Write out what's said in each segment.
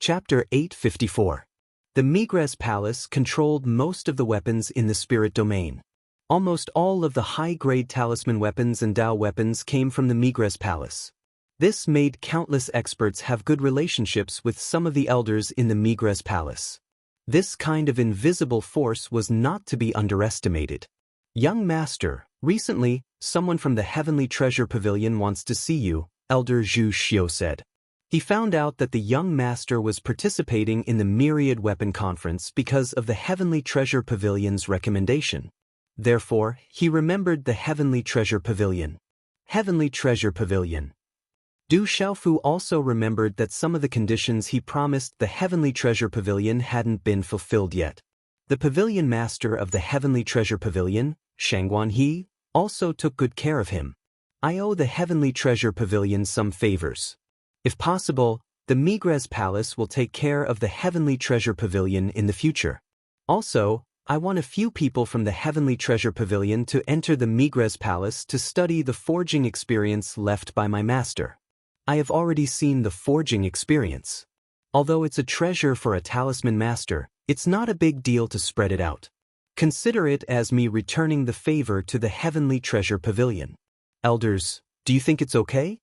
Chapter 854. The Migres Palace controlled most of the weapons in the spirit domain. Almost all of the high-grade talisman weapons and Dao weapons came from the Migres Palace. This made countless experts have good relationships with some of the elders in the Migres Palace. This kind of invisible force was not to be underestimated. Young Master, recently, someone from the Heavenly Treasure Pavilion wants to see you, Elder Zhu Xiu said. He found out that the young master was participating in the Myriad Weapon Conference because of the Heavenly Treasure Pavilion's recommendation. Therefore, he remembered the Heavenly Treasure Pavilion. Heavenly Treasure Pavilion. Du Xiaofu also remembered that some of the conditions he promised the Heavenly Treasure Pavilion hadn't been fulfilled yet. The pavilion master of the Heavenly Treasure Pavilion, Shangguan He, also took good care of him. I owe the Heavenly Treasure Pavilion some favors. If possible, the Migres Palace will take care of the Heavenly Treasure Pavilion in the future. Also, I want a few people from the Heavenly Treasure Pavilion to enter the Migres Palace to study the forging experience left by my master. I have already seen the forging experience. Although it's a treasure for a talisman master, it's not a big deal to spread it out. Consider it as me returning the favor to the Heavenly Treasure Pavilion. Elders, do you think it's okay?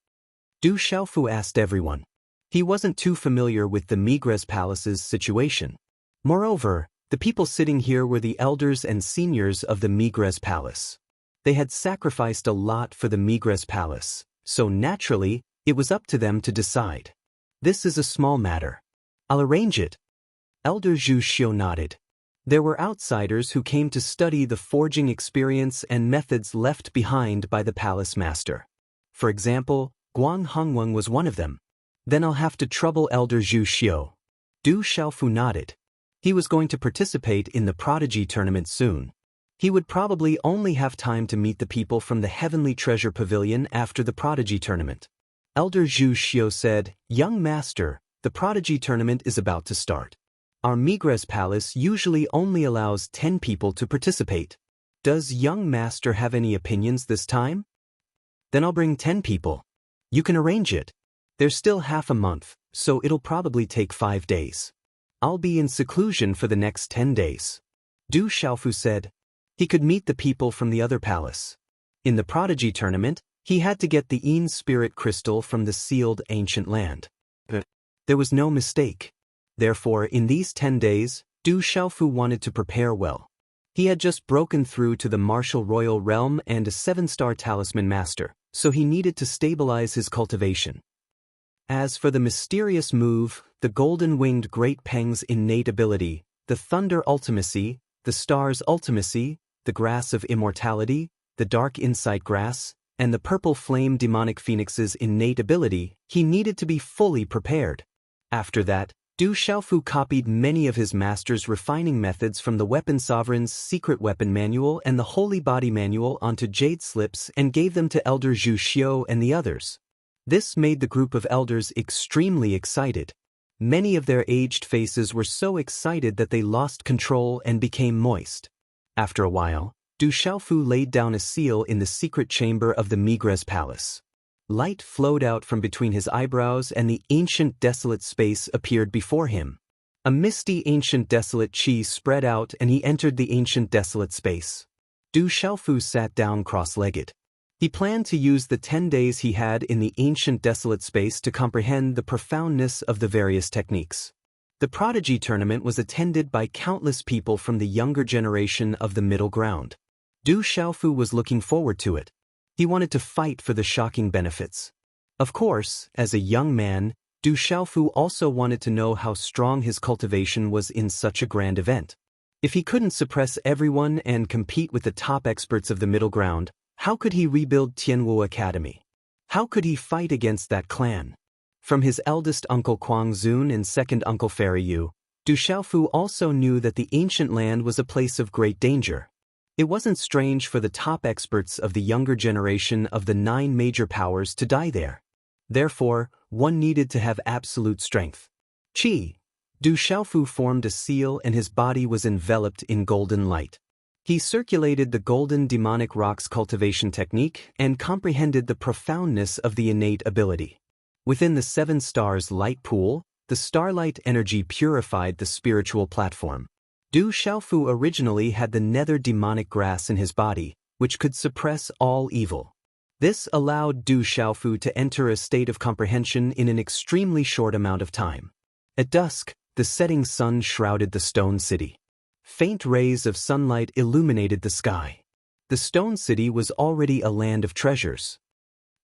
Du Xiaofu asked everyone. He wasn't too familiar with the Migres Palace's situation. Moreover, the people sitting here were the elders and seniors of the Migres Palace. They had sacrificed a lot for the Migres Palace, so naturally, it was up to them to decide. This is a small matter. I'll arrange it. Elder Zhu Xiu nodded. There were outsiders who came to study the forging experience and methods left behind by the palace master. For example, Guang Hongweng was one of them. Then I'll have to trouble Elder Zhu Xiu. Du Xiaofu nodded. He was going to participate in the Prodigy Tournament soon. He would probably only have time to meet the people from the Heavenly Treasure Pavilion after the Prodigy Tournament. Elder Zhu Xiu said, Young Master, the Prodigy Tournament is about to start. Our Migres Palace usually only allows 10 people to participate. Does Young Master have any opinions this time? Then I'll bring 10 people. You can arrange it. There's still half a month, so it'll probably take 5 days. I'll be in seclusion for the next 10 days. Du Xiaofu said. He could meet the people from the other palace. In the Prodigy Tournament, he had to get the Yin Spirit Crystal from the sealed ancient land. There was no mistake. Therefore, in these 10 days, Du Xiaofu wanted to prepare well. He had just broken through to the Martial Royal Realm and a 7-star Talisman Master, so he needed to stabilize his cultivation. As for the mysterious move, the Golden-Winged Great Peng's innate ability, the Thunder Ultimacy, the Star's Ultimacy, the Grass of Immortality, the Dark Insight Grass, and the Purple Flame Demonic Phoenix's innate ability, he needed to be fully prepared. After that, Du Xiaofu copied many of his master's refining methods from the Weapon Sovereign's Secret Weapon Manual and the Holy Body Manual onto jade slips and gave them to Elder Zhu Xiu and the others. This made the group of elders extremely excited. Many of their aged faces were so excited that they lost control and became moist. After a while, Du Xiaofu laid down a seal in the secret chamber of the Migres Palace. Light flowed out from between his eyebrows and the ancient desolate space appeared before him. A misty ancient desolate chi spread out and he entered the ancient desolate space. Du Xiaofu sat down cross-legged. He planned to use the 10 days he had in the ancient desolate space to comprehend the profoundness of the various techniques. The Prodigy Tournament was attended by countless people from the younger generation of the middle ground. Du Xiaofu was looking forward to it. He wanted to fight for the shocking benefits. Of course, as a young man, Du Xiaofu also wanted to know how strong his cultivation was in such a grand event. If he couldn't suppress everyone and compete with the top experts of the middle ground, how could he rebuild Tianwu Academy? How could he fight against that clan? From his eldest uncle Kuang Zun and second uncle Fairy Yu, Du Xiaofu also knew that the ancient land was a place of great danger. It wasn't strange for the top experts of the younger generation of the 9 major powers to die there. Therefore, one needed to have absolute strength. Qi. Du Xiaofu formed a seal and his body was enveloped in golden light. He circulated the golden demonic rocks cultivation technique and comprehended the profoundness of the innate ability. Within the 7 stars light pool, the starlight energy purified the spiritual platform. Du Xiaofu originally had the nether demonic grass in his body, which could suppress all evil. This allowed Du Xiaofu to enter a state of comprehension in an extremely short amount of time. At dusk, the setting sun shrouded the stone city. Faint rays of sunlight illuminated the sky. The stone city was already a land of treasures.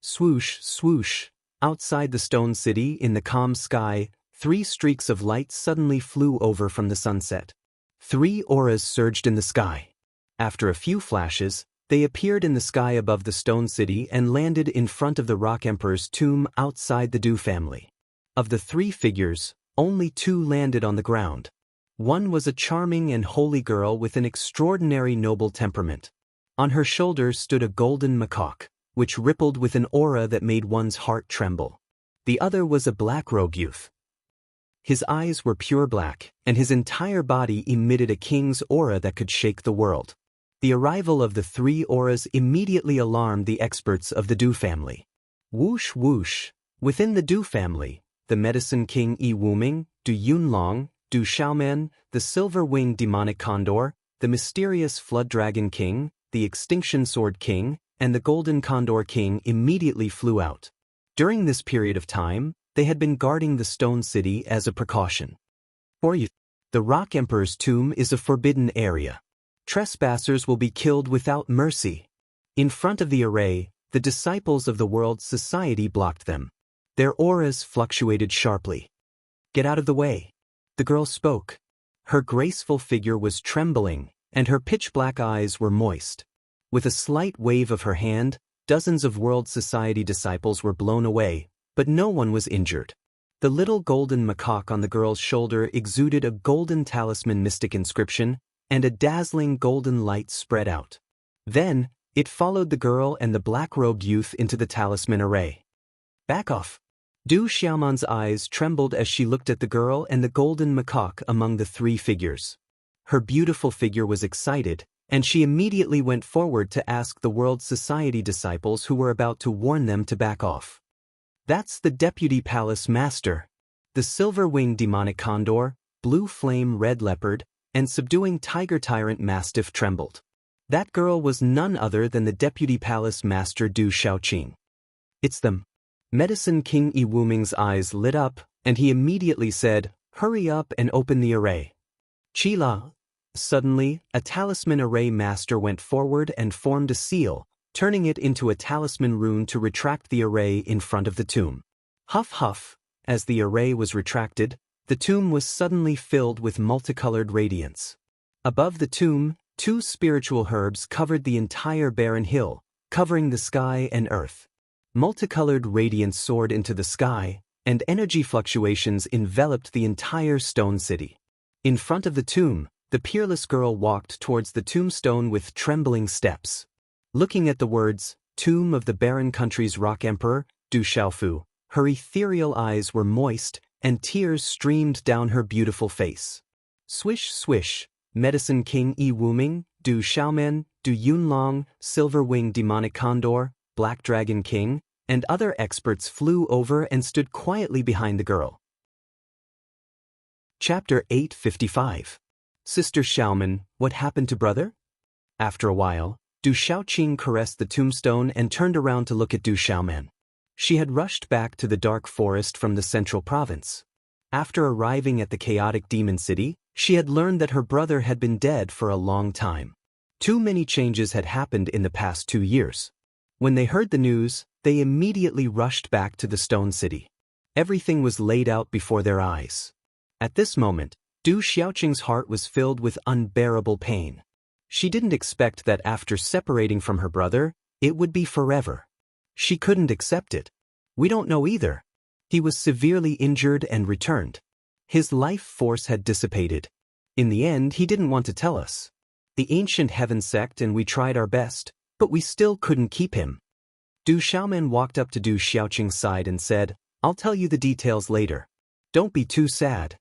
Swoosh, swoosh. Outside the stone city, in the calm sky, 3 streaks of light suddenly flew over from the sunset. 3 auras surged in the sky. After a few flashes, they appeared in the sky above the stone city and landed in front of the Rock Emperor's tomb outside the Du family. Of the 3 figures, only 2 landed on the ground. One was a charming and holy girl with an extraordinary noble temperament. On her shoulders stood a golden macaque, which rippled with an aura that made one's heart tremble. The other was a black-robed youth. His eyes were pure black, and his entire body emitted a king's aura that could shake the world. The arrival of the 3 auras immediately alarmed the experts of the Du family. Whoosh whoosh. Within the Du family, the Medicine King Yi Wuming, Du Yunlong, Du Xiaoman, the Silver-Winged Demonic Condor, the Mysterious Flood Dragon King, the Extinction Sword King, and the Golden Condor King immediately flew out. During this period of time, they had been guarding the stone city as a precaution. For you, the Rock Emperor's tomb is a forbidden area. Trespassers will be killed without mercy. In front of the array, the disciples of the world society blocked them. Their auras fluctuated sharply. Get out of the way. The girl spoke. Her graceful figure was trembling, and her pitch-black eyes were moist. With a slight wave of her hand, dozens of world society disciples were blown away, but no one was injured. The little golden macaque on the girl's shoulder exuded a golden talisman mystic inscription, and a dazzling golden light spread out. Then, it followed the girl and the black-robed youth into the talisman array. Back off. Du Xiaoman's eyes trembled as she looked at the girl and the golden macaque among the 3 figures. Her beautiful figure was excited, and she immediately went forward to ask the World Society disciples who were about to warn them to back off. That's the Deputy Palace Master. The Silver-Winged Demonic Condor, Blue Flame Red Leopard, and Subduing Tiger Tyrant Mastiff trembled. That girl was none other than the Deputy Palace Master Du Xiaoqing. It's them. Medicine King Yi Wuming's eyes lit up, and he immediately said, "Hurry up and open the array." Qila. Suddenly, a talisman array master went forward and formed a seal, turning it into a talisman rune to retract the array in front of the tomb. Huff huff. As the array was retracted, the tomb was suddenly filled with multicolored radiance. Above the tomb, 2 spiritual herbs covered the entire barren hill, covering the sky and earth. Multicolored radiance soared into the sky, and energy fluctuations enveloped the entire stone city. In front of the tomb, the peerless girl walked towards the tombstone with trembling steps. Looking at the words, "Tomb of the Barren Country's Rock Emperor, Du Xiaofu," her ethereal eyes were moist, and tears streamed down her beautiful face. Swish swish. Medicine King Yi Wuming, Du Xiaoman, Du Yunlong, Silver-Winged Demonic Condor, Black Dragon King, and other experts flew over and stood quietly behind the girl. Chapter 855. Sister Xiaoman, what happened to brother? After a while, Du Xiaoqing caressed the tombstone and turned around to look at Du Xiaoman. She had rushed back to the dark forest from the central province. After arriving at the chaotic demon city, she had learned that her brother had been dead for a long time. Too many changes had happened in the past 2 years. When they heard the news, they immediately rushed back to the stone city. Everything was laid out before their eyes. At this moment, Du Xiaoqing's heart was filled with unbearable pain. She didn't expect that after separating from her brother, it would be forever. She couldn't accept it. We don't know either. He was severely injured and returned. His life force had dissipated. In the end, he didn't want to tell us. The ancient heaven sect and we tried our best, but we still couldn't keep him. Du Xiaoman walked up to Du Xiaoqing's side and said, "I'll tell you the details later. Don't be too sad."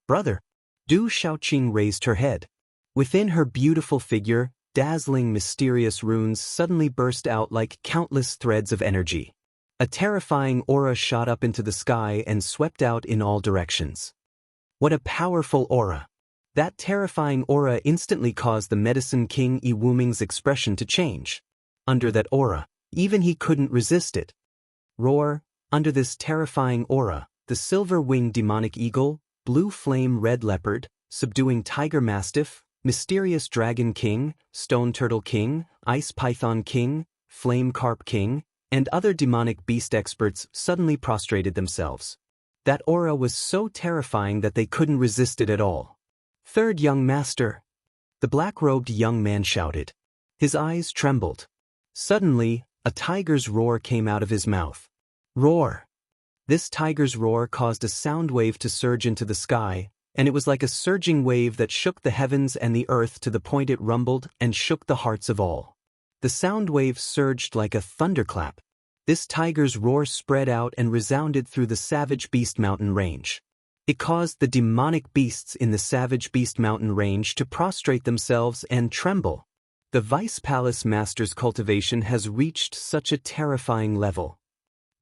"Brother." Du Xiaoqing raised her head. Within her beautiful figure, dazzling mysterious runes suddenly burst out like countless threads of energy. A terrifying aura shot up into the sky and swept out in all directions. What a powerful aura! That terrifying aura instantly caused the Medicine King Iwuming's expression to change. Under that aura, even he couldn't resist it. Roar! Under this terrifying aura, the silver-winged demonic eagle, blue flame red leopard, subduing tiger mastiff, mysterious dragon king, stone turtle king, ice python king, flame carp king, and other demonic beast experts suddenly prostrated themselves. That aura was so terrifying that they couldn't resist it at all. Third young master! The black-robed young man shouted. His eyes trembled. Suddenly, a tiger's roar came out of his mouth. Roar! This tiger's roar caused a sound wave to surge into the sky, and it was like a surging wave that shook the heavens and the earth to the point it rumbled and shook the hearts of all. The sound wave surged like a thunderclap. This tiger's roar spread out and resounded through the Savage Beast Mountain range. It caused the demonic beasts in the Savage Beast Mountain range to prostrate themselves and tremble. The Vice Palace Master's cultivation has reached such a terrifying level.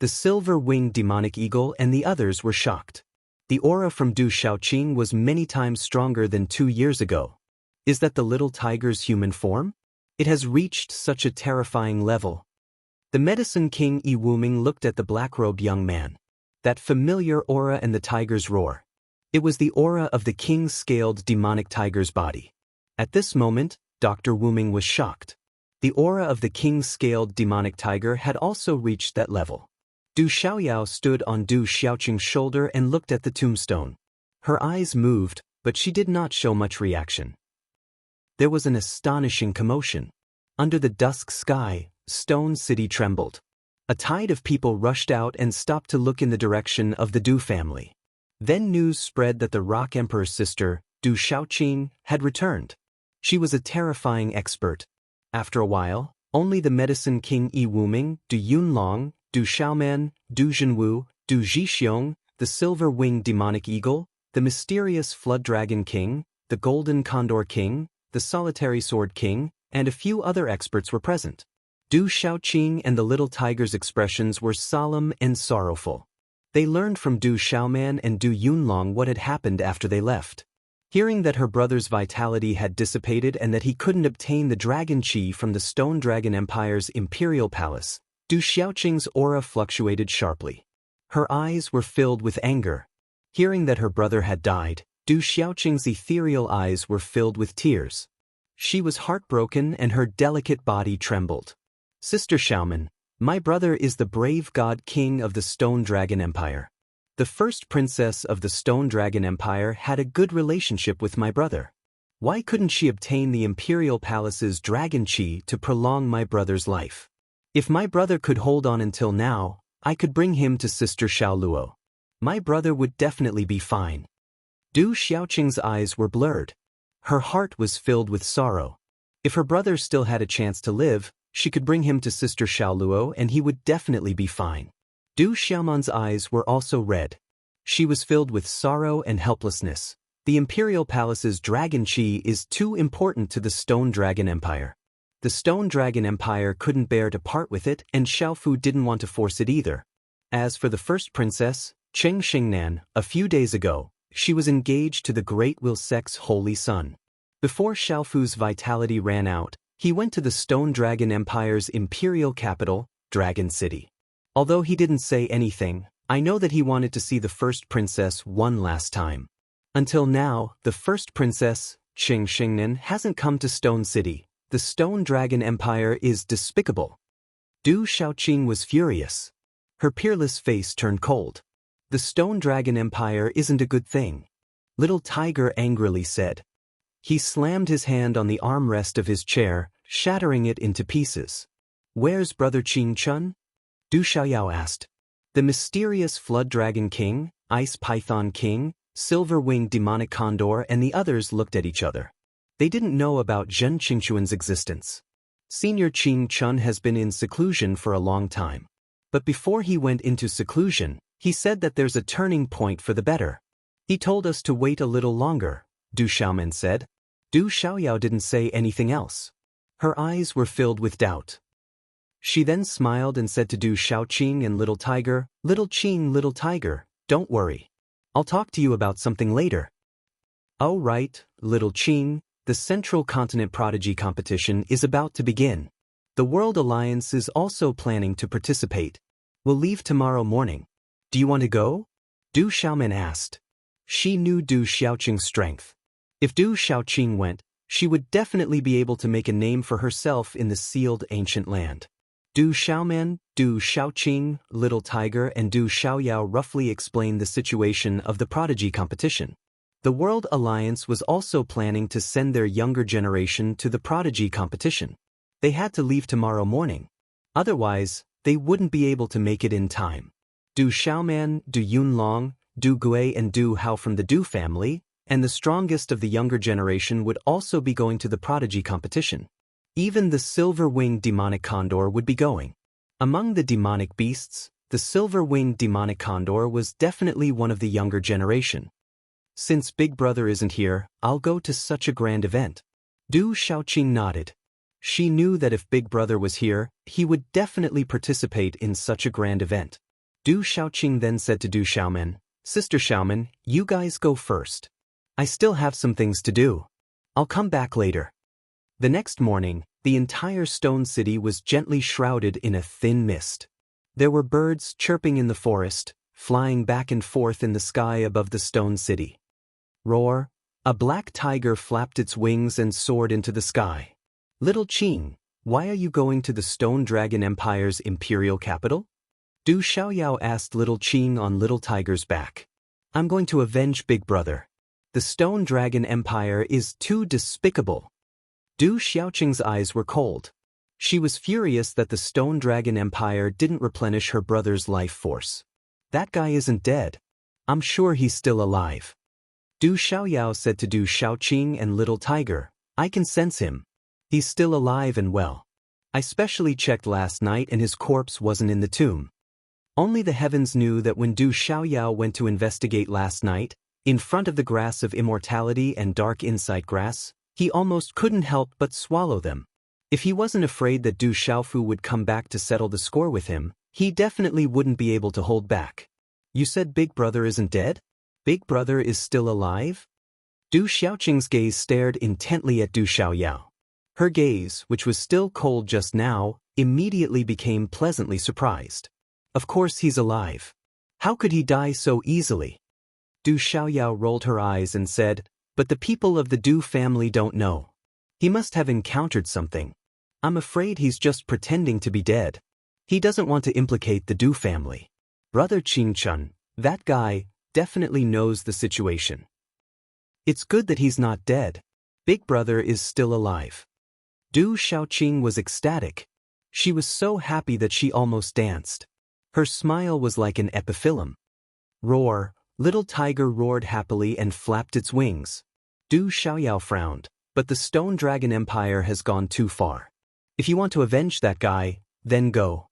The silver-winged demonic eagle and the others were shocked. The aura from Du Xiaoqing was many times stronger than 2 years ago. Is that the little tiger's human form? It has reached such a terrifying level. The Medicine King Iwuming looked at the black-robed young man. That familiar aura and the tiger's roar. It was the aura of the king-scaled demonic tiger's body. At this moment, Dr. Wuming was shocked. The aura of the king-scaled demonic tiger had also reached that level. Du Xiaoyao stood on Du Xiaoqing's shoulder and looked at the tombstone. Her eyes moved, but she did not show much reaction. There was an astonishing commotion. Under the dusk sky, Stone City trembled. A tide of people rushed out and stopped to look in the direction of the Du family. Then news spread that the Rock Emperor's sister, Du Xiaoqing, had returned. She was a terrifying expert. After a while, only the Medicine King Iwuming, Du Yunlong, Du Xiaoman, Du Zhenwu, Du Zhixiong, the silver-winged demonic eagle, the mysterious flood dragon king, the golden condor king, the solitary sword king, and a few other experts were present. Du Xiaoqing and the little tiger's expressions were solemn and sorrowful. They learned from Du Xiaoman and Du Yunlong what had happened after they left. Hearing that her brother's vitality had dissipated and that he couldn't obtain the dragon chi from the Stone Dragon Empire's imperial palace, Du Xiaoqing's aura fluctuated sharply. Her eyes were filled with anger. Hearing that her brother had died, Du Xiaoqing's ethereal eyes were filled with tears. She was heartbroken and her delicate body trembled. Sister Xiaoman, my brother is the brave god king of the Stone Dragon Empire. The first princess of the Stone Dragon Empire had a good relationship with my brother. Why couldn't she obtain the imperial palace's dragon chi to prolong my brother's life? If my brother could hold on until now, I could bring him to Sister Xiaoluo. My brother would definitely be fine. Du Xiaoqing's eyes were blurred. Her heart was filled with sorrow. If her brother still had a chance to live, she could bring him to Sister Xiaoluo and he would definitely be fine. Du Xiaoman's eyes were also red. She was filled with sorrow and helplessness. The Imperial Palace's dragon chi is too important to the Stone Dragon Empire. The Stone Dragon Empire couldn't bear to part with it and Xiaofu didn't want to force it either. As for the first princess, Cheng Xingnan, a few days ago, she was engaged to the Great Wilsek's holy son. Before Xiaofu's vitality ran out, he went to the Stone Dragon Empire's imperial capital, Dragon City. Although he didn't say anything, I know that he wanted to see the first princess one last time. Until now, the first princess, Cheng Xingnan, hasn't come to Stone City. The Stone Dragon Empire is despicable. Du Xiaoqing was furious. Her peerless face turned cold. The Stone Dragon Empire isn't a good thing. Little Tiger angrily said. He slammed his hand on the armrest of his chair, shattering it into pieces. Where's Brother Qing Chun? Du Xiaoyao asked. The mysterious Flood Dragon King, Ice Python King, Silver-Winged Demonic Condor and the others looked at each other. They didn't know about Zhen Qingchuan's existence. Senior Qing Chun has been in seclusion for a long time. But before he went into seclusion, he said that there's a turning point for the better. He told us to wait a little longer, Du Xiaoman said. Du Xiaoyao didn't say anything else. Her eyes were filled with doubt. She then smiled and said to Du Xiaoqing and Little Tiger, Little Tiger, don't worry. I'll talk to you about something later. Oh right, Little Qing, the Central Continent Prodigy competition is about to begin. The World Alliance is also planning to participate. We'll leave tomorrow morning. Do you want to go? Du Xiaoman asked. She knew Du Xiaoqing's strength. If Du Xiaoqing went, she would definitely be able to make a name for herself in the sealed ancient land. Du Xiaoman, Du Xiaoqing, Little Tiger and Du Xiaoyao roughly explained the situation of the prodigy competition. The World Alliance was also planning to send their younger generation to the prodigy competition. They had to leave tomorrow morning. Otherwise, they wouldn't be able to make it in time. Du Xiaoman, Du Yunlong, Du Gui and Du Hao from the Du family, and the strongest of the younger generation would also be going to the prodigy competition. Even the silver-winged demonic condor would be going. Among the demonic beasts, the silver-winged demonic condor was definitely one of the younger generation. Since Big Brother isn't here, I'll go to such a grand event. Du Xiaoqing nodded. She knew that if Big Brother was here, he would definitely participate in such a grand event. Du Xiaoqing then said to Du Xiaoman, Sister Xiaoman, you guys go first. I still have some things to do. I'll come back later. The next morning, the entire stone city was gently shrouded in a thin mist. There were birds chirping in the forest, flying back and forth in the sky above the stone city. Roar! A black tiger flapped its wings and soared into the sky. Little Qing, why are you going to the Stone Dragon Empire's imperial capital? Du Xiaoyao asked Little Qing on Little Tiger's back. I'm going to avenge Big Brother. The Stone Dragon Empire is too despicable. Du Xiaoqing's eyes were cold. She was furious that the Stone Dragon Empire didn't replenish her brother's life force. That guy isn't dead. I'm sure he's still alive. Du Xiaoyao said to Du Xiaoqing and Little Tiger, I can sense him. He's still alive and well. I specially checked last night and his corpse wasn't in the tomb. Only the heavens knew that when Du Xiaoyao went to investigate last night, in front of the grass of immortality and dark insight grass, he almost couldn't help but swallow them. If he wasn't afraid that Du Xiaofu would come back to settle the score with him, he definitely wouldn't be able to hold back. You said Big Brother isn't dead? Big Brother is still alive? Du Xiaoqing's gaze stared intently at Du Xiaoyao. Her gaze, which was still cold just now, immediately became pleasantly surprised. Of course he's alive. How could he die so easily? Du Xiaoyao rolled her eyes and said, but the people of the Du family don't know. He must have encountered something. I'm afraid he's just pretending to be dead. He doesn't want to implicate the Du family. Brother Qingchun, that guy, definitely knows the situation. It's good that he's not dead. Big Brother is still alive. Du Xiaoqing was ecstatic. She was so happy that she almost danced. Her smile was like an epiphyllum. Roar! Little Tiger roared happily and flapped its wings. Du Xiaoyao frowned, but the Stone Dragon Empire has gone too far. If you want to avenge that guy, then go.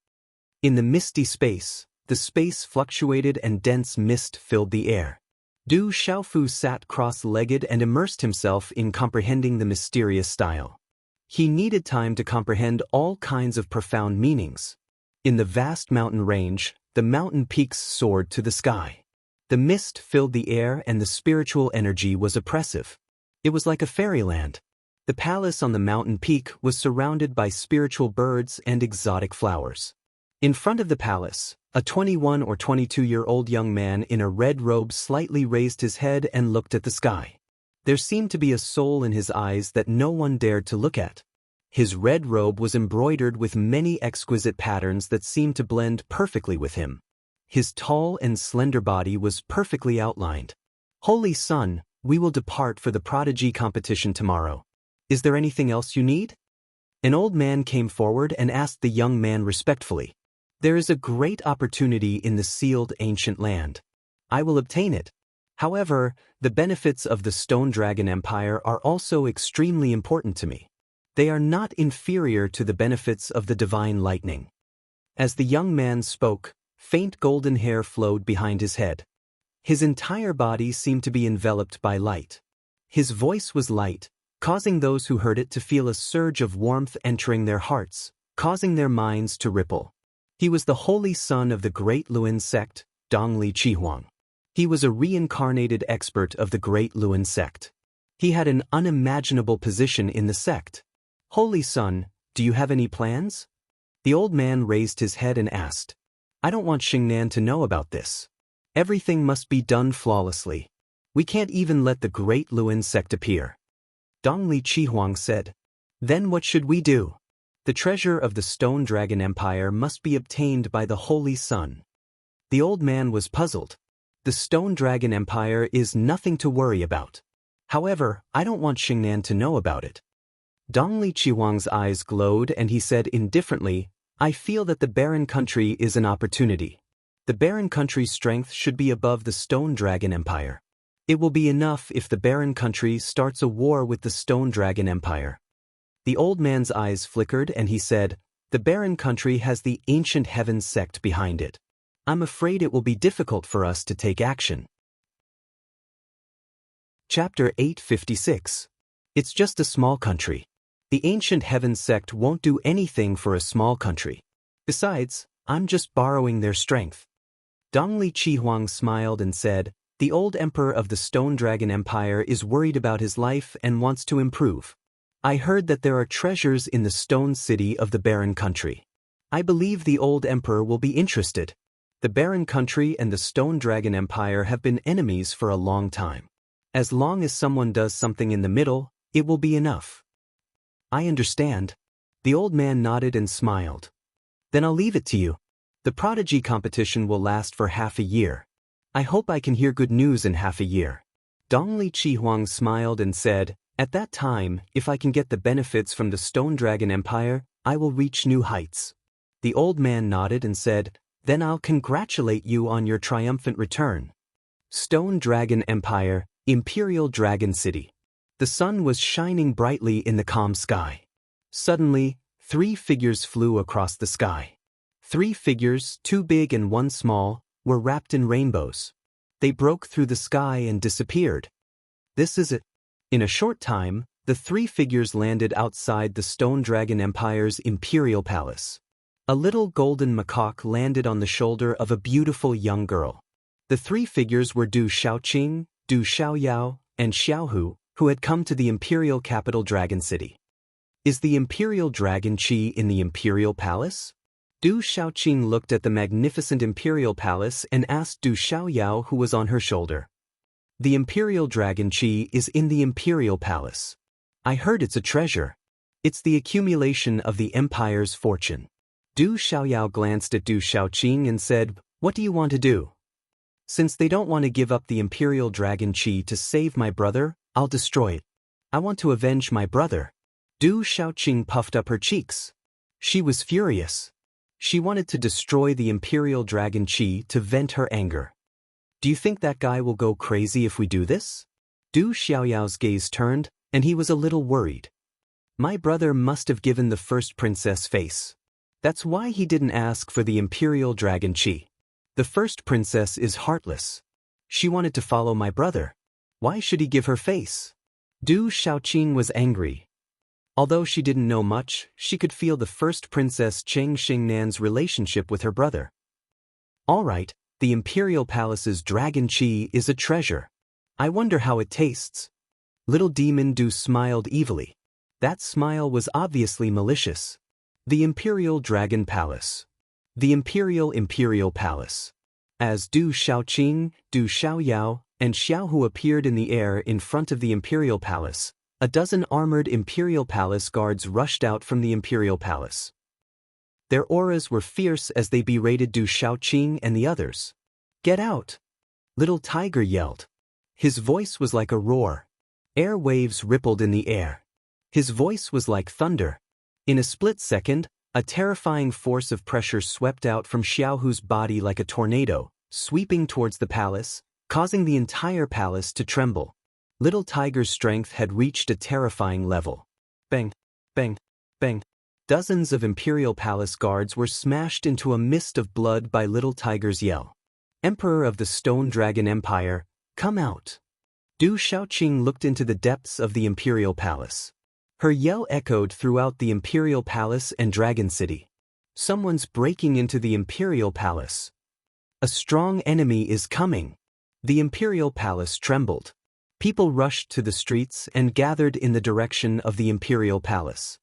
In the misty space, the space fluctuated and dense mist filled the air. Du Xiaofu sat cross-legged and immersed himself in comprehending the mysterious style. He needed time to comprehend all kinds of profound meanings. In the vast mountain range, the mountain peaks soared to the sky. The mist filled the air and the spiritual energy was oppressive. It was like a fairyland. The palace on the mountain peak was surrounded by spiritual birds and exotic flowers. In front of the palace, a 21 or 22-year-old young man in a red robe slightly raised his head and looked at the sky. There seemed to be a soul in his eyes that no one dared to look at. His red robe was embroidered with many exquisite patterns that seemed to blend perfectly with him. His tall and slender body was perfectly outlined. Holy Son, we will depart for the prodigy competition tomorrow. Is there anything else you need? An old man came forward and asked the young man respectfully. There is a great opportunity in the sealed ancient land. I will obtain it. However, the benefits of the Stone Dragon Empire are also extremely important to me. They are not inferior to the benefits of the divine lightning. As the young man spoke, faint golden hair flowed behind his head. His entire body seemed to be enveloped by light. His voice was light, causing those who heard it to feel a surge of warmth entering their hearts, causing their minds to ripple. He was the holy son of the Great Luan sect, Dongli Chihuang. He was a reincarnated expert of the Great Luan sect. He had an unimaginable position in the sect. Holy son, do you have any plans? The old man raised his head and asked. I don't want Xingnan to know about this. Everything must be done flawlessly. We can't even let the Great Luan sect appear. Dongli Chihuang said. Then what should we do? The treasure of the Stone Dragon Empire must be obtained by the Holy Sun. The old man was puzzled. The Stone Dragon Empire is nothing to worry about. However, I don't want Xingnan to know about it. Dongli Chihuang's eyes glowed and he said indifferently, I feel that the barren country is an opportunity. The barren country's strength should be above the Stone Dragon Empire. It will be enough if the barren country starts a war with the Stone Dragon Empire. The old man's eyes flickered and he said, the barren country has the Ancient Heavens sect behind it. I'm afraid it will be difficult for us to take action. Chapter 856. It's just a small country. The Ancient Heavens sect won't do anything for a small country. Besides, I'm just borrowing their strength. Dongli Chihuang smiled and said, the old emperor of the Stone Dragon Empire is worried about his life and wants to improve. I heard that there are treasures in the stone city of the barren country. I believe the old emperor will be interested. The barren country and the Stone Dragon Empire have been enemies for a long time. As long as someone does something in the middle, it will be enough. I understand. The old man nodded and smiled. Then I'll leave it to you. The prodigy competition will last for half a year. I hope I can hear good news in half a year. Dongli Chihuang smiled and said, at that time, if I can get the benefits from the Stone Dragon Empire, I will reach new heights. The old man nodded and said, then I'll congratulate you on your triumphant return. Stone Dragon Empire, Imperial Dragon City. The sun was shining brightly in the calm sky. Suddenly, 3 figures flew across the sky. 3 figures, 2 big and 1 small, were wrapped in rainbows. They broke through the sky and disappeared. This is it. In a short time, the 3 figures landed outside the Stone Dragon Empire's Imperial Palace. A little golden macaque landed on the shoulder of a beautiful young girl. The 3 figures were Du Shaoqing, Du Xiaoyao, and Xiaohu, who had come to the imperial capital Dragon City. Is the Imperial Dragon Qi in the Imperial Palace? Du Shaoqing looked at the magnificent Imperial Palace and asked Du Xiaoyao who was on her shoulder. The Imperial Dragon Qi is in the Imperial Palace. I heard it's a treasure. It's the accumulation of the Empire's fortune. Du Xiaoyao glanced at Du Shaoqing and said, what do you want to do? Since they don't want to give up the Imperial Dragon Qi to save my brother, I'll destroy it. I want to avenge my brother. Du Shaoqing puffed up her cheeks. She was furious. She wanted to destroy the Imperial Dragon Qi to vent her anger. Do you think that guy will go crazy if we do this? Du Xiaoyao's gaze turned, and he was a little worried. My brother must have given the first princess face. That's why he didn't ask for the Imperial Dragon Qi. The first princess is heartless. She wanted to follow my brother. Why should he give her face? Du Shaoqing was angry. Although she didn't know much, she could feel the first princess Cheng Xingnan's relationship with her brother. All right, the Imperial Palace's Dragon Qi is a treasure. I wonder how it tastes. Little Demon Du smiled evilly. That smile was obviously malicious. The Imperial Dragon Palace. The Imperial Palace. As Du Shaoqing, Du Xiaoyao, and Xiaohu appeared in the air in front of the Imperial Palace, a dozen armored Imperial Palace guards rushed out from the Imperial Palace. Their auras were fierce as they berated Du Shaoqing and the others. Get out! Little Tiger yelled. His voice was like a roar. Air waves rippled in the air. His voice was like thunder. In a split second, a terrifying force of pressure swept out from Xiaohu's body like a tornado, sweeping towards the palace, causing the entire palace to tremble. Little Tiger's strength had reached a terrifying level. Bang, bang, bang. Dozens of Imperial Palace guards were smashed into a mist of blood by Little Tiger's yell. Emperor of the Stone Dragon Empire, come out. Du Shaoqing looked into the depths of the Imperial Palace. Her yell echoed throughout the Imperial Palace and Dragon City. Someone's breaking into the Imperial Palace. A strong enemy is coming. The Imperial Palace trembled. People rushed to the streets and gathered in the direction of the Imperial Palace.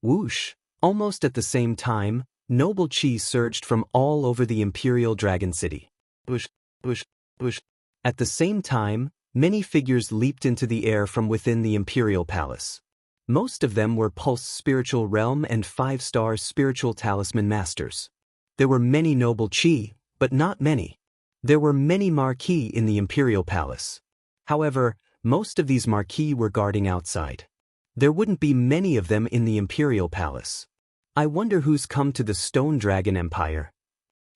Whoosh! Almost at the same time, noble chi surged from all over the Imperial Dragon City. Whoosh, whoosh, whoosh. At the same time, many figures leaped into the air from within the Imperial Palace. Most of them were Pulse Spiritual Realm and 5-star Spiritual Talisman Masters. There were many noble chi, but not many. There were many marquis in the Imperial Palace. However, most of these marquis were guarding outside. There wouldn't be many of them in the Imperial Palace. I wonder who's come to the Stone Dragon Empire.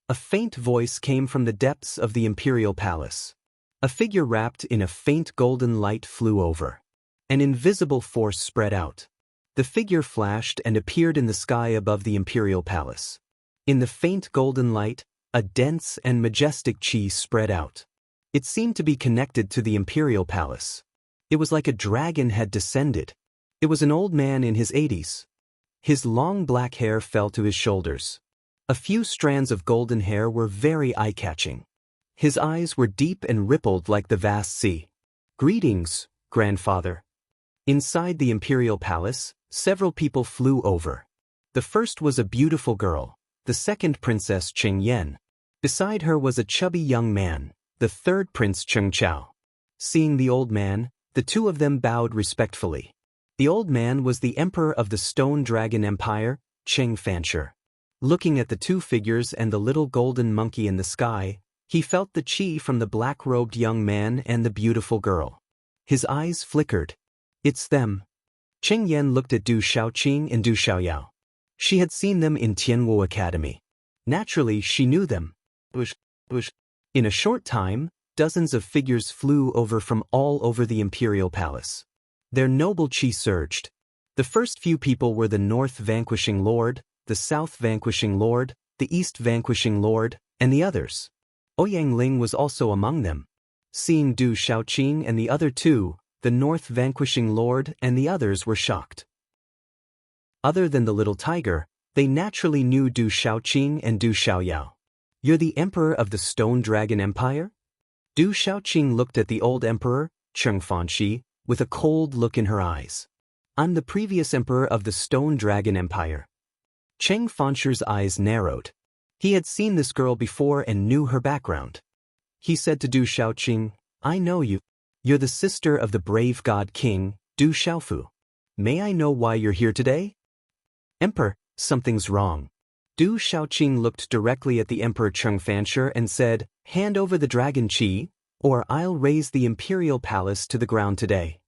A faint voice came from the depths of the Imperial Palace. A figure wrapped in a faint golden light flew over. An invisible force spread out. The figure flashed and appeared in the sky above the Imperial Palace. In the faint golden light, a dense and majestic chi spread out. It seemed to be connected to the Imperial Palace. It was like a dragon had descended. It was an old man in his 80s. His long black hair fell to his shoulders. A few strands of golden hair were very eye-catching. His eyes were deep and rippled like the vast sea. "Greetings, grandfather." Inside the Imperial Palace, several people flew over. The first was a beautiful girl, the second Princess Ching Yen. Beside her was a chubby young man, the third Prince Cheng Chao. Seeing the old man, the two of them bowed respectfully. The old man was the Emperor of the Stone Dragon Empire, Cheng Fancher. Looking at the two figures and the little golden monkey in the sky, he felt the chi from the black-robed young man and the beautiful girl. His eyes flickered. "It's them." Cheng Yen looked at Du Shaoqing and Du Xiaoyao. She had seen them in Tianwu Academy. Naturally, she knew them. Whoosh, whoosh. In a short time, dozens of figures flew over from all over the Imperial Palace. Their noble chi surged. The first few people were the North Vanquishing Lord, the South Vanquishing Lord, the East Vanquishing Lord, and the others. Ouyang Ling was also among them. Seeing Du Shaoqing and the other two, the North Vanquishing Lord and the others were shocked. Other than the little tiger, they naturally knew Du Shaoqing and Du Xiaoyao. "You're the Emperor of the Stone Dragon Empire?" Du Shaoqing looked at the old Emperor, Cheng Fanshi, with a cold look in her eyes. "I'm the previous Emperor of the Stone Dragon Empire." Cheng Fanshi's eyes narrowed. He had seen this girl before and knew her background. He said to Du Shaoqing, "I know you. You're the sister of the brave god king, Du Xiaofu. May I know why you're here today?" "Emperor, something's wrong." Du Shaoqing looked directly at the Emperor Cheng Fanshi and said, "Hand over the dragon chi, or I'll raise the Imperial Palace to the ground today."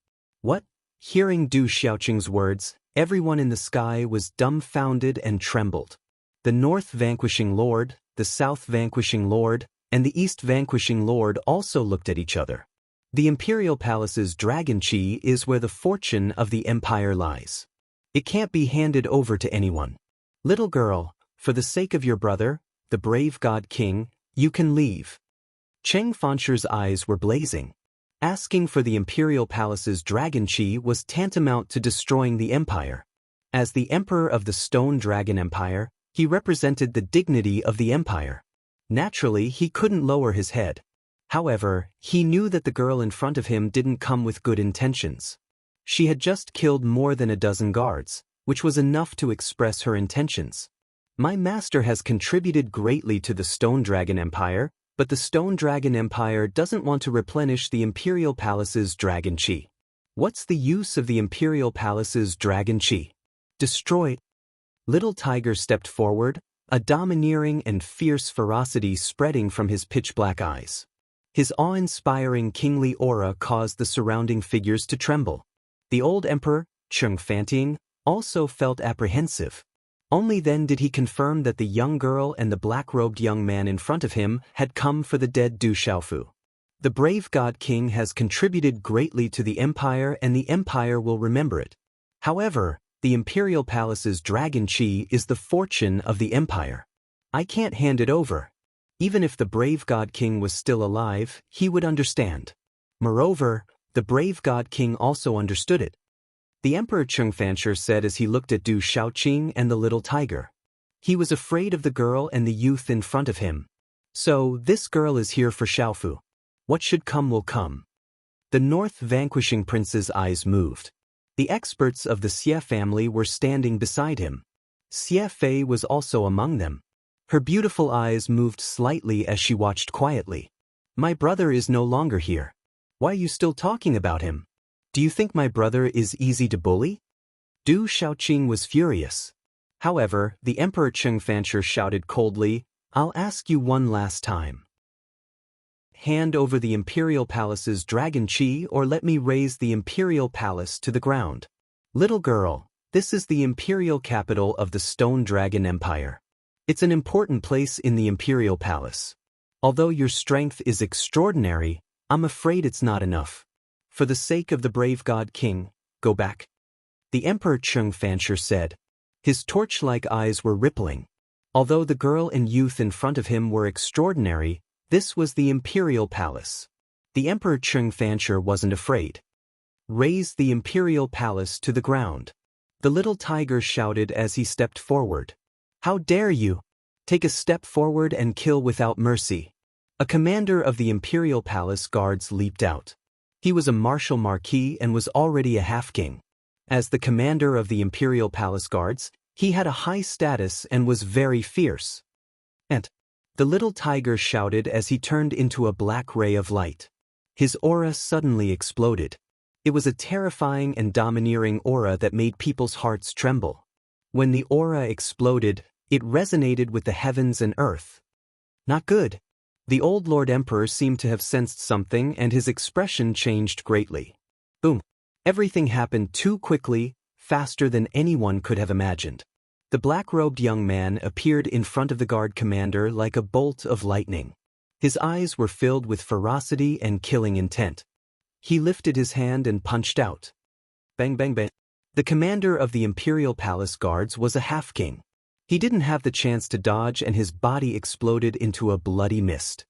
"What?" Hearing Du Xiaoqing's words, everyone in the sky was dumbfounded and trembled. The North Vanquishing Lord, the South Vanquishing Lord, and the East Vanquishing Lord also looked at each other. The Imperial Palace's dragon chi is where the fortune of the empire lies. It can't be handed over to anyone. "Little girl, for the sake of your brother, the brave god king, you can leave." Cheng Fanshi's eyes were blazing. Asking for the Imperial Palace's dragon chi was tantamount to destroying the empire. As the Emperor of the Stone Dragon Empire, he represented the dignity of the empire. Naturally, he couldn't lower his head. However, he knew that the girl in front of him didn't come with good intentions. She had just killed more than a dozen guards, which was enough to express her intentions. "My master has contributed greatly to the Stone Dragon Empire, but the Stone Dragon Empire doesn't want to replenish the Imperial Palace's dragon chi. What's the use of the Imperial Palace's dragon chi? Destroy it." Little Tiger stepped forward, a domineering and fierce ferocity spreading from his pitch-black eyes. His awe-inspiring kingly aura caused the surrounding figures to tremble. The old emperor, Cheng Fanting, also felt apprehensive. Only then did he confirm that the young girl and the black-robed young man in front of him had come for the dead Du Xiaofu. "The brave god king has contributed greatly to the empire and the empire will remember it. However, the Imperial Palace's dragon chi is the fortune of the empire. I can't hand it over. Even if the brave god king was still alive, he would understand." Moreover, the brave god king also understood it. the Emperor Chengfanshi said as he looked at Du Shaoqing and the little tiger. He was afraid of the girl and the youth in front of him. So, this girl is here for Xiaofu. What should come will come. The North vanquishing prince's eyes moved. The experts of the Xie family were standing beside him. Xie Fei was also among them. Her beautiful eyes moved slightly as she watched quietly. My brother is no longer here. Why are you still talking about him? Do you think my brother is easy to bully? Du Shaoqing was furious. However, the Emperor Chengfanshi shouted coldly, I'll ask you one last time. Hand over the Imperial Palace's Dragon Chi or let me raise the Imperial Palace to the ground. Little girl, this is the Imperial capital of the Stone Dragon Empire. It's an important place in the Imperial Palace. Although your strength is extraordinary, I'm afraid it's not enough. For the sake of the brave God King, go back. The Emperor Chengfanshi said. His torch-like eyes were rippling. Although the girl and youth in front of him were extraordinary, this was the Imperial Palace. The Emperor Chengfanshi wasn't afraid. Raise the Imperial Palace to the ground. The little tiger shouted as he stepped forward. How dare you! Take a step forward and kill without mercy. A commander of the Imperial Palace guards leaped out. He was a martial marquis and was already a half-king. As the commander of the Imperial Palace guards, he had a high status and was very fierce. And the little tiger shouted as he turned into a black ray of light. His aura suddenly exploded. It was a terrifying and domineering aura that made people's hearts tremble. When the aura exploded, it resonated with the heavens and earth. Not good. The old Lord Emperor seemed to have sensed something and his expression changed greatly. Boom. Everything happened too quickly, faster than anyone could have imagined. The black-robed young man appeared in front of the guard commander like a bolt of lightning. His eyes were filled with ferocity and killing intent. He lifted his hand and punched out. Bang bang bang. The commander of the Imperial Palace Guards was a half-king. He didn't have the chance to dodge and his body exploded into a bloody mist.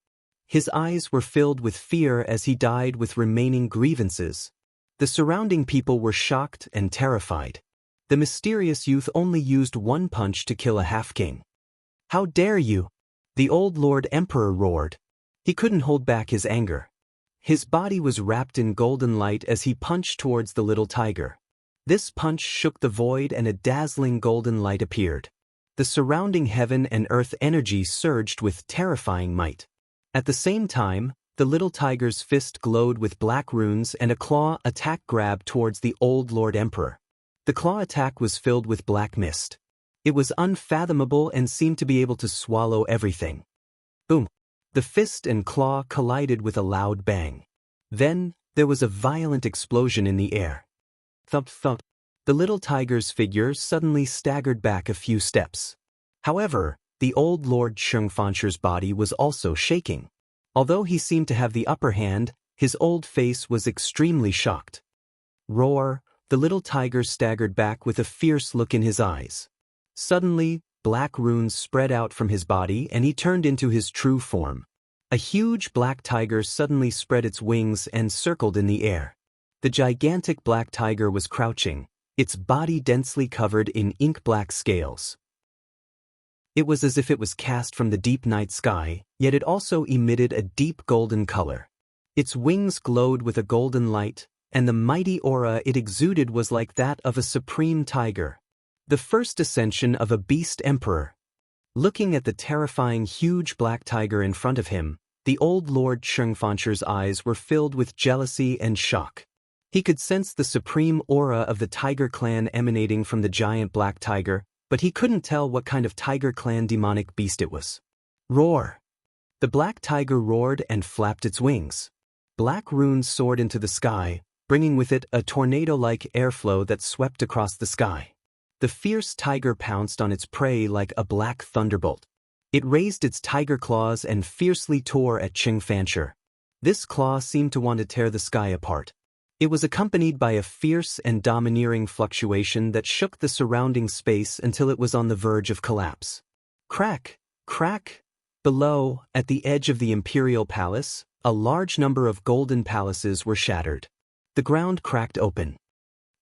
His eyes were filled with fear as he died with remaining grievances. The surrounding people were shocked and terrified. The mysterious youth only used one punch to kill a half-king. How dare you! The old Lord Emperor roared. He couldn't hold back his anger. His body was wrapped in golden light as he punched towards the little tiger. This punch shook the void and a dazzling golden light appeared. The surrounding heaven and earth energy surged with terrifying might. At the same time, the little tiger's fist glowed with black runes and a claw attack grabbed towards the old Lord Emperor. The claw attack was filled with black mist. It was unfathomable and seemed to be able to swallow everything. Boom! The fist and claw collided with a loud bang. Then, there was a violent explosion in the air. Thump thump. The little tiger's figure suddenly staggered back a few steps. However, the old Lord Chengfanshi's body was also shaking. Although he seemed to have the upper hand, his old face was extremely shocked. Roar! The little tiger staggered back with a fierce look in his eyes. Suddenly, black runes spread out from his body and he turned into his true form. A huge black tiger suddenly spread its wings and circled in the air. The gigantic black tiger was crouching, its body densely covered in ink-black scales. It was as if it was cast from the deep night sky, yet it also emitted a deep golden color. Its wings glowed with a golden light, and the mighty aura it exuded was like that of a supreme tiger. The first ascension of a beast emperor. Looking at the terrifying huge black tiger in front of him, the old Lord Chengfanshi's eyes were filled with jealousy and shock. He could sense the supreme aura of the tiger clan emanating from the giant black tiger, but he couldn't tell what kind of tiger clan demonic beast it was. Roar! The black tiger roared and flapped its wings. Black runes soared into the sky, bringing with it a tornado-like airflow that swept across the sky. The fierce tiger pounced on its prey like a black thunderbolt. It raised its tiger claws and fiercely tore at Chengfanshi. This claw seemed to want to tear the sky apart. It was accompanied by a fierce and domineering fluctuation that shook the surrounding space until it was on the verge of collapse. Crack! Crack! Below, at the edge of the Imperial Palace, a large number of golden palaces were shattered. The ground cracked open.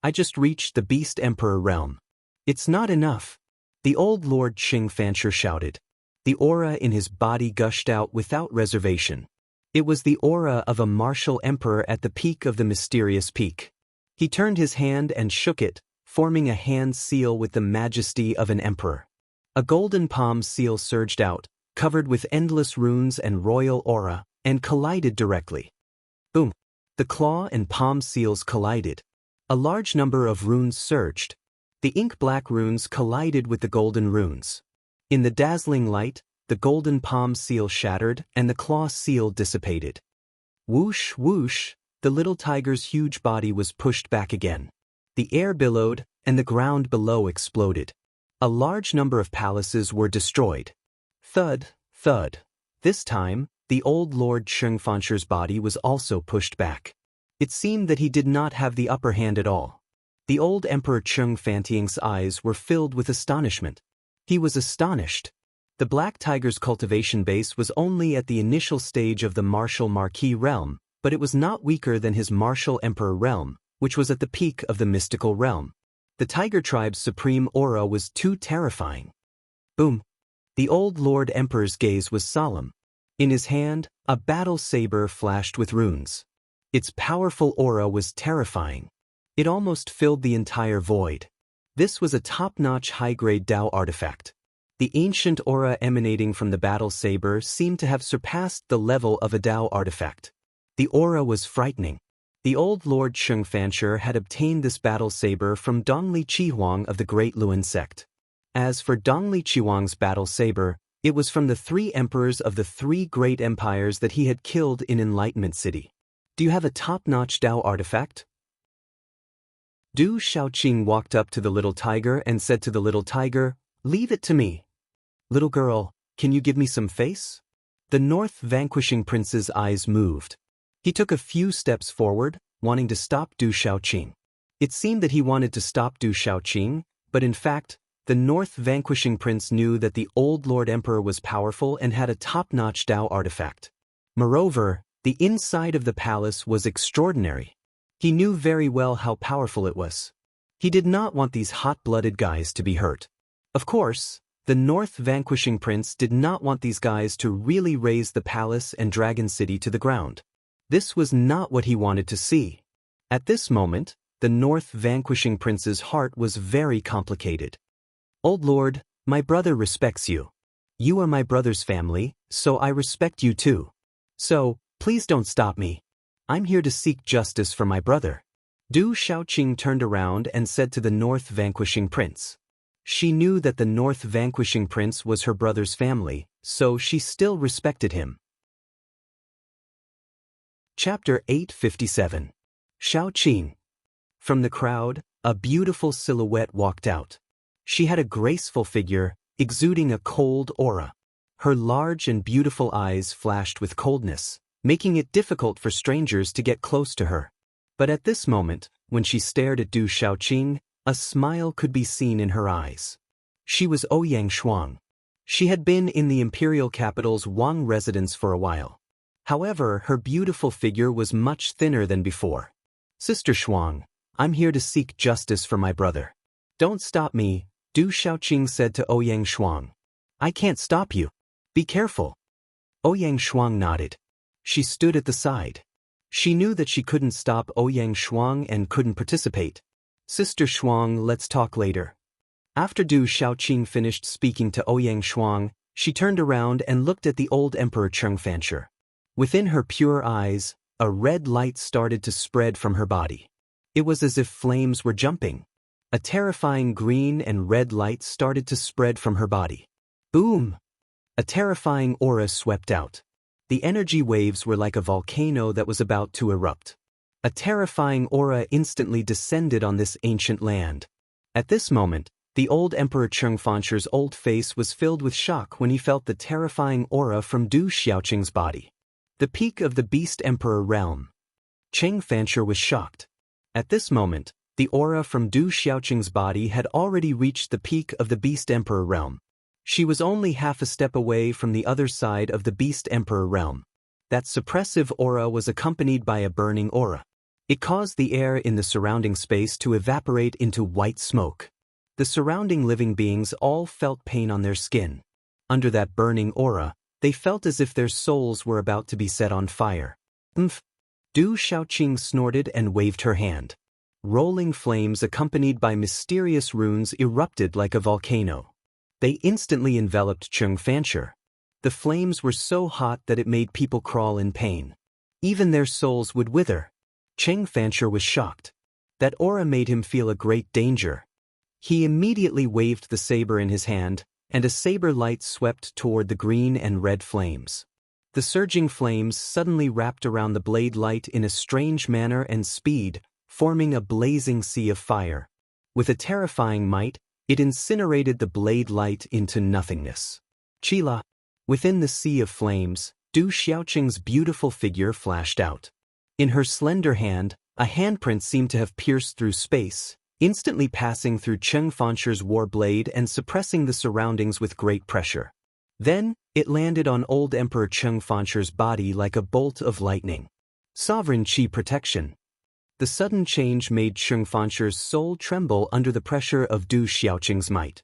I just reached the Beast Emperor realm. It's not enough. The old Lord Qing Fancher shouted. The aura in his body gushed out without reservation. It was the aura of a martial emperor at the peak of the mysterious peak. He turned his hand and shook it, forming a hand seal with the majesty of an emperor. A golden palm seal surged out, covered with endless runes and royal aura, and collided directly. Boom! The claw and palm seals collided. A large number of runes surged. The ink-black runes collided with the golden runes. In the dazzling light, the golden palm seal shattered and the claw seal dissipated. Whoosh, whoosh, the little tiger's huge body was pushed back again. The air billowed, and the ground below exploded. A large number of palaces were destroyed. Thud, thud. This time, the old Lord Qing Fancher's body was also pushed back. It seemed that he did not have the upper hand at all. The old Emperor Qing Fantiang's eyes were filled with astonishment. He was astonished. The Black Tiger's cultivation base was only at the initial stage of the martial Marquis realm, but it was not weaker than his martial Emperor realm, which was at the peak of the mystical realm. The Tiger tribe's supreme aura was too terrifying. Boom! The old Lord Emperor's gaze was solemn. In his hand, a battle saber flashed with runes. Its powerful aura was terrifying. It almost filled the entire void. This was a top-notch high-grade Dao artifact. The ancient aura emanating from the battle saber seemed to have surpassed the level of a Dao artifact. The aura was frightening. The old Lord Qing Fancher had obtained this battle saber from Dongli Qihuang of the Great Luan sect. As for Dongli Qihuang's battle saber, it was from the 3 emperors of the 3 great empires that he had killed in Enlightenment City. Do you have a top-notch Dao artifact? Du Xiaoqing walked up to the little tiger and said to the little tiger, "Leave it to me." "Little girl, can you give me some face?" The North Vanquishing Prince's eyes moved. He took a few steps forward, wanting to stop Du Xiaoqing. It seemed that he wanted to stop Du Xiaoqing, but in fact, the North Vanquishing Prince knew that the old Lord Emperor was powerful and had a top-notch Dao artifact. Moreover, the inside of the palace was extraordinary. He knew very well how powerful it was. He did not want these hot-blooded guys to be hurt. Of course, the North Vanquishing Prince did not want these guys to really raze the palace and Dragon City to the ground. This was not what he wanted to see. At this moment, the North Vanquishing Prince's heart was very complicated. "Old Lord, my brother respects you. You are my brother's family, so I respect you too. So, please don't stop me. I'm here to seek justice for my brother." Du Xiaoqing turned around and said to the North Vanquishing Prince. She knew that the North Vanquishing Prince was her brother's family, so she still respected him. Chapter 857. Xiaoqing. From the crowd, a beautiful silhouette walked out. She had a graceful figure, exuding a cold aura. Her large and beautiful eyes flashed with coldness, making it difficult for strangers to get close to her. But at this moment, when she stared at Du Xiaoqing, a smile could be seen in her eyes. She was Ouyang Shuang. She had been in the imperial capital's Wang residence for a while. However, her beautiful figure was much thinner than before. "Sister Shuang, I'm here to seek justice for my brother." "Don't stop me," Du Xiaoqing said to Ouyang Shuang. "I can't stop you. Be careful." Ouyang Shuang nodded. She stood at the side. She knew that she couldn't stop Ouyang Shuang and couldn't participate. "Sister Shuang, let's talk later." After Du Xiaoqing finished speaking to Ouyang Shuang, she turned around and looked at the old Emperor Qing Fancher. Within her pure eyes, a red light started to spread from her body. It was as if flames were jumping. A terrifying green and red light started to spread from her body. Boom! A terrifying aura swept out. The energy waves were like a volcano that was about to erupt. A terrifying aura instantly descended on this ancient land. At this moment, the old Emperor Qing Fancher's old face was filled with shock when he felt the terrifying aura from Du Xiaoqing's body. The peak of the Beast Emperor realm. Qing Fancher was shocked. At this moment, the aura from Du Xiaoqing's body had already reached the peak of the Beast Emperor realm. She was only half a step away from the other side of the Beast Emperor realm. That suppressive aura was accompanied by a burning aura. It caused the air in the surrounding space to evaporate into white smoke. The surrounding living beings all felt pain on their skin. Under that burning aura, they felt as if their souls were about to be set on fire. Umph! Du Xiaoqing snorted and waved her hand. Rolling flames accompanied by mysterious runes erupted like a volcano. They instantly enveloped Cheng Fancher. The flames were so hot that it made people crawl in pain. Even their souls would wither. Cheng Fancher was shocked. That aura made him feel a great danger. He immediately waved the saber in his hand, and a saber light swept toward the green and red flames. The surging flames suddenly wrapped around the blade light in a strange manner and speed, forming a blazing sea of fire. With a terrifying might, it incinerated the blade light into nothingness. Chila! Within the sea of flames, Du Xiaoqing's beautiful figure flashed out. In her slender hand, a handprint seemed to have pierced through space, instantly passing through Cheng Fancher's war blade and suppressing the surroundings with great pressure. Then, it landed on old Emperor Cheng Fancher's body like a bolt of lightning. Sovereign Qi protection. The sudden change made Cheng Fancher's soul tremble under the pressure of Du Xiaoqing's might.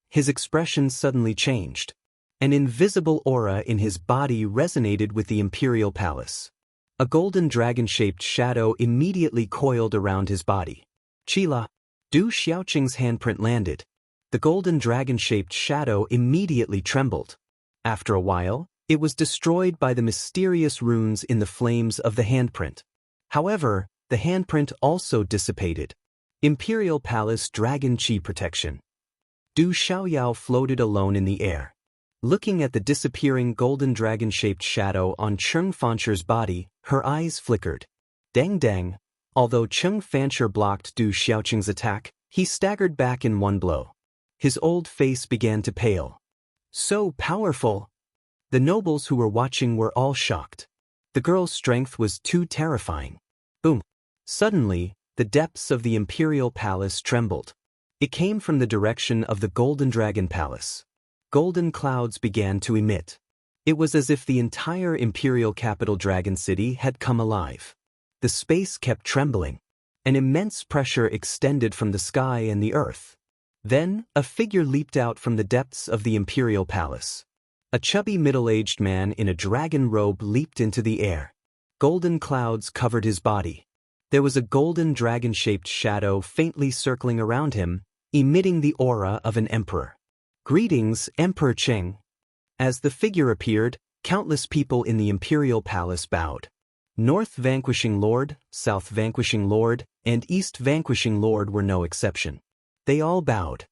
His expression suddenly changed. An invisible aura in his body resonated with the imperial palace. A golden dragon-shaped shadow immediately coiled around his body. Chila! Du Xiaoqing's handprint landed. The golden dragon-shaped shadow immediately trembled. After a while, it was destroyed by the mysterious runes in the flames of the handprint. However, the handprint also dissipated. Imperial Palace Dragon Qi Protection. Du Xiaoyao floated alone in the air. Looking at the disappearing golden dragon-shaped shadow on Cheng Fancher's body, her eyes flickered. Dang dang! Although Cheng Fancher blocked Du Xiaoqing's attack, he staggered back in one blow. His old face began to pale. So powerful! The nobles who were watching were all shocked. The girl's strength was too terrifying. Boom! Suddenly, the depths of the imperial palace trembled. It came from the direction of the Golden Dragon Palace. Golden clouds began to emit. It was as if the entire imperial capital Dragon City had come alive. The space kept trembling. An immense pressure extended from the sky and the earth. Then, a figure leaped out from the depths of the imperial palace. A chubby middle-aged man in a dragon robe leaped into the air. Golden clouds covered his body. There was a golden dragon-shaped shadow faintly circling around him, emitting the aura of an emperor. Greetings, Emperor Cheng. As the figure appeared, countless people in the imperial palace bowed. North Vanquishing Lord, South Vanquishing Lord, and East Vanquishing Lord were no exception. They all bowed.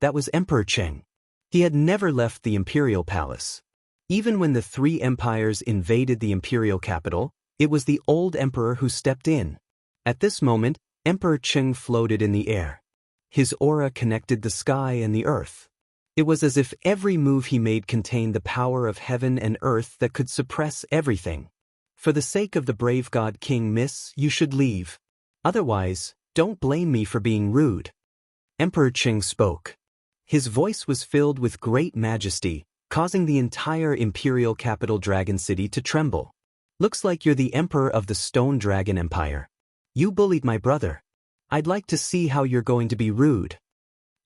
That was Emperor Cheng. He had never left the imperial palace. Even when the three empires invaded the imperial capital, it was the old emperor who stepped in. At this moment, Emperor Cheng floated in the air. His aura connected the sky and the earth. It was as if every move he made contained the power of heaven and earth that could suppress everything. For the sake of the brave god King Miss, you should leave. Otherwise, don't blame me for being rude. Emperor Cheng spoke. His voice was filled with great majesty, causing the entire imperial capital Dragon City to tremble. Looks like you're the emperor of the Stone Dragon Empire. You bullied my brother. I'd like to see how you're going to be rude.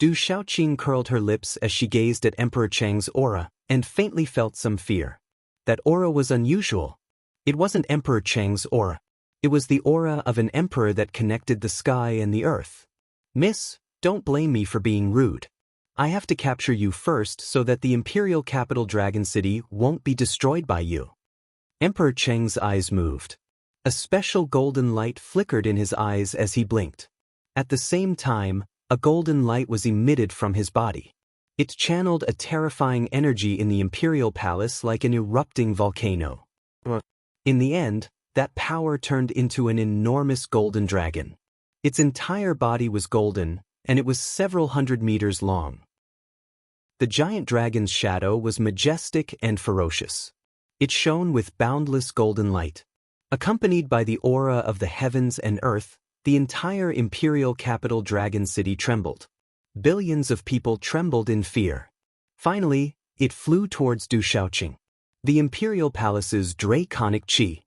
Du Xiaoqing curled her lips as she gazed at Emperor Cheng's aura, and faintly felt some fear. That aura was unusual. It wasn't Emperor Cheng's aura. It was the aura of an emperor that connected the sky and the earth. Miss, don't blame me for being rude. I have to capture you first so that the imperial capital Dragon City won't be destroyed by you. Emperor Cheng's eyes moved. A special golden light flickered in his eyes as he blinked. At the same time, a golden light was emitted from his body. It channeled a terrifying energy in the imperial palace like an erupting volcano. In the end, that power turned into an enormous golden dragon. Its entire body was golden, and it was several hundred meters long. The giant dragon's shadow was majestic and ferocious. It shone with boundless golden light. Accompanied by the aura of the heavens and earth, the entire imperial capital Dragon City trembled. Billions of people trembled in fear. Finally, it flew towards Du Xiaoqing. The imperial palace's draconic qi.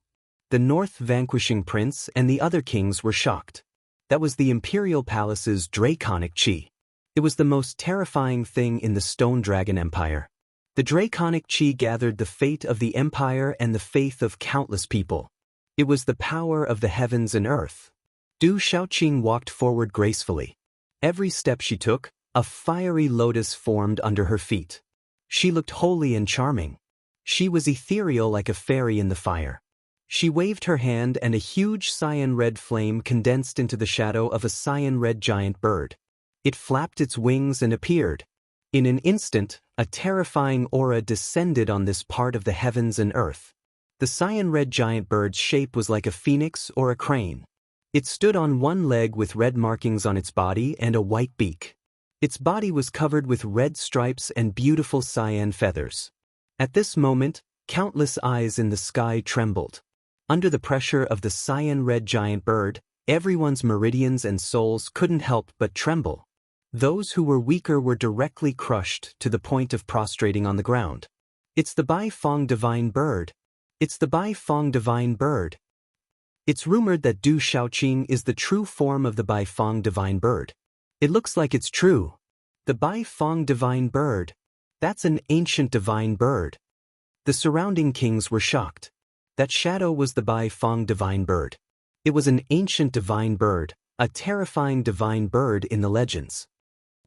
The north vanquishing prince and the other kings were shocked. That was the imperial palace's draconic chi. It was the most terrifying thing in the Stone Dragon Empire. The draconic chi gathered the fate of the empire and the faith of countless people. It was the power of the heavens and earth. Du Xiaoqing walked forward gracefully. Every step she took, a fiery lotus formed under her feet. She looked holy and charming. She was ethereal like a fairy in the fire. She waved her hand and a huge cyan-red flame condensed into the shadow of a cyan-red giant bird. It flapped its wings and appeared. In an instant, a terrifying aura descended on this part of the heavens and earth. The cyan-red giant bird's shape was like a phoenix or a crane. It stood on one leg with red markings on its body and a white beak. Its body was covered with red stripes and beautiful cyan feathers. At this moment, countless eyes in the sky trembled. Under the pressure of the cyan-red giant bird, everyone's meridians and souls couldn't help but tremble. Those who were weaker were directly crushed to the point of prostrating on the ground. It's the Bai Fong divine bird. It's the Bai Fong divine bird. It's rumored that Du Xiaoqing is the true form of the Bai Fong divine bird. It looks like it's true. The Bai Fong divine bird. That's an ancient divine bird. The surrounding kings were shocked. That shadow was the Bai Fong divine bird. It was an ancient divine bird, a terrifying divine bird in the legends.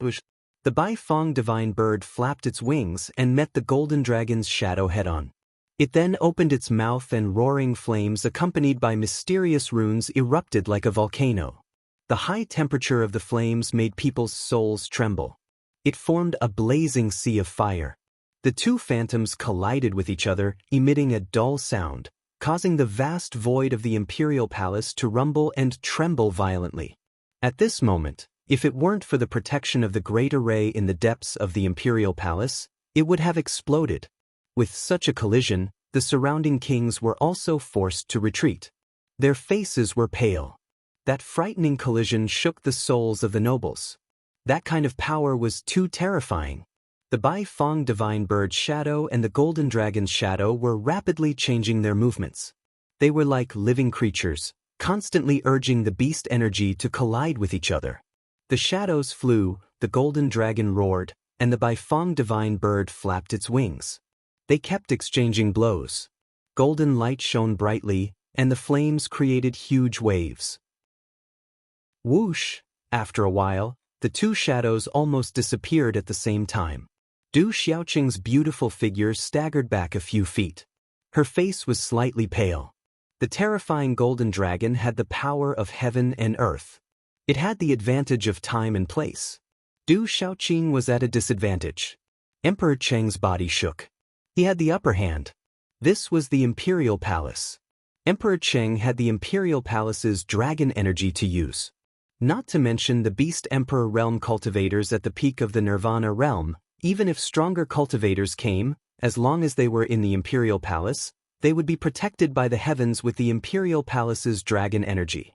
The Bai Fong divine bird flapped its wings and met the golden dragon's shadow head-on. It then opened its mouth and roaring flames accompanied by mysterious runes erupted like a volcano. The high temperature of the flames made people's souls tremble. It formed a blazing sea of fire. The two phantoms collided with each other, emitting a dull sound, causing the vast void of the imperial palace to rumble and tremble violently. At this moment, if it weren't for the protection of the great array in the depths of the imperial palace, it would have exploded. With such a collision, the surrounding kings were also forced to retreat. Their faces were pale. That frightening collision shook the souls of the nobles. That kind of power was too terrifying. The Bai Fong divine bird's shadow and the golden dragon's shadow were rapidly changing their movements. They were like living creatures, constantly urging the beast energy to collide with each other. The shadows flew, the golden dragon roared, and the Bai Fong divine bird flapped its wings. They kept exchanging blows. Golden light shone brightly, and the flames created huge waves. Whoosh! After a while, the two shadows almost disappeared at the same time. Du Xiaoqing's beautiful figure staggered back a few feet. Her face was slightly pale. The terrifying golden dragon had the power of heaven and earth. It had the advantage of time and place. Du Xiaoqing was at a disadvantage. Emperor Cheng's body shook. He had the upper hand. This was the imperial palace. Emperor Cheng had the imperial palace's dragon energy to use. Not to mention the beast emperor realm cultivators at the peak of the nirvana realm. Even if stronger cultivators came, as long as they were in the imperial palace, they would be protected by the heavens with the imperial palace's dragon energy.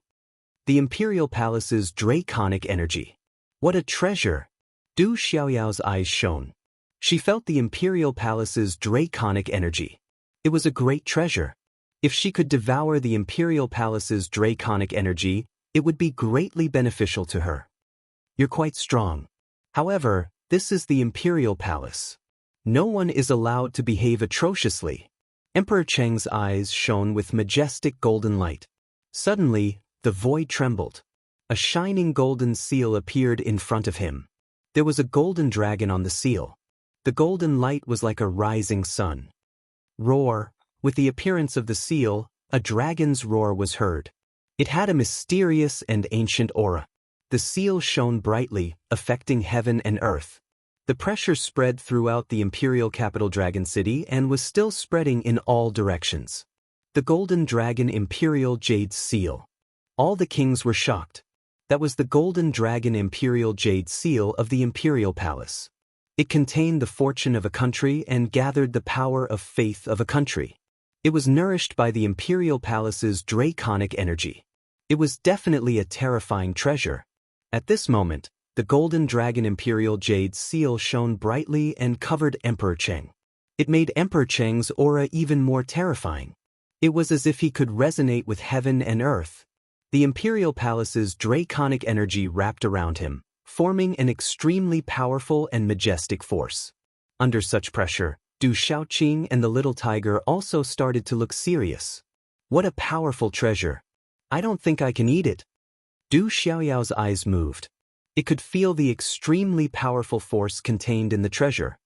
The imperial palace's draconic energy. What a treasure! Du Xiaoyao's eyes shone. She felt the imperial palace's draconic energy. It was a great treasure. If she could devour the imperial palace's draconic energy, it would be greatly beneficial to her. You're quite strong. However, this is the imperial palace. No one is allowed to behave atrociously. Emperor Cheng's eyes shone with majestic golden light. Suddenly, the void trembled. A shining golden seal appeared in front of him. There was a golden dragon on the seal. The golden light was like a rising sun. Roar! With the appearance of the seal, a dragon's roar was heard. It had a mysterious and ancient aura. The seal shone brightly, affecting heaven and earth. The pressure spread throughout the imperial capital Dragon City and was still spreading in all directions. The Golden Dragon Imperial Jade Seal. All the kings were shocked. That was the Golden Dragon Imperial Jade Seal of the Imperial Palace. It contained the fortune of a country and gathered the power of faith of a country. It was nourished by the Imperial Palace's draconic energy. It was definitely a terrifying treasure. At this moment, the Golden Dragon Imperial Jade Seal shone brightly and covered Emperor Cheng. It made Emperor Cheng's aura even more terrifying. It was as if he could resonate with heaven and earth. The imperial palace's draconic energy wrapped around him, forming an extremely powerful and majestic force. Under such pressure, Du Shaoqing and the little tiger also started to look serious. What a powerful treasure. I don't think I can eat it. Du Xiaoyao's eyes moved. It could feel the extremely powerful force contained in the treasure.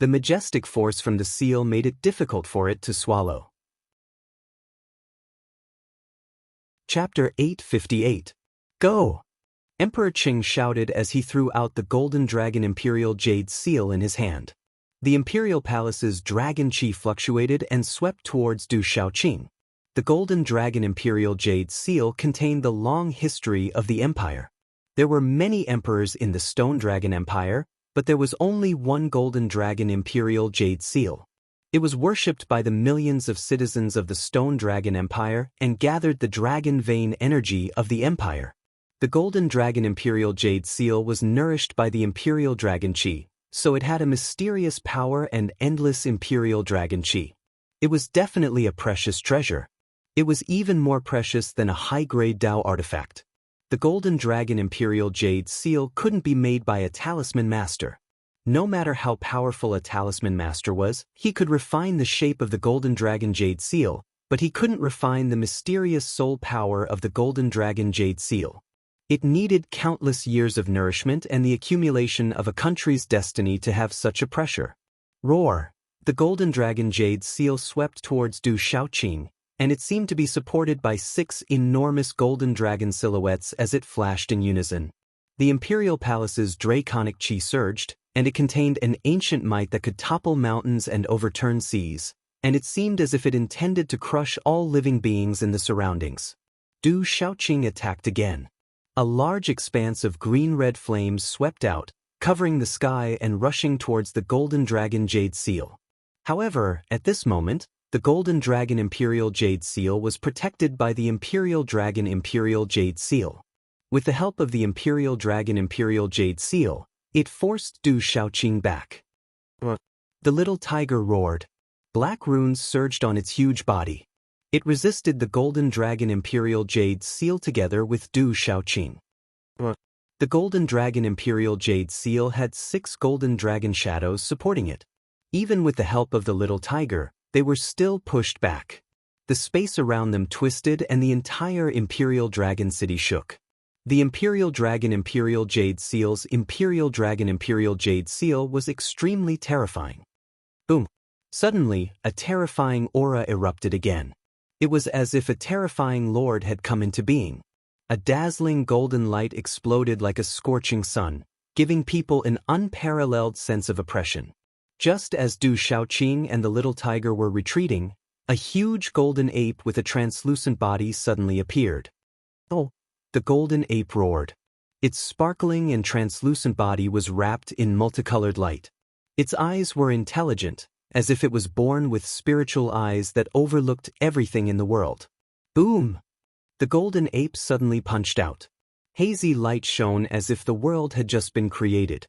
The majestic force from the seal made it difficult for it to swallow. Chapter 858. Go! Emperor Qing shouted as he threw out the golden dragon imperial jade seal in his hand. The imperial palace's dragon chi fluctuated and swept towards Du Shaoqing. The golden dragon imperial jade seal contained the long history of the empire. There were many emperors in the Stone Dragon Empire, but there was only one golden dragon imperial jade seal. It was worshipped by the millions of citizens of the Stone Dragon Empire and gathered the dragon vein energy of the empire. The golden dragon imperial jade seal was nourished by the imperial dragon chi, so it had a mysterious power and endless imperial dragon chi. It was definitely a precious treasure. It was even more precious than a high-grade Dao artifact. The golden dragon imperial jade seal couldn't be made by a talisman master. No matter how powerful a talisman master was, he could refine the shape of the golden dragon jade seal, but he couldn't refine the mysterious soul power of the golden dragon jade seal. It needed countless years of nourishment and the accumulation of a country's destiny to have such a pressure. Roar! The golden dragon jade seal swept towards Du Shaoqing, and it seemed to be supported by 6 enormous golden dragon silhouettes as it flashed in unison. The imperial palace's draconic chi surged, and it contained an ancient might that could topple mountains and overturn seas, and it seemed as if it intended to crush all living beings in the surroundings. Du Shaoqing attacked again. A large expanse of green-red flames swept out, covering the sky and rushing towards the golden dragon jade seal. However, at this moment, the golden dragon imperial jade seal was protected by the imperial dragon imperial jade seal. With the help of the imperial dragon imperial jade seal, it forced Du Shaoqing back. The little tiger roared. Black runes surged on its huge body. It resisted the golden dragon imperial jade seal together with Du Shaoqing. The golden dragon imperial jade seal had 6 golden dragon shadows supporting it. Even with the help of the little tiger, they were still pushed back. The space around them twisted and the entire imperial dragon city shook. The imperial dragon imperial jade seal's imperial dragon imperial jade seal was extremely terrifying. Boom! Suddenly, a terrifying aura erupted again. It was as if a terrifying lord had come into being. A dazzling golden light exploded like a scorching sun, giving people an unparalleled sense of oppression. Just as Du Shaoqing and the little tiger were retreating, a huge golden ape with a translucent body suddenly appeared. Oh! The golden ape roared. Its sparkling and translucent body was wrapped in multicolored light. Its eyes were intelligent, as if it was born with spiritual eyes that overlooked everything in the world. Boom! The golden ape suddenly punched out. Hazy light shone as if the world had just been created.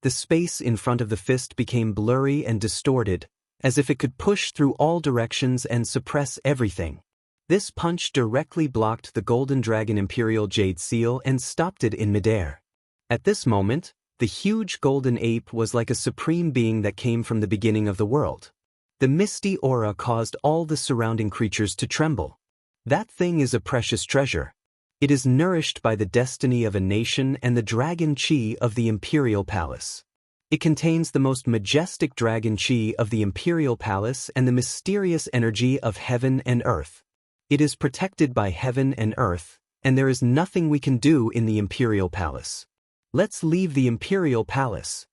The space in front of the fist became blurry and distorted, as if it could push through all directions and suppress everything. This punch directly blocked the golden dragon imperial jade seal and stopped it in midair. At this moment, the huge golden ape was like a supreme being that came from the beginning of the world. The misty aura caused all the surrounding creatures to tremble. That thing is a precious treasure. It is nourished by the destiny of a nation and the dragon chi of the imperial palace. It contains the most majestic dragon chi of the imperial palace and the mysterious energy of heaven and earth. It is protected by heaven and earth, and there is nothing we can do in the imperial palace. Let's leave the imperial palace.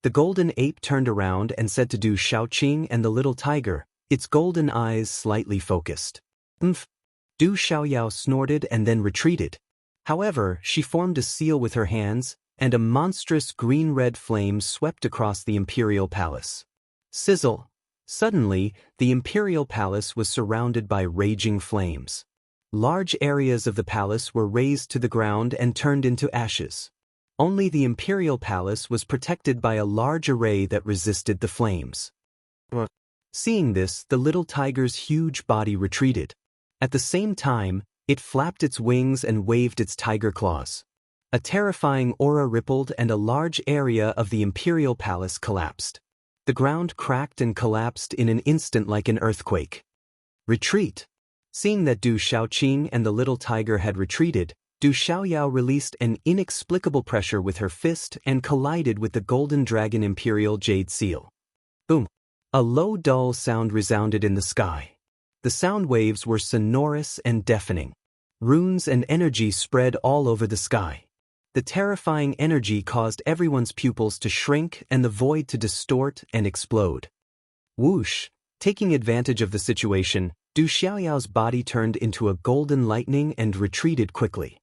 The golden ape turned around and said to Du Shaoqing and the little tiger, its golden eyes slightly focused. Du Xiaoyao snorted and then retreated. However, she formed a seal with her hands, and a monstrous green-red flame swept across the imperial palace. Sizzle! Suddenly, the imperial palace was surrounded by raging flames. Large areas of the palace were razed to the ground and turned into ashes. Only the imperial palace was protected by a large array that resisted the flames. Seeing this, the little tiger's huge body retreated. At the same time, it flapped its wings and waved its tiger claws. A terrifying aura rippled and a large area of the imperial palace collapsed. The ground cracked and collapsed in an instant like an earthquake. Retreat! Seeing that Du Xiaoqing and the little tiger had retreated, Du Xiaoyao released an inexplicable pressure with her fist and collided with the golden dragon imperial jade seal. Boom! A low dull sound resounded in the sky. The sound waves were sonorous and deafening. Runes and energy spread all over the sky. The terrifying energy caused everyone's pupils to shrink and the void to distort and explode. Whoosh! Taking advantage of the situation, Du Xiaoyao's body turned into a golden lightning and retreated quickly.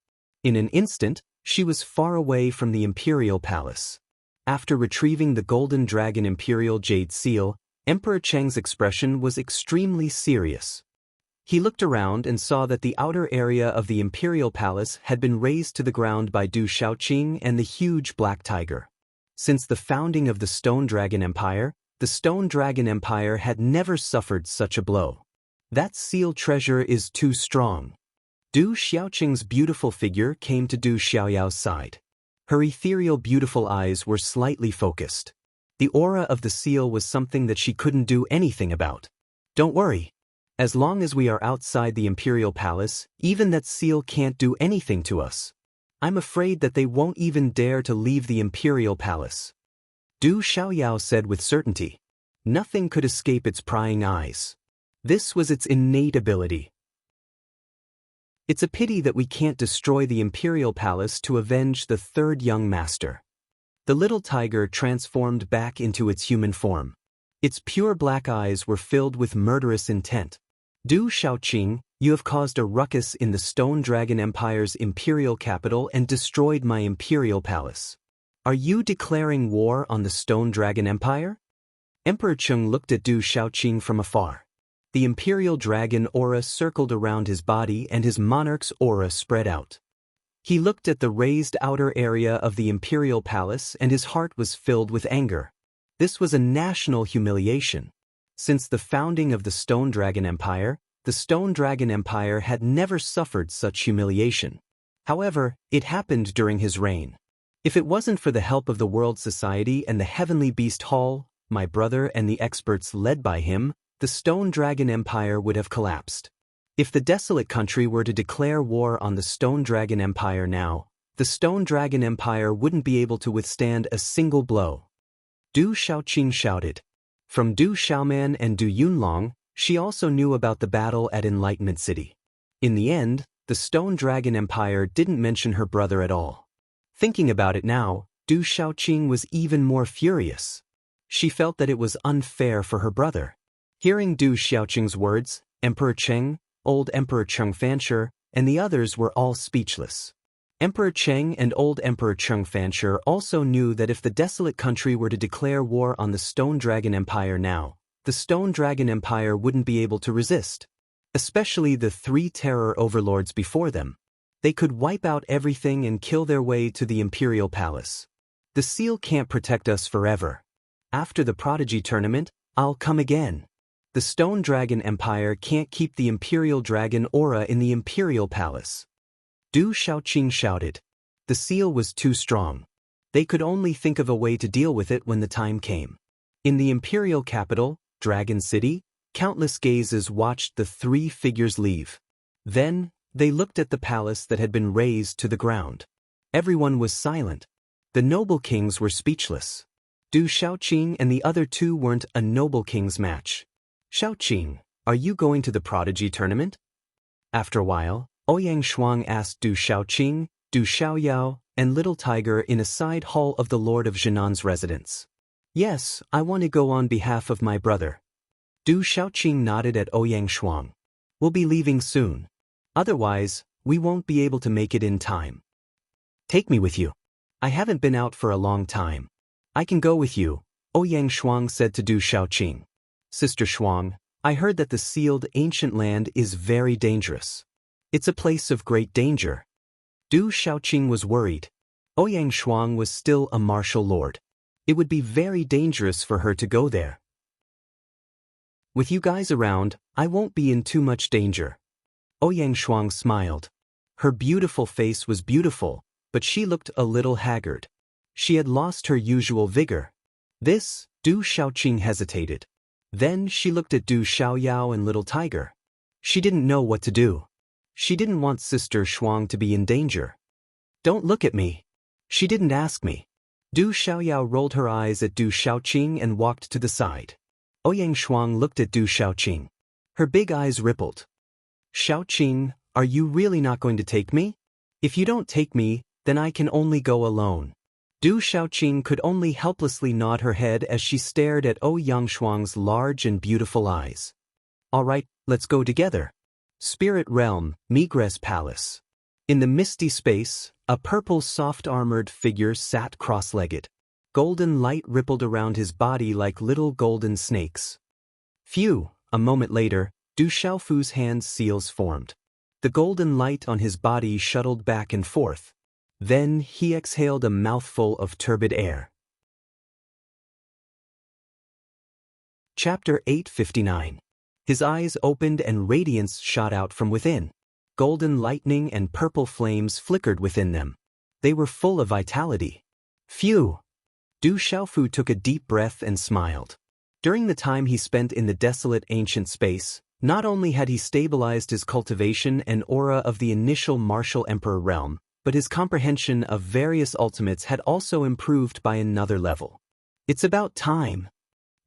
In an instant, she was far away from the imperial palace. After retrieving the golden dragon imperial jade seal, Emperor Cheng's expression was extremely serious. He looked around and saw that the outer area of the imperial palace had been razed to the ground by Du Xiaoqing and the huge black tiger. Since the founding of the Stone Dragon Empire, the Stone Dragon Empire had never suffered such a blow. That seal treasure is too strong. Du Xiaoqing's beautiful figure came to Du Xiaoyao's side. Her ethereal beautiful eyes were slightly focused. The aura of the seal was something that she couldn't do anything about. Don't worry. As long as we are outside the imperial palace, even that seal can't do anything to us. I'm afraid that they won't even dare to leave the imperial palace. Du Xiaoyao said with certainty. Nothing could escape its prying eyes. This was its innate ability. It's a pity that we can't destroy the imperial palace to avenge the third young master. The little tiger transformed back into its human form. Its pure black eyes were filled with murderous intent. Du Xiaoqing, you have caused a ruckus in the Stone Dragon Empire's imperial capital and destroyed my imperial palace. Are you declaring war on the Stone Dragon Empire? Emperor Cheng looked at Du Xiaoqing from afar. The imperial dragon aura circled around his body and his monarch's aura spread out. He looked at the raised outer area of the imperial palace and his heart was filled with anger. This was a national humiliation. Since the founding of the Stone Dragon Empire, the Stone Dragon Empire had never suffered such humiliation. However, it happened during his reign. If it wasn't for the help of the World Society and the Heavenly Beast Hall, my brother and the experts led by him, the Stone Dragon Empire would have collapsed. If the desolate country were to declare war on the Stone Dragon Empire now, the Stone Dragon Empire wouldn't be able to withstand a single blow. Du Xiaoqing shouted. From Du Xiaoman and Du Yunlong, she also knew about the battle at Enlightenment City. In the end, the Stone Dragon Empire didn't mention her brother at all. Thinking about it now, Du Xiaoqing was even more furious. She felt that it was unfair for her brother. Hearing Du Xiaoqing's words, Emperor Cheng, Old Emperor Cheng Fanshi, and the others were all speechless. Emperor Cheng and Old Emperor Cheng Fanshi also knew that if the desolate country were to declare war on the Stone Dragon Empire now, the Stone Dragon Empire wouldn't be able to resist. Especially the three terror overlords before them. They could wipe out everything and kill their way to the imperial palace. The seal can't protect us forever. After the Prodigy Tournament, I'll come again. The Stone Dragon Empire can't keep the Imperial Dragon aura in the Imperial Palace. Du Xiaoqing shouted. The seal was too strong. They could only think of a way to deal with it when the time came. In the Imperial capital, Dragon City, countless gazes watched the three figures leave. Then, they looked at the palace that had been razed to the ground. Everyone was silent. The noble kings were speechless. Du Xiaoqing and the other two weren't a noble king's match. Xiaoqing, are you going to the Prodigy Tournament? After a while, Ouyang Shuang asked Du Xiaoqing, Du Xiaoyao, and Little Tiger in a side hall of the Lord of Zhenan's residence. Yes, I want to go on behalf of my brother. Du Xiaoqing nodded at Ouyang Shuang. We'll be leaving soon. Otherwise, we won't be able to make it in time. Take me with you. I haven't been out for a long time. I can go with you, Ouyang Shuang said to Du Xiaoqing. Sister Shuang, I heard that the sealed ancient land is very dangerous. It's a place of great danger. Du Xiaoqing was worried. Ouyang Shuang was still a martial lord. It would be very dangerous for her to go there. With you guys around, I won't be in too much danger. Ouyang Shuang smiled. Her beautiful face was beautiful, but she looked a little haggard. She had lost her usual vigor. This, Du Xiaoqing hesitated. Then she looked at Du Xiaoyao and Little Tiger. She didn't know what to do. She didn't want Sister Shuang to be in danger. Don't look at me. She didn't ask me. Du Xiaoyao rolled her eyes at Du Xiaoqing and walked to the side. Ouyang Shuang looked at Du Xiaoqing. Her big eyes rippled. Xiaoqing, are you really not going to take me? If you don't take me, then I can only go alone. Du Xiaoqing could only helplessly nod her head as she stared at Ouyang Shuang's large and beautiful eyes. All right, let's go together. Spirit Realm, Migress Palace. In the misty space, a purple soft-armored figure sat cross-legged. Golden light rippled around his body like little golden snakes. Phew, a moment later, Du Xiaofu's hand seals formed. The golden light on his body shuttled back and forth. Then he exhaled a mouthful of turbid air. Chapter 859. His eyes opened and radiance shot out from within. Golden lightning and purple flames flickered within them. They were full of vitality. Phew! Du Xiaofu took a deep breath and smiled. During the time he spent in the desolate ancient space, not only had he stabilized his cultivation and aura of the initial martial emperor realm, but his comprehension of various ultimates had also improved by another level. It's about time.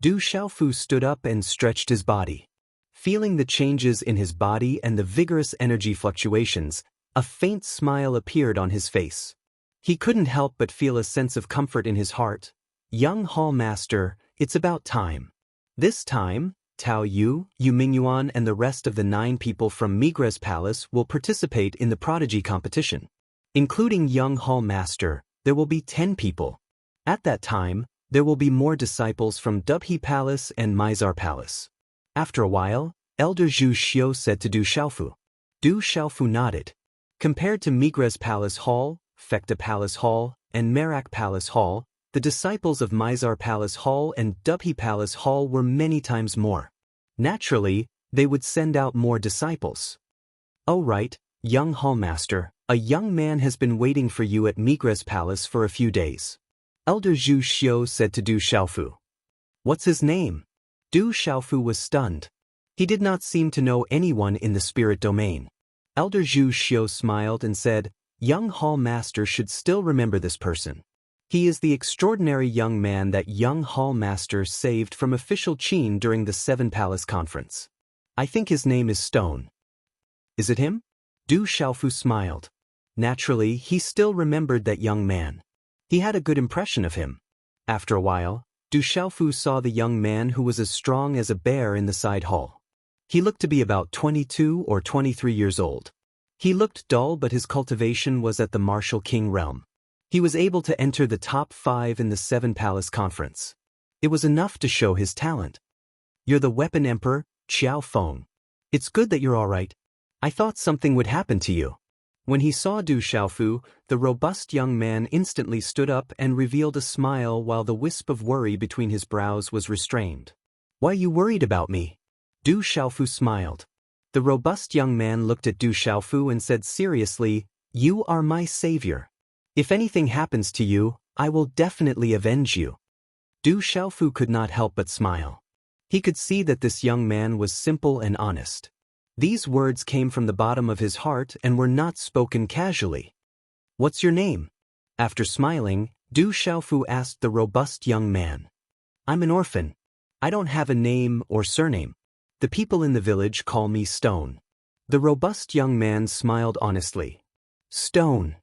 Du Xiaofu stood up and stretched his body. Feeling the changes in his body and the vigorous energy fluctuations, a faint smile appeared on his face. He couldn't help but feel a sense of comfort in his heart. Young Hall Master, it's about time. This time, Tao Yu, Yu Mingyuan and the rest of the 9 people from Migress Palace will participate in the prodigy competition. Including young Hall Master, there will be 10 people. At that time, there will be more disciples from Dubhe Palace and Mizar Palace. After a while, Elder Zhu Xiu said to Du Xiaofu. Du Xiaofu nodded. Compared to Migress Palace Hall, Fekta Palace Hall, and Merak Palace Hall, the disciples of Mizar Palace Hall and Dubhe Palace Hall were many times more. Naturally, they would send out more disciples. Oh right, young Hall Master, a young man has been waiting for you at Migress Palace for a few days. Elder Zhu Xiu said to Du Xiaofu. What's his name? Du Xiaofu was stunned. He did not seem to know anyone in the spirit domain. Elder Zhu Xiu smiled and said, Young Hall Master should still remember this person. He is the extraordinary young man that young Hall Master saved from official Qin during the 7 Palace Conference. I think his name is Stone. Is it him? Du Xiaofu smiled. Naturally, he still remembered that young man. He had a good impression of him. After a while, Du Xiaofu saw the young man who was as strong as a bear in the side hall. He looked to be about 22 or 23 years old. He looked dull, but his cultivation was at the martial king realm. He was able to enter the top 5 in the 7 Palace Conference. It was enough to show his talent. You're the Weapon Emperor, Qiao Feng. It's good that you're all right. I thought something would happen to you. When he saw Du Xiaofu, the robust young man instantly stood up and revealed a smile while the wisp of worry between his brows was restrained. Why are you worried about me? Du Xiaofu smiled. The robust young man looked at Du Xiaofu and said seriously, You are my savior. If anything happens to you, I will definitely avenge you. Du Xiaofu could not help but smile. He could see that this young man was simple and honest. These words came from the bottom of his heart and were not spoken casually. What's your name? After smiling, Du Xiaofu asked the robust young man. I'm an orphan. I don't have a name or surname. The people in the village call me Stone. The robust young man smiled honestly. Stone.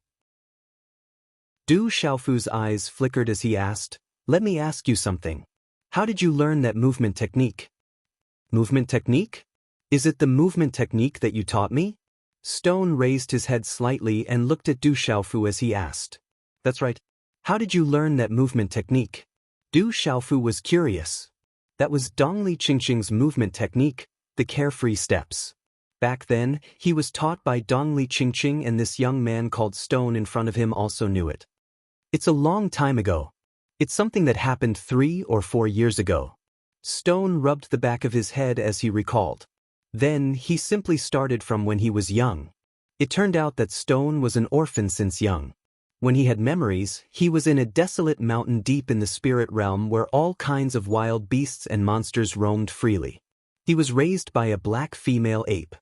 Du Xiaofu's eyes flickered as he asked, Let me ask you something. How did you learn that movement technique? Movement technique? Is it the movement technique that you taught me? Stone raised his head slightly and looked at Du Xiaofu as he asked. That's right. How did you learn that movement technique? Du Xiaofu was curious. That was Dongli Qingqing's movement technique, the carefree steps. Back then, he was taught by Dongli Qingqing, and this young man called Stone in front of him also knew it. It's a long time ago. It's something that happened 3 or 4 years ago. Stone rubbed the back of his head as he recalled. Then he simply started from when he was young. It turned out that Stone was an orphan since young. When he had memories, he was in a desolate mountain deep in the spirit realm where all kinds of wild beasts and monsters roamed freely. He was raised by a black female ape.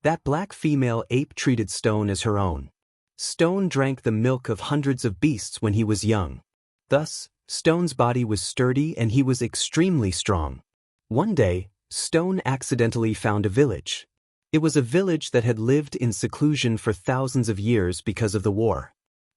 That black female ape treated Stone as her own. Stone drank the milk of hundreds of beasts when he was young. Thus, Stone's body was sturdy and he was extremely strong. One day, Stone accidentally found a village. It was a village that had lived in seclusion for thousands of years because of the war.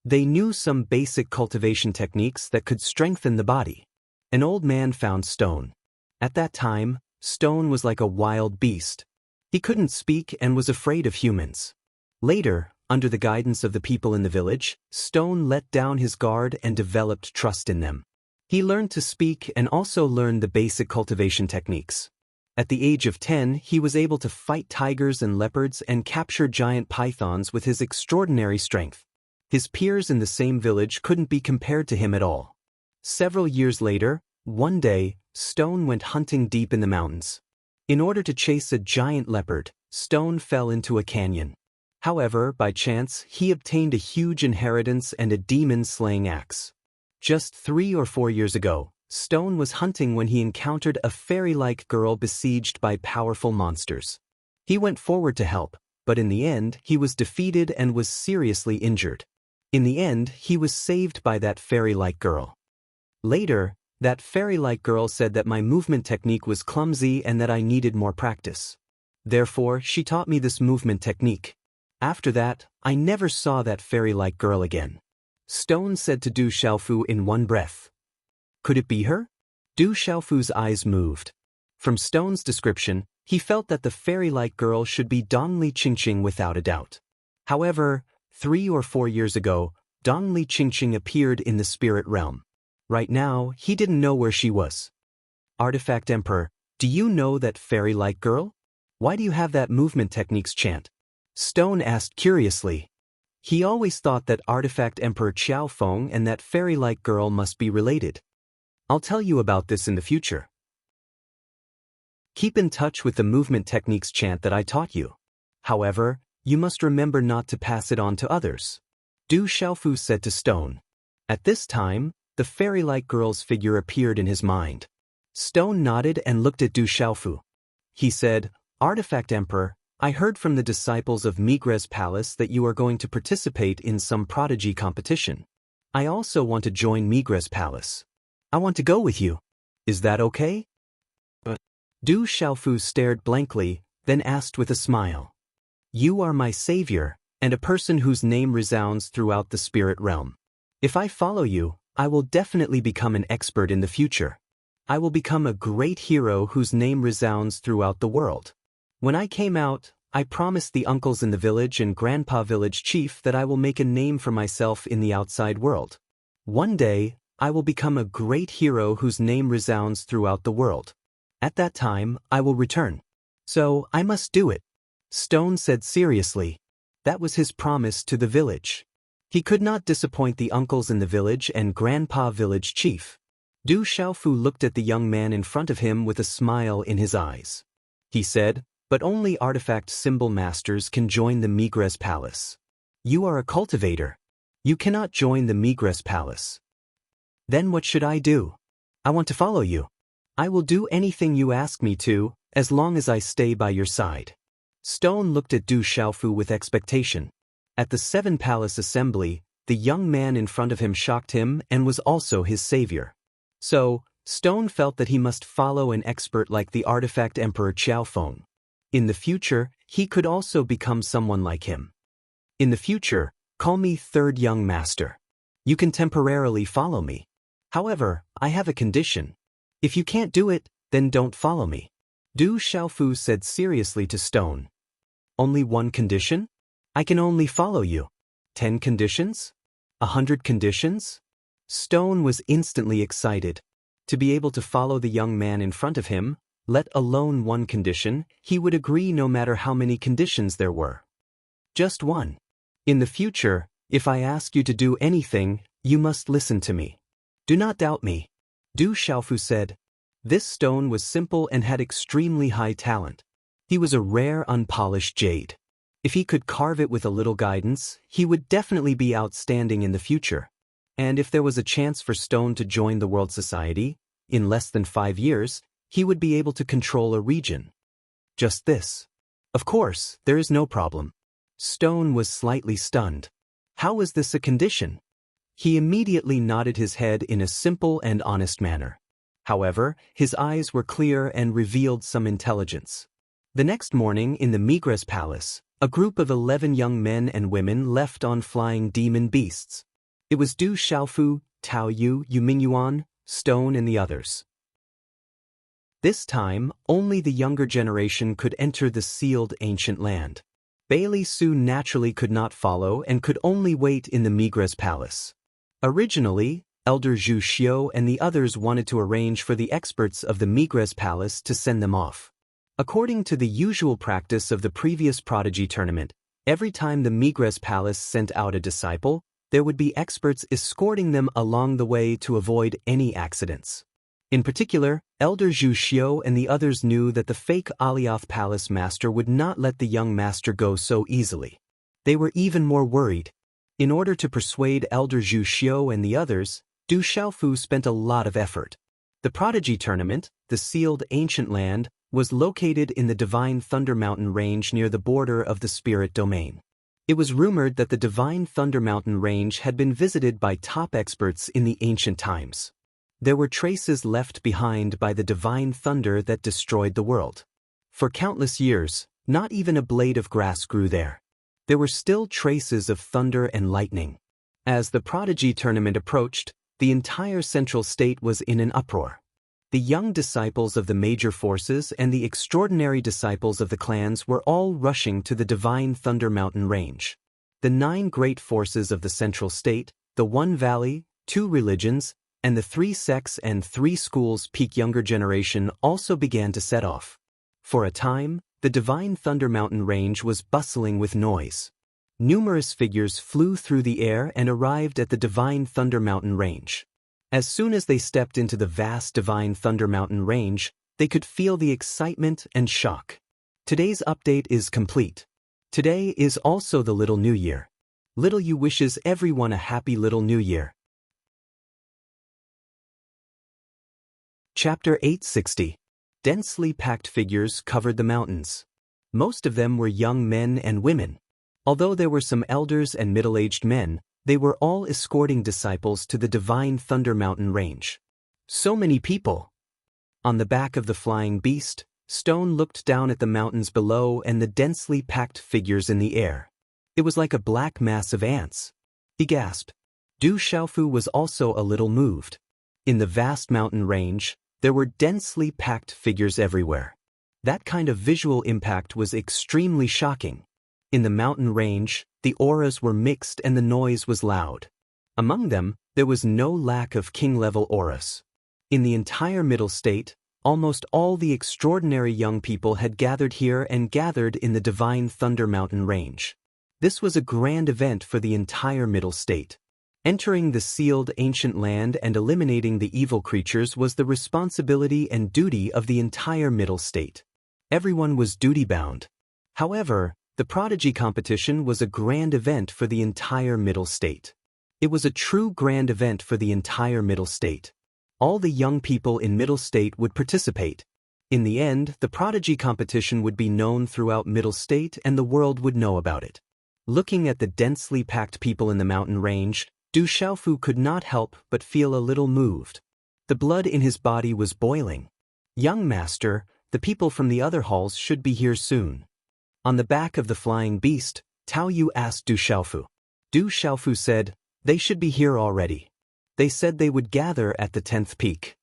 They knew some basic cultivation techniques that could strengthen the body. An old man found Stone. At that time, Stone was like a wild beast. He couldn't speak and was afraid of humans. Later, under the guidance of the people in the village, Stone let down his guard and developed trust in them. He learned to speak and also learned the basic cultivation techniques. At the age of 10, he was able to fight tigers and leopards and capture giant pythons with his extraordinary strength. His peers in the same village couldn't be compared to him at all. Several years later, one day, Stone went hunting deep in the mountains. In order to chase a giant leopard, Stone fell into a canyon. However, by chance, he obtained a huge inheritance and a demon-slaying axe. Just 3 or 4 years ago, Stone was hunting when he encountered a fairy-like girl besieged by powerful monsters. He went forward to help, but in the end, he was defeated and was seriously injured. In the end, he was saved by that fairy-like girl. Later, that fairy-like girl said that my movement technique was clumsy and that I needed more practice. Therefore, she taught me this movement technique. After that, I never saw that fairy-like girl again. Stone said to Du Xiaofu in one breath. Could it be her? Du Xiaofu's eyes moved. From Stone's description, he felt that the fairy-like girl should be Dongli Qingqing without a doubt. However, 3 or 4 years ago, Dongli Qingqing appeared in the spirit realm. Right now, he didn't know where she was. Artifact Emperor, do you know that fairy-like girl? Why do you have that movement techniques chant? Stone asked curiously. He always thought that Artifact Emperor Qiao Feng and that fairy-like girl must be related. I'll tell you about this in the future. Keep in touch with the movement techniques chant that I taught you. However, you must remember not to pass it on to others. Du Xiaofu said to Stone. At this time, the fairy-like girl's figure appeared in his mind. Stone nodded and looked at Du Xiaofu. He said, Artifact Emperor, I heard from the disciples of Migres Palace that you are going to participate in some prodigy competition. I also want to join Migres Palace. I want to go with you. Is that okay? Du Xiaofu stared blankly, then asked with a smile. You are my savior, and a person whose name resounds throughout the spirit realm. If I follow you, I will definitely become an expert in the future. I will become a great hero whose name resounds throughout the world. When I came out, I promised the uncles in the village and grandpa village chief that I will make a name for myself in the outside world. One day, I will become a great hero whose name resounds throughout the world. At that time, I will return. So, I must do it. Stone said seriously. That was his promise to the village. He could not disappoint the uncles in the village and grandpa village chief. Du Xiaofu looked at the young man in front of him with a smile in his eyes. He said, but only artifact symbol masters can join the Migres Palace. You are a cultivator. You cannot join the Migres Palace. Then what should I do? I want to follow you. I will do anything you ask me to, as long as I stay by your side. Stone looked at Du Xiaofu with expectation. At the 7 Palace Assembly, the young man in front of him shocked him and was also his savior. So, Stone felt that he must follow an expert like the Artifact Emperor Qiao Feng. In the future, he could also become someone like him. In the future, call me Third Young Master. You can temporarily follow me. However, I have a condition. If you can't do it, then don't follow me. Du Xiaofu said seriously to Stone. Only one condition? I can only follow you. 10 conditions? 100 conditions? Stone was instantly excited. To be able to follow the young man in front of him, let alone one condition, he would agree no matter how many conditions there were. Just one. In the future, if I ask you to do anything, you must listen to me. Do not doubt me. Du Xiaofu said. This stone was simple and had extremely high talent. He was a rare unpolished jade. If he could carve it with a little guidance, he would definitely be outstanding in the future. And if there was a chance for Stone to join the World Society, in less than 5 years, he would be able to control a region. Just this. Of course, there is no problem. Stone was slightly stunned. How was this a condition? He immediately nodded his head in a simple and honest manner. However, his eyes were clear and revealed some intelligence. The next morning in the Migress Palace, a group of 11 young men and women left on flying demon beasts. It was Du Xiaofu, Tao Yu, Yu Mingyuan, Stone and the others. This time, only the younger generation could enter the sealed ancient land. Bailey Su naturally could not follow and could only wait in the Migress Palace. Originally, Elder Zhu Xiu and the others wanted to arrange for the experts of the Migress Palace to send them off. According to the usual practice of the previous Prodigy tournament, every time the Migress Palace sent out a disciple, there would be experts escorting them along the way to avoid any accidents. In particular, Elder Zhu Xiu and the others knew that the fake Alioth Palace Master would not let the young master go so easily. They were even more worried. In order to persuade Elder Zhu Xiu and the others, Du Xiaofu spent a lot of effort. The Prodigy tournament, the sealed ancient land, was located in the Divine Thunder Mountain range near the border of the Spirit Domain. It was rumored that the Divine Thunder Mountain range had been visited by top experts in the ancient times. There were traces left behind by the divine thunder that destroyed the world. For countless years, not even a blade of grass grew there. There were still traces of thunder and lightning. As the Prodigy tournament approached, the entire central state was in an uproar. The young disciples of the major forces and the extraordinary disciples of the clans were all rushing to the Divine Thunder Mountain range. The 9 great forces of the central state, the 1 valley, 2 religions, and the 3 sects and 3 schools peak younger generation also began to set off. For a time, the Divine Thunder Mountain range was bustling with noise. Numerous figures flew through the air and arrived at the Divine Thunder Mountain range. As soon as they stepped into the vast Divine Thunder Mountain range, they could feel the excitement and shock. Today's update is complete. Today is also the Little New Year. Little Yu wishes everyone a happy Little New Year. Chapter 860. Densely packed figures covered the mountains. Most of them were young men and women. Although there were some elders and middle-aged men, they were all escorting disciples to the Divine Thunder Mountain range. So many people! On the back of the flying beast, Stone looked down at the mountains below and the densely packed figures in the air. It was like a black mass of ants. He gasped. Du Xiaofu was also a little moved. In the vast mountain range, there were densely packed figures everywhere. That kind of visual impact was extremely shocking. In the mountain range, the auras were mixed and the noise was loud. Among them, there was no lack of king-level auras. In the entire Middle State, almost all the extraordinary young people had gathered here and gathered in the Divine Thunder Mountain range. This was a grand event for the entire Middle State. Entering the sealed ancient land and eliminating the evil creatures was the responsibility and duty of the entire Middle State. Everyone was duty-bound. However, the Prodigy competition was a grand event for the entire Middle State. It was a true grand event for the entire Middle State. All the young people in Middle State would participate. In the end, the Prodigy competition would be known throughout Middle State and the world would know about it. Looking at the densely packed people in the mountain range, Du Xiaofu could not help but feel a little moved. The blood in his body was boiling. Young master, the people from the other halls should be here soon. On the back of the flying beast, Tao Yu asked Du Xiaofu. Du Xiaofu said, they should be here already. They said they would gather at the 10th peak.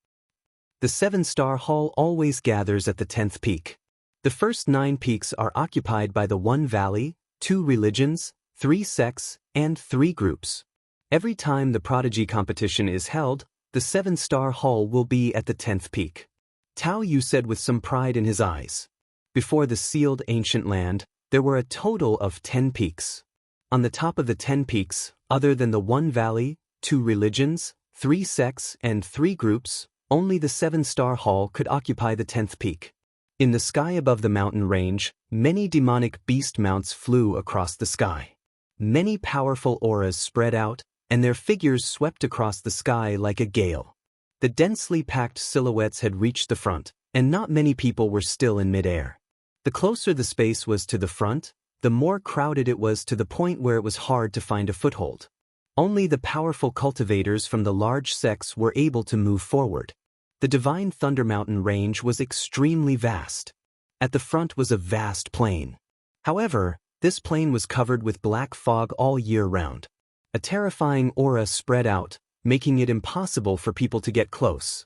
The 7-star hall always gathers at the 10th peak. The first 9 peaks are occupied by the 1 valley, 2 religions, 3 sects, and 3 groups. Every time the Prodigy competition is held, the 7-star hall will be at the 10th peak. Tao Yu said with some pride in his eyes. Before the sealed ancient land, there were a total of 10 peaks. On the top of the 10 peaks, other than the 1 valley, 2 religions, 3 sects, and 3 groups, Only the 7-star hall could occupy the 10th peak. In the sky above the mountain range, many demonic beast mounts flew across the sky. Many powerful auras spread out, and their figures swept across the sky like a gale. The densely packed silhouettes had reached the front, and not many people were still in midair. The closer the space was to the front, the more crowded it was to the point where it was hard to find a foothold. Only the powerful cultivators from the large sects were able to move forward. The Divine Thunder Mountain range was extremely vast. At the front was a vast plain. However, this plain was covered with black fog all year round. A terrifying aura spread out, making it impossible for people to get close.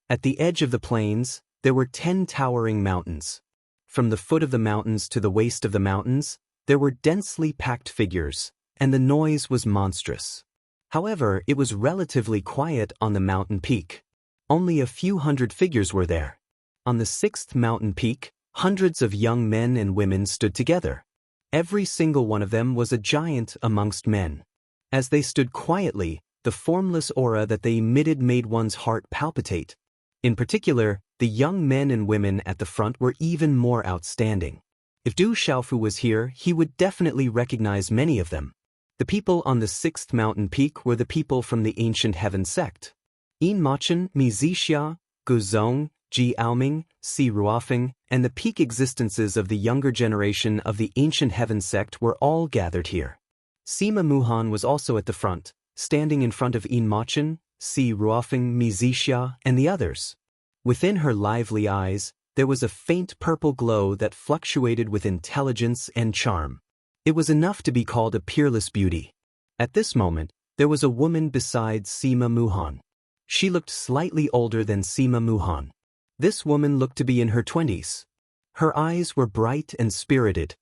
At the edge of the plains, there were 10 towering mountains. From the foot of the mountains to the waist of the mountains, there were densely packed figures, and the noise was monstrous. However, it was relatively quiet on the mountain peak. Only a few hundred figures were there. On the 6th mountain peak, hundreds of young men and women stood together. Every single one of them was a giant amongst men. As they stood quietly, the formless aura that they emitted made one's heart palpitate. In particular, the young men and women at the front were even more outstanding. If Du Xiaofu was here, he would definitely recognize many of them. The people on the 6th mountain peak were the people from the Ancient Heaven sect. Yin Machen, Mi Zixia, Gu Zong, Ji Aoming, Si Ruofeng, and the peak existences of the younger generation of the Ancient Heaven sect were all gathered here. Sima Muhan was also at the front, standing in front of Yin Machen, Si Ruofeng, Mi Zixia, and the others. Within her lively eyes, there was a faint purple glow that fluctuated with intelligence and charm. It was enough to be called a peerless beauty. At this moment, there was a woman beside Sima Muhan. She looked slightly older than Sima Muhan. This woman looked to be in her 20s. Her eyes were bright and spirited.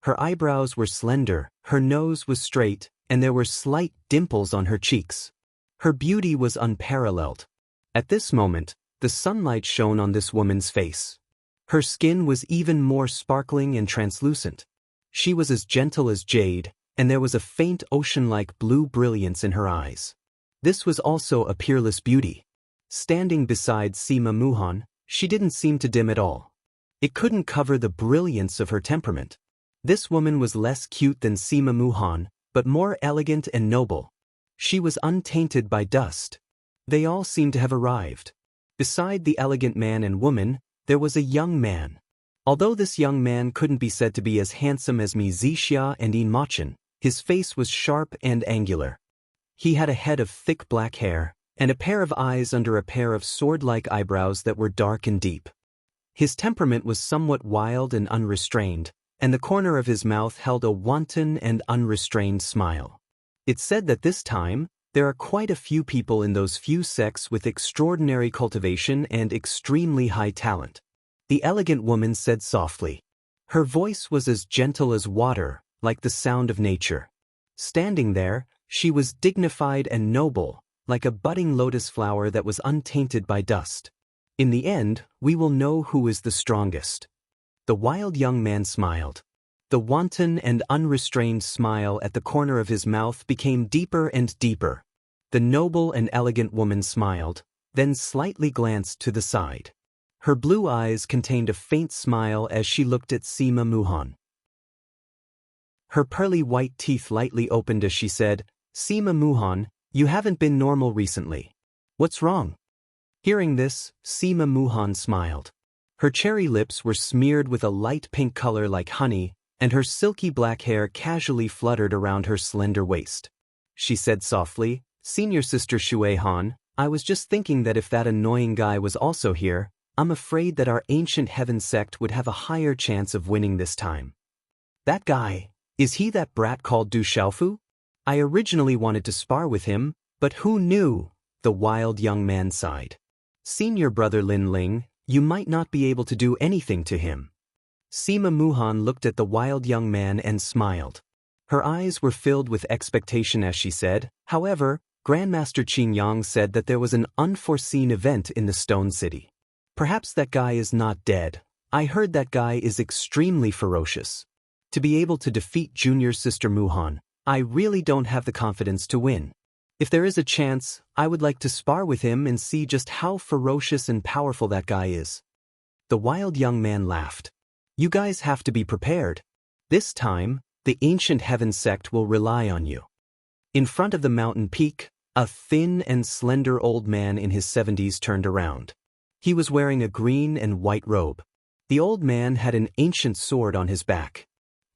Her eyebrows were slender, her nose was straight, and there were slight dimples on her cheeks. Her beauty was unparalleled. At this moment, the sunlight shone on this woman's face. Her skin was even more sparkling and translucent. She was as gentle as jade, and there was a faint ocean-like blue brilliance in her eyes. This was also a peerless beauty. Standing beside Sima Muhan, she didn't seem to dim at all. It couldn't cover the brilliance of her temperament. This woman was less cute than Sima Muhan, but more elegant and noble. She was untainted by dust. They all seemed to have arrived. Beside the elegant man and woman, there was a young man. Although this young man couldn't be said to be as handsome as Mi Zixia and Yin Machen, his face was sharp and angular. He had a head of thick black hair, and a pair of eyes under a pair of sword-like eyebrows that were dark and deep. His temperament was somewhat wild and unrestrained, and the corner of his mouth held a wanton and unrestrained smile. It's said that this time, there are quite a few people in those few sects with extraordinary cultivation and extremely high talent. The elegant woman said softly. Her voice was as gentle as water, like the sound of nature. Standing there, she was dignified and noble, like a budding lotus flower that was untainted by dust. In the end, we will know who is the strongest. The wild young man smiled. The wanton and unrestrained smile at the corner of his mouth became deeper and deeper. The noble and elegant woman smiled, then slightly glanced to the side. Her blue eyes contained a faint smile as she looked at Sima Muhan. Her pearly white teeth lightly opened as she said, "Sima Muhan, you haven't been normal recently. What's wrong?" Hearing this, Sima Muhan smiled. Her cherry lips were smeared with a light pink color like honey, and her silky black hair casually fluttered around her slender waist. She said softly, "Senior Sister Shui Han, I was just thinking that if that annoying guy was also here, I'm afraid that our Ancient Heaven sect would have a higher chance of winning this time." "That guy, is he that brat called Du Xiaofu? I originally wanted to spar with him, but who knew?" The wild young man sighed. "Senior brother Lin Ling, you might not be able to do anything to him." Sima Muhan looked at the wild young man and smiled. Her eyes were filled with expectation as she said, "However, Grandmaster Qin Yang said that there was an unforeseen event in the Stone City. Perhaps that guy is not dead. I heard that guy is extremely ferocious. To be able to defeat Junior Sister Muhan, I really don't have the confidence to win." If there is a chance, I would like to spar with him and see just how ferocious and powerful that guy is." The wild young man laughed. "You guys have to be prepared. This time, the ancient heaven sect will rely on you." In front of the mountain peak, a thin and slender old man in his 70s turned around. He was wearing a green and white robe. The old man had an ancient sword on his back.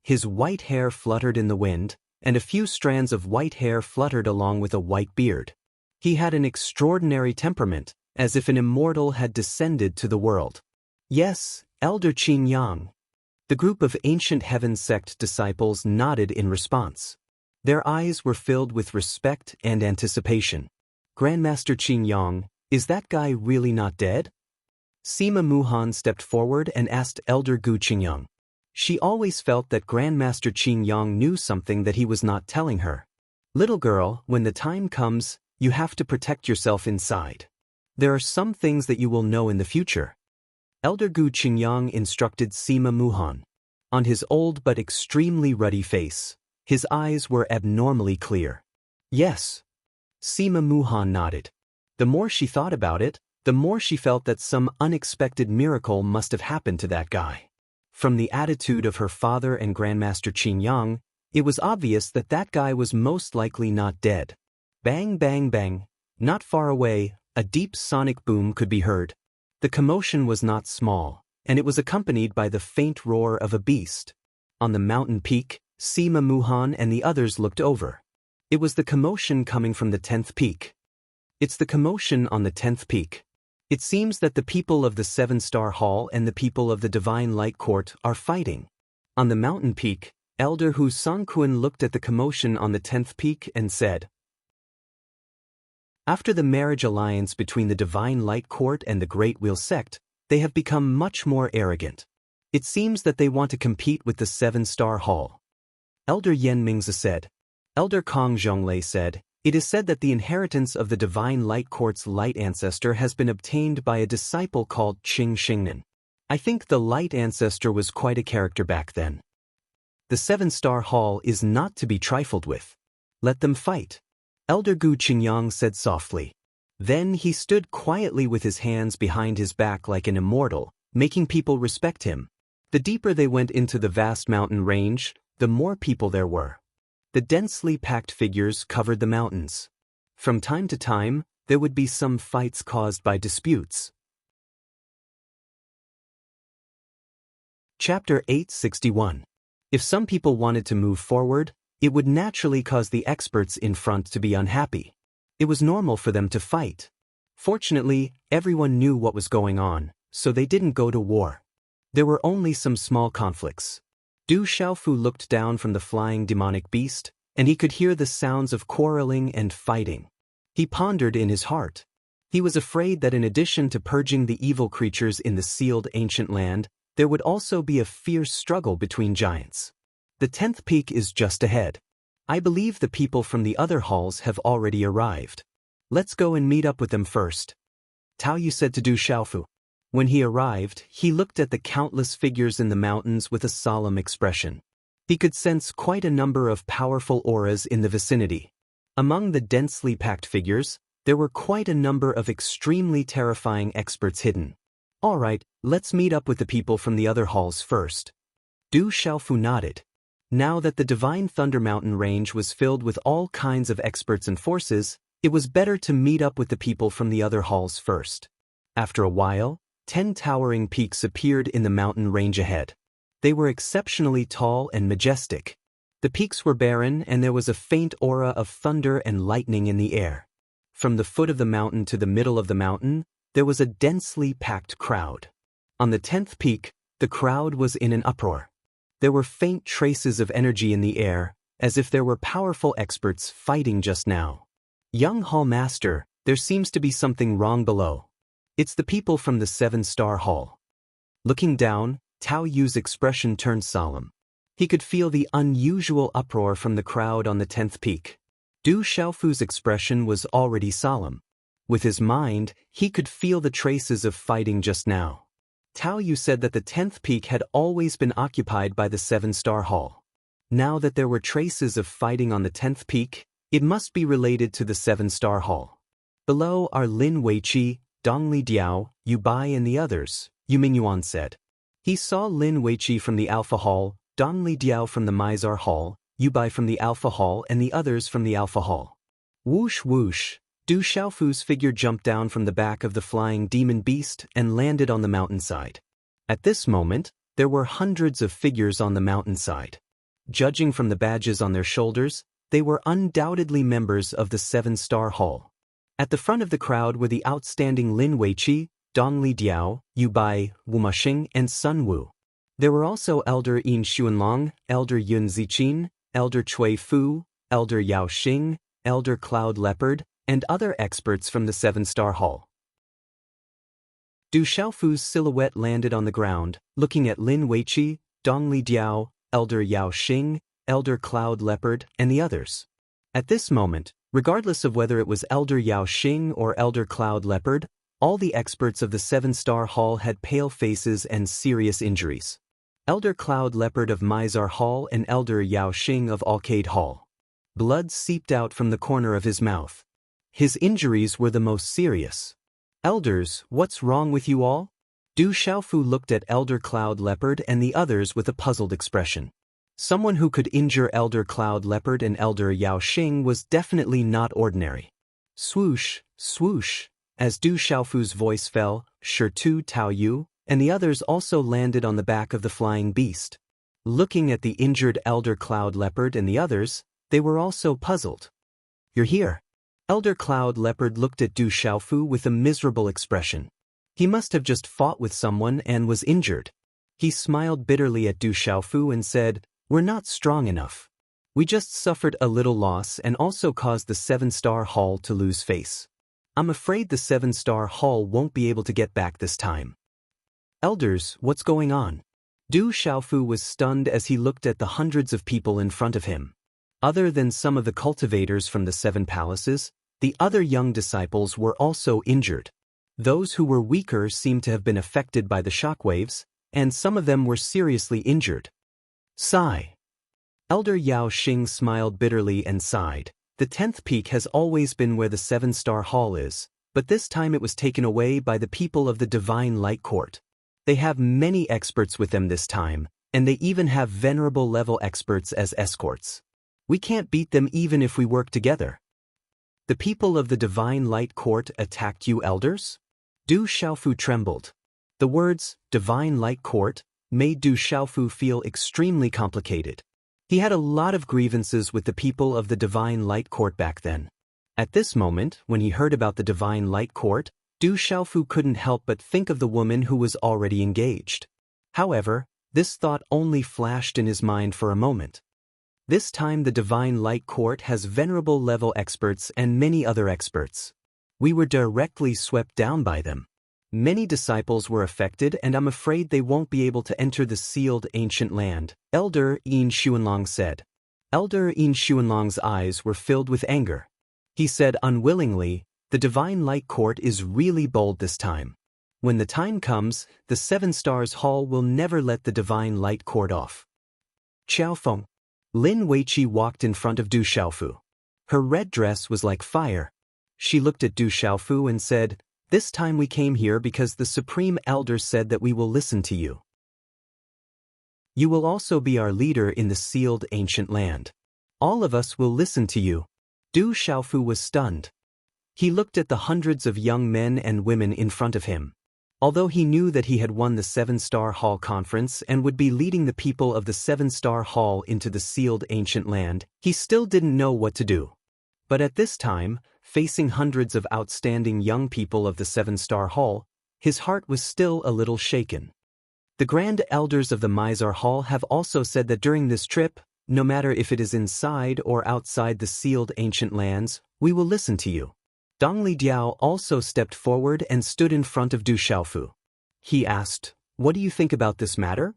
His white hair fluttered in the wind, and a few strands of white hair fluttered along with a white beard. He had an extraordinary temperament, as if an immortal had descended to the world. "Yes, Elder Qin Yang." The group of ancient heaven sect disciples nodded in response. Their eyes were filled with respect and anticipation. "Grandmaster Qin Yang, is that guy really not dead?" Sima Muhan stepped forward and asked Elder Gu Qingyang. She always felt that Grandmaster Qin Yang knew something that he was not telling her. "Little girl, when the time comes, you have to protect yourself inside. There are some things that you will know in the future." Elder Gu Qingyang instructed Sima Muhan. On his old but extremely ruddy face, his eyes were abnormally clear. "Yes." Sima Muhan nodded. The more she thought about it, the more she felt that some unexpected miracle must have happened to that guy. From the attitude of her father and Grandmaster Qin Yang, it was obvious that that guy was most likely not dead. Bang, bang, bang. Not far away, a deep sonic boom could be heard. The commotion was not small, and it was accompanied by the faint roar of a beast. On the mountain peak, Sima Muhan and the others looked over. It was the commotion coming from the 10th peak. "It's the commotion on the 10th peak. It seems that the people of the 7-Star Hall and the people of the Divine Light Court are fighting." On the mountain peak, Elder Hu Songkun looked at the commotion on the 10th peak and said, "After the marriage alliance between the Divine Light Court and the Great Wheel Sect, they have become much more arrogant. It seems that they want to compete with the 7-Star Hall." Elder Yen Mingzi said. Elder Kong Zhonglei said, "It is said that the inheritance of the Divine Light Court's light ancestor has been obtained by a disciple called Qing Xingnan. I think the light ancestor was quite a character back then. The 7-Star Hall is not to be trifled with. Let them fight." Elder Gu Qingyang said softly. Then he stood quietly with his hands behind his back like an immortal, making people respect him. The deeper they went into the vast mountain range, the more people there were. The densely packed figures covered the mountains. From time to time, there would be some fights caused by disputes. Chapter 861. If some people wanted to move forward, it would naturally cause the experts in front to be unhappy. It was normal for them to fight. Fortunately, everyone knew what was going on, so they didn't go to war. There were only some small conflicts. Du Xiaofu looked down from the flying demonic beast, and he could hear the sounds of quarreling and fighting. He pondered in his heart. He was afraid that in addition to purging the evil creatures in the sealed ancient land, there would also be a fierce struggle between giants. The 10th peak is just ahead. I believe the people from the other halls have already arrived. Let's go and meet up with them first. Tao Yu said to Du Xiaofu. When he arrived, he looked at the countless figures in the mountains with a solemn expression. He could sense quite a number of powerful auras in the vicinity. Among the densely packed figures, there were quite a number of extremely terrifying experts hidden. All right, let's meet up with the people from the other halls first. Du Xiaofu nodded. Now that the Divine Thunder Mountain range was filled with all kinds of experts and forces, it was better to meet up with the people from the other halls first. After a while, 10 towering peaks appeared in the mountain range ahead. They were exceptionally tall and majestic. The peaks were barren and there was a faint aura of thunder and lightning in the air. From the foot of the mountain to the middle of the mountain, there was a densely packed crowd. On the 10th peak, the crowd was in an uproar. There were faint traces of energy in the air, as if there were powerful experts fighting just now. Young Hall Master, there seems to be something wrong below. It's the people from the 7-Star Hall. Looking down, Tao Yu's expression turned solemn. He could feel the unusual uproar from the crowd on the 10th peak. Du Xiaofu's expression was already solemn. With his mind, he could feel the traces of fighting just now. Tao Yu said that the 10th peak had always been occupied by the 7-Star Hall. Now that there were traces of fighting on the 10th peak, It must be related to the 7-star hall. Below are Lin Weiqi, Dongli Diao, Yu Bai and the others, Yu Mingyuan said. He saw Lin Weiqi from the Alpha Hall, Dongli Diao from the Mizar Hall, Yu Bai from the Alpha Hall and the others from the Alpha Hall. Whoosh whoosh, Du Xiaofu's figure jumped down from the back of the flying demon beast and landed on the mountainside. At this moment, there were hundreds of figures on the mountainside. Judging from the badges on their shoulders, they were undoubtedly members of the 7-star hall. At the front of the crowd were the outstanding Lin Weiqi, Dongli Diao, Yu Bai, Wu Muxing and Sun Wu. There were also Elder Yin Xuanlong, Elder Yun Ziqin, Elder Cui Fu, Elder Yao Xing, Elder Cloud Leopard, and other experts from the 7-star hall. Du Xiaofu's silhouette landed on the ground, looking at Lin Weiqi, Dongli Diao, Elder Yao Xing, Elder Cloud Leopard, and the others. At this moment, regardless of whether it was Elder Yao Xing or Elder Cloud Leopard, all the experts of the 7-star hall had pale faces and serious injuries. Elder Cloud Leopard of Mizar Hall and Elder Yao Xing of Alcade Hall. Blood seeped out from the corner of his mouth. His injuries were the most serious. Elders, what's wrong with you all? Du Xiaofu looked at Elder Cloud Leopard and the others with a puzzled expression. Someone who could injure Elder Cloud Leopard and Elder Yao Xing was definitely not ordinary. Swoosh, swoosh. As Du Xiaofu's voice fell, Shitu Taoyu and the others also landed on the back of the flying beast. Looking at the injured Elder Cloud Leopard and the others, they were also puzzled. You're here. Elder Cloud Leopard looked at Du Xiaofu with a miserable expression. He must have just fought with someone and was injured. He smiled bitterly at Du Xiaofu and said, "We're not strong enough. We just suffered a little loss and also caused the 7-star hall to lose face. I'm afraid the 7-star hall won't be able to get back this time." Elders, what's going on? Du Xiaofu was stunned as he looked at the hundreds of people in front of him. Other than some of the cultivators from the 7 palaces, the other young disciples were also injured. Those who were weaker seemed to have been affected by the shockwaves, and some of them were seriously injured. Sigh. Elder Yao Xing smiled bitterly and sighed. The 10th peak has always been where the 7-star hall is, but this time it was taken away by the people of the Divine Light Court. They have many experts with them this time, and they even have venerable level experts as escorts. We can't beat them even if we work together. The people of the Divine Light Court attacked you, elders? Du Xiaofu trembled. The words, Divine Light Court, made Du Xiaofu feel extremely complicated. He had a lot of grievances with the people of the Divine Light Court back then. At this moment, when he heard about the Divine Light Court, Du Xiaofu couldn't help but think of the woman who was already engaged. However, this thought only flashed in his mind for a moment. This time the Divine Light Court has venerable level experts and many other experts. We were directly swept down by them. Many disciples were affected and I'm afraid they won't be able to enter the sealed ancient land, Elder Yin Xuanlong said. Elder Yin Xuanlong's eyes were filled with anger. He said unwillingly, "The Divine Light Court is really bold this time. When the time comes, the 7 Stars Hall will never let the Divine Light Court off." Qiaofeng. Lin Weiqi walked in front of Du Xiaofu. Her red dress was like fire. She looked at Du Xiaofu and said, "This time we came here because the Supreme Elder said that we will listen to you. You will also be our leader in the sealed ancient land. All of us will listen to you." Du Xiaofu was stunned. He looked at the hundreds of young men and women in front of him. Although he knew that he had won the 7-Star Hall Conference and would be leading the people of the 7-Star Hall into the sealed ancient land, he still didn't know what to do. But at this time, facing hundreds of outstanding young people of the 7-Star Hall, his heart was still a little shaken. The Grand Elders of the Mizar Hall have also said that during this trip, no matter if it is inside or outside the sealed ancient lands, we will listen to you. Dongli Diao also stepped forward and stood in front of Du Xiaofu. He asked, "What do you think about this matter?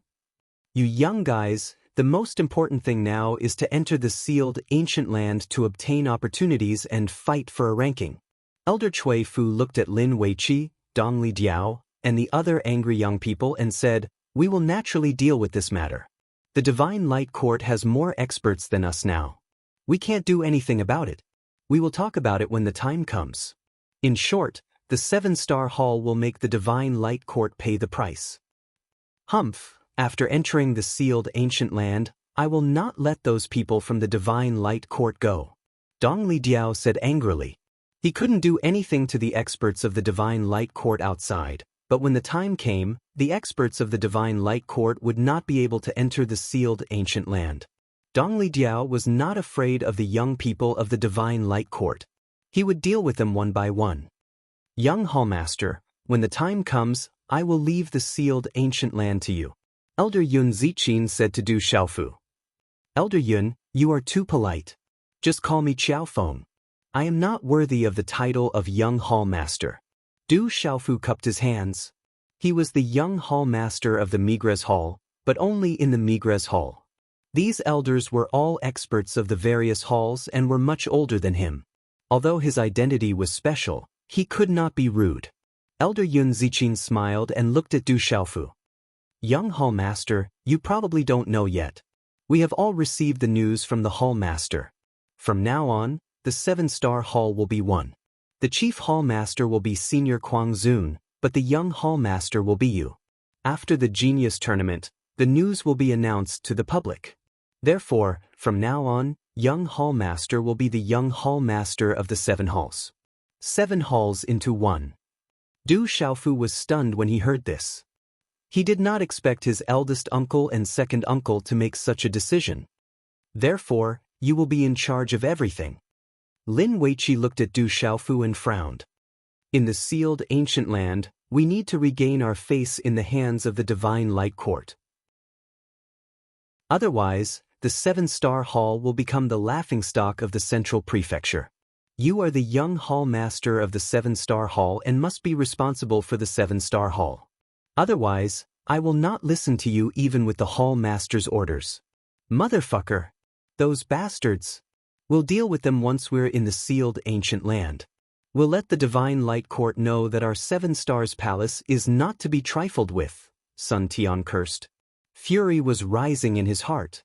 You young guys, the most important thing now is to enter the sealed ancient land to obtain opportunities and fight for a ranking." Elder Cui Fu looked at Lin Weiqi, Dongli Diao, and the other angry young people and said, "We will naturally deal with this matter. The Divine Light Court has more experts than us now. We can't do anything about it. We will talk about it when the time comes. In short, the 7-star hall will make the Divine Light Court pay the price. Humph, after entering the sealed ancient land, I will not let those people from the Divine Light Court go. Dong Li Diao said angrily. He couldn't do anything to the experts of the Divine Light Court outside, but when the time came, the experts of the Divine Light Court would not be able to enter the sealed ancient land. Dong Li Diao was not afraid of the young people of the Divine Light Court. He would deal with them one by one. Young Hallmaster, when the time comes, I will leave the sealed ancient land to you. Elder Yun Ziqin said to Du Xiaofu. Elder Yun, you are too polite. Just call me Xiaofeng. I am not worthy of the title of Young Hallmaster. Du Xiaofu cupped his hands. He was the young Hallmaster of the Migres Hall, but only in the Migres Hall. These elders were all experts of the various halls and were much older than him. Although his identity was special, he could not be rude. Elder Yun Ziqin smiled and looked at Du Xiaofu. Young Hallmaster, you probably don't know yet. We have all received the news from the Hallmaster. From now on, the 7-star hall will be one. The chief Hallmaster will be Senior Kwang Zun, but the young Hallmaster will be you. After the Genius Tournament, the news will be announced to the public. Therefore, from now on, young Hallmaster will be the young Hallmaster of the 7 halls. 7 halls into one. Du Xiaofu was stunned when he heard this. He did not expect his eldest uncle and second uncle to make such a decision. Therefore, you will be in charge of everything. Lin Weiqi looked at Du Xiaofu and frowned. In the sealed ancient land, we need to regain our face in the hands of the Divine Light Court. Otherwise, the 7-star hall will become the laughingstock of the central prefecture. You are the young hall master of the 7-star hall and must be responsible for the 7-star hall. Otherwise, I will not listen to you even with the hall master's orders. Motherfucker! Those bastards! We'll deal with them once we're in the sealed ancient land. We'll let the Divine Light Court know that our 7 stars palace is not to be trifled with, Sun Tian cursed. Fury was rising in his heart.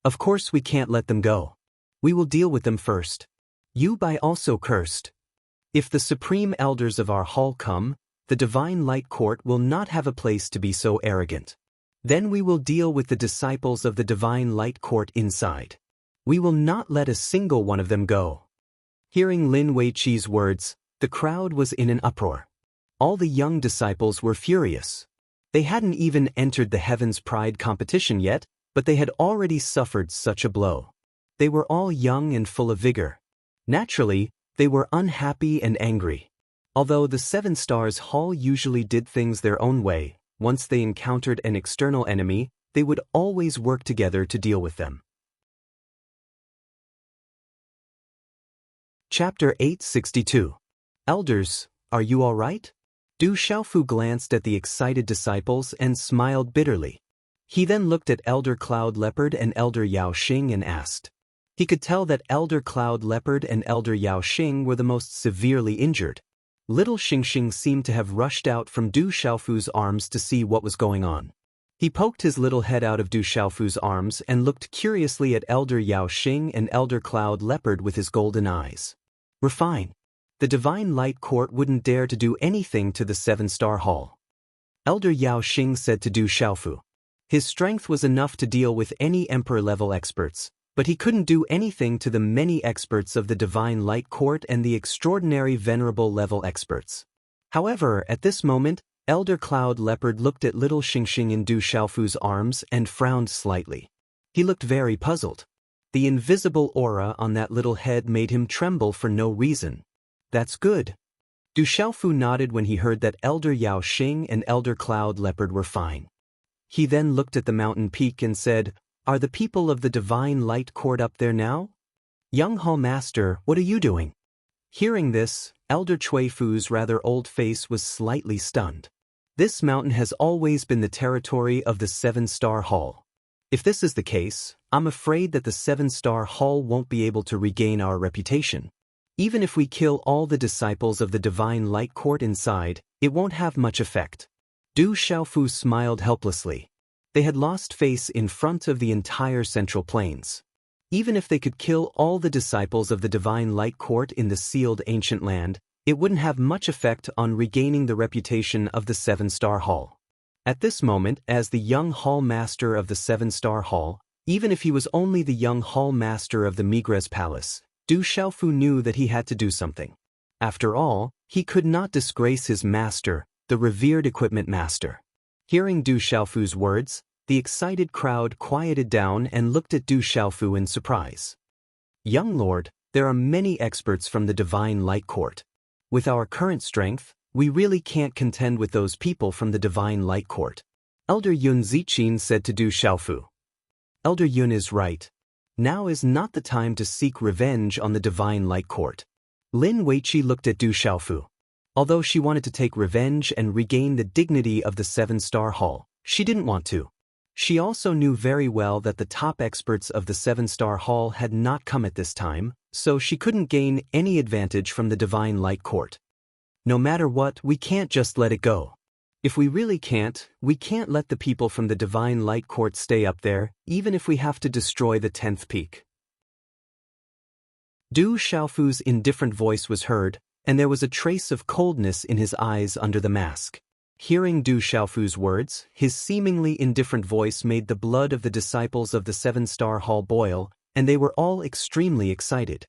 Of course we can't let them go. We will deal with them first. Yu Bai also cursed. If the supreme elders of our hall come, the Divine Light Court will not have a place to be so arrogant. Then we will deal with the disciples of the Divine Light Court inside. We will not let a single one of them go. Hearing Lin Weiqi's words, the crowd was in an uproar. All the young disciples were furious. They hadn't even entered the Heaven's Pride competition yet, but they had already suffered such a blow. They were all young and full of vigor. Naturally, they were unhappy and angry. Although the 7 Stars Hall usually did things their own way, once they encountered an external enemy, they would always work together to deal with them. Chapter 862. Elders, are you all right? Du Xiaofu glanced at the excited disciples and smiled bitterly. He then looked at Elder Cloud Leopard and Elder Yao Xing and asked. He could tell that Elder Cloud Leopard and Elder Yao Xing were the most severely injured. Little Xingxing seemed to have rushed out from Du Xiaofu's arms to see what was going on. He poked his little head out of Du Xiaofu's arms and looked curiously at Elder Yao Xing and Elder Cloud Leopard with his golden eyes. We're fine. The Divine Light Court wouldn't dare to do anything to the 7-star hall. Elder Yao Xing said to Du Xiaofu. His strength was enough to deal with any emperor-level experts, but he couldn't do anything to the many experts of the Divine Light Court and the extraordinary venerable-level experts. However, at this moment, Elder Cloud Leopard looked at little Xingxing in Du Xiaofu's arms and frowned slightly. He looked very puzzled. The invisible aura on that little head made him tremble for no reason. That's good. Du Xiaofu nodded when he heard that Elder Yao Xing and Elder Cloud Leopard were fine. He then looked at the mountain peak and said, Are the people of the Divine Light Court up there now? Young Hall Master, what are you doing? Hearing this, Elder Chui Fu's rather old face was slightly stunned. This mountain has always been the territory of the 7-star hall. If this is the case, I'm afraid that the 7-star hall won't be able to regain our reputation. Even if we kill all the disciples of the Divine Light Court inside, it won't have much effect. Du Xiaofu smiled helplessly. They had lost face in front of the entire Central Plains. Even if they could kill all the disciples of the Divine Light Court in the sealed ancient land, it wouldn't have much effect on regaining the reputation of the Seven-Star Hall. At this moment, as the young Hall Master of the Seven-Star Hall, even if he was only the young Hall Master of the Migres Palace, Du Xiaofu knew that he had to do something. After all, he could not disgrace his master, the revered Equipment Master. Hearing Du Xiaofu's words, the excited crowd quieted down and looked at Du Xiaofu in surprise. Young Lord, there are many experts from the Divine Light Court. With our current strength, we really can't contend with those people from the Divine Light Court. Elder Yun Ziqin said to Du Xiaofu. Elder Yun is right. Now is not the time to seek revenge on the Divine Light Court. Lin Weiqi looked at Du Xiaofu. Although she wanted to take revenge and regain the dignity of the Seven-Star Hall, she didn't want to. She also knew very well that the top experts of the Seven-Star Hall had not come at this time, so she couldn't gain any advantage from the Divine Light Court. No matter what, we can't just let it go. If we really can't, we can't let the people from the Divine Light Court stay up there, even if we have to destroy the 10th peak. Du Xiaofu's indifferent voice was heard, and there was a trace of coldness in his eyes under the mask. Hearing Du Xiaofu's words, his seemingly indifferent voice made the blood of the disciples of the Seven-Star Hall boil, and they were all extremely excited.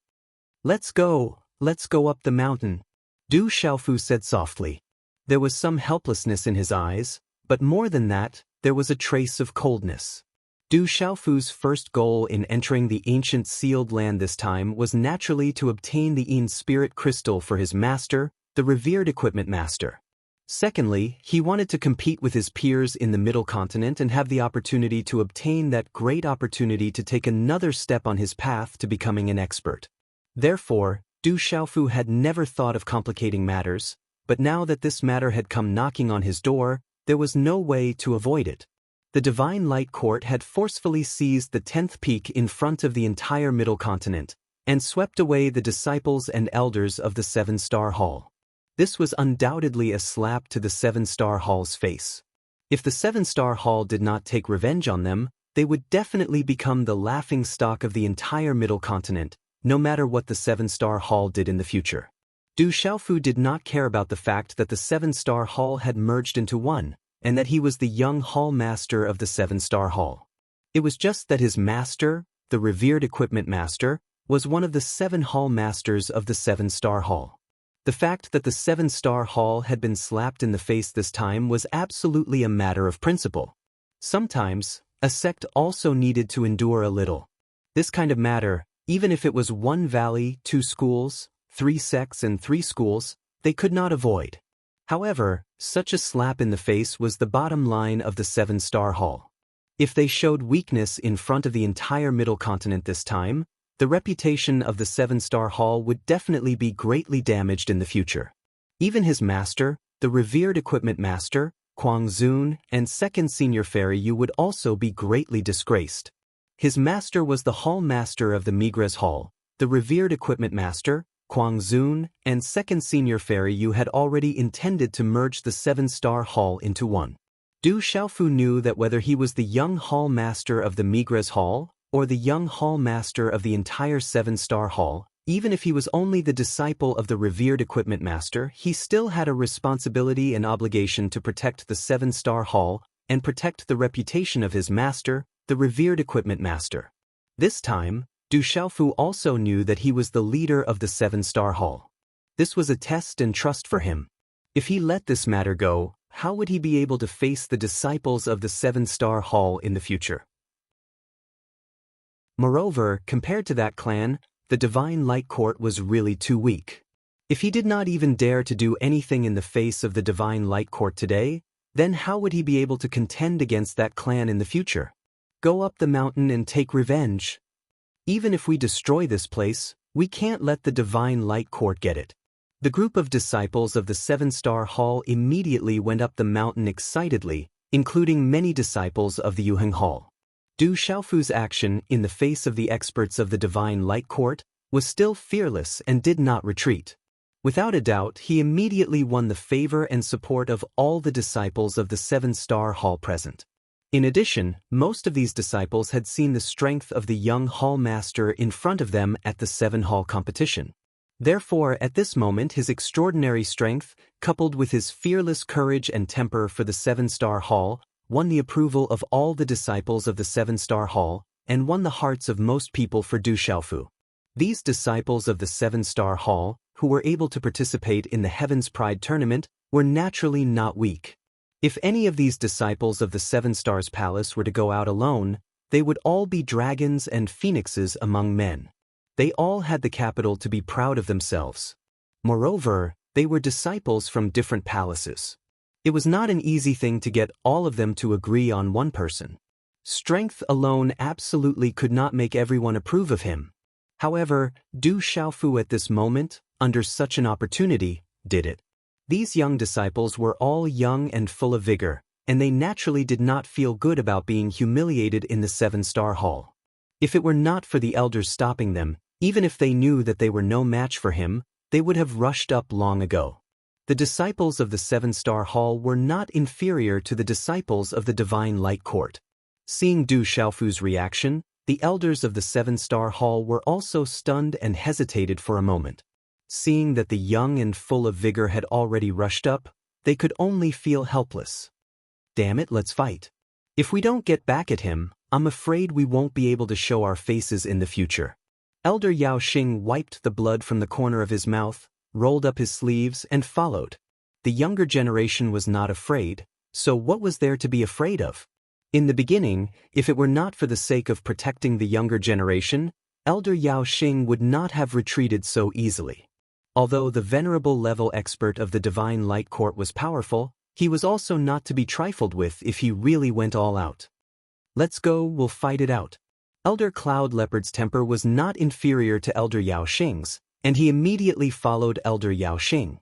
Let's go up the mountain, Du Xiaofu said softly. There was some helplessness in his eyes, but more than that, there was a trace of coldness. Du Xiaofu's first goal in entering the ancient sealed land this time was naturally to obtain the Yin Spirit Crystal for his master, the revered Equipment Master. Secondly, he wanted to compete with his peers in the Middle Continent and have the opportunity to obtain that great opportunity to take another step on his path to becoming an expert. Therefore, Du Xiaofu had never thought of complicating matters, but now that this matter had come knocking on his door, there was no way to avoid it. The Divine Light Court had forcefully seized the 10th peak in front of the entire Middle Continent, and swept away the disciples and elders of the Seven-Star Hall. This was undoubtedly a slap to the Seven-Star Hall's face. If the Seven-Star Hall did not take revenge on them, they would definitely become the laughingstock of the entire Middle Continent, no matter what the Seven-Star Hall did in the future. Du Xiaofu did not care about the fact that the Seven-Star Hall had merged into one, and that he was the young Hall Master of the Seven-Star Hall. It was just that his master, the revered Equipment Master, was one of the 7 Hall Masters of the Seven-Star Hall. The fact that the Seven-Star Hall had been slapped in the face this time was absolutely a matter of principle. Sometimes, a sect also needed to endure a little. This kind of matter, even if it was 1 valley, 2 schools, 3 sects and 3 schools, they could not avoid. However, such a slap in the face was the bottom line of the Seven-Star Hall. If they showed weakness in front of the entire Middle Continent this time, the reputation of the Seven-Star Hall would definitely be greatly damaged in the future. Even his master, the revered Equipment Master, Kuang Zun, and second senior Fairy Yu would also be greatly disgraced. His master was the Hall Master of the Migres Hall. The revered Equipment Master, Kuang Zun, and second senior Fairy Yu had already intended to merge the Seven-Star Hall into one. Du Xiaofu knew that whether he was the young Hall Master of the Migres Hall, or the young Hall Master of the entire Seven-Star Hall, even if he was only the disciple of the revered Equipment Master, he still had a responsibility and obligation to protect the Seven-Star Hall and protect the reputation of his master, the revered Equipment Master. This time, Du Xiaofu also knew that he was the leader of the Seven-Star Hall. This was a test and trust for him. If he let this matter go, how would he be able to face the disciples of the Seven-Star Hall in the future? Moreover, compared to that clan, the Divine Light Court was really too weak. If he did not even dare to do anything in the face of the Divine Light Court today, then how would he be able to contend against that clan in the future? Go up the mountain and take revenge. Even if we destroy this place, we can't let the Divine Light Court get it. The group of disciples of the Seven-Star Hall immediately went up the mountain excitedly, including many disciples of the Yuheng Hall. Du Xiaofu's action in the face of the experts of the Divine Light Court was still fearless and did not retreat. Without a doubt, he immediately won the favor and support of all the disciples of the Seven-Star Hall present. In addition, most of these disciples had seen the strength of the young hall master in front of them at the 7-hall competition. Therefore, at this moment his extraordinary strength, coupled with his fearless courage and temper for the 7-star hall, won the approval of all the disciples of the 7-star hall, and won the hearts of most people for Du Xiaofu. These disciples of the 7-star hall, who were able to participate in the Heaven's Pride tournament, were naturally not weak. If any of these disciples of the 7 Stars Palace were to go out alone, they would all be dragons and phoenixes among men. They all had the capital to be proud of themselves. Moreover, they were disciples from different palaces. It was not an easy thing to get all of them to agree on one person. Strength alone absolutely could not make everyone approve of him. However, Du Xiaofu at this moment, under such an opportunity, did it. These young disciples were all young and full of vigor, and they naturally did not feel good about being humiliated in the 7-star hall. If it were not for the elders stopping them, even if they knew that they were no match for him, they would have rushed up long ago. The disciples of the 7-star hall were not inferior to the disciples of the Divine Light Court. Seeing Du Xiaofu's reaction, the elders of the 7-star hall were also stunned and hesitated for a moment. Seeing that the young and full of vigor had already rushed up, they could only feel helpless. Damn it, let's fight. If we don't get back at him, I'm afraid we won't be able to show our faces in the future. Elder Yao Xing wiped the blood from the corner of his mouth, rolled up his sleeves, and followed. The younger generation was not afraid, so what was there to be afraid of? In the beginning, if it were not for the sake of protecting the younger generation, Elder Yao Xing would not have retreated so easily. Although the venerable level expert of the Divine Light Court was powerful, he was also not to be trifled with if he really went all out. Let's go, we'll fight it out. Elder Cloud Leopard's temper was not inferior to Elder Yao Xing's, and he immediately followed Elder Yao Xing.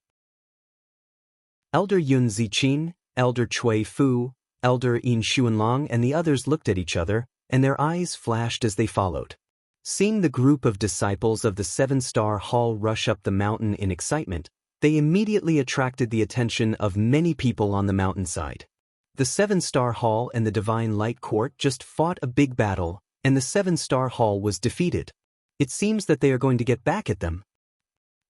Elder Yun Ziqin, Elder Cui Fu, Elder Yin Xuanlong and the others looked at each other, and their eyes flashed as they followed. Seeing the group of disciples of the 7-star hall rush up the mountain in excitement, they immediately attracted the attention of many people on the mountainside. The 7-star hall and the Divine Light Court just fought a big battle, and the 7-star hall was defeated. It seems that they are going to get back at them.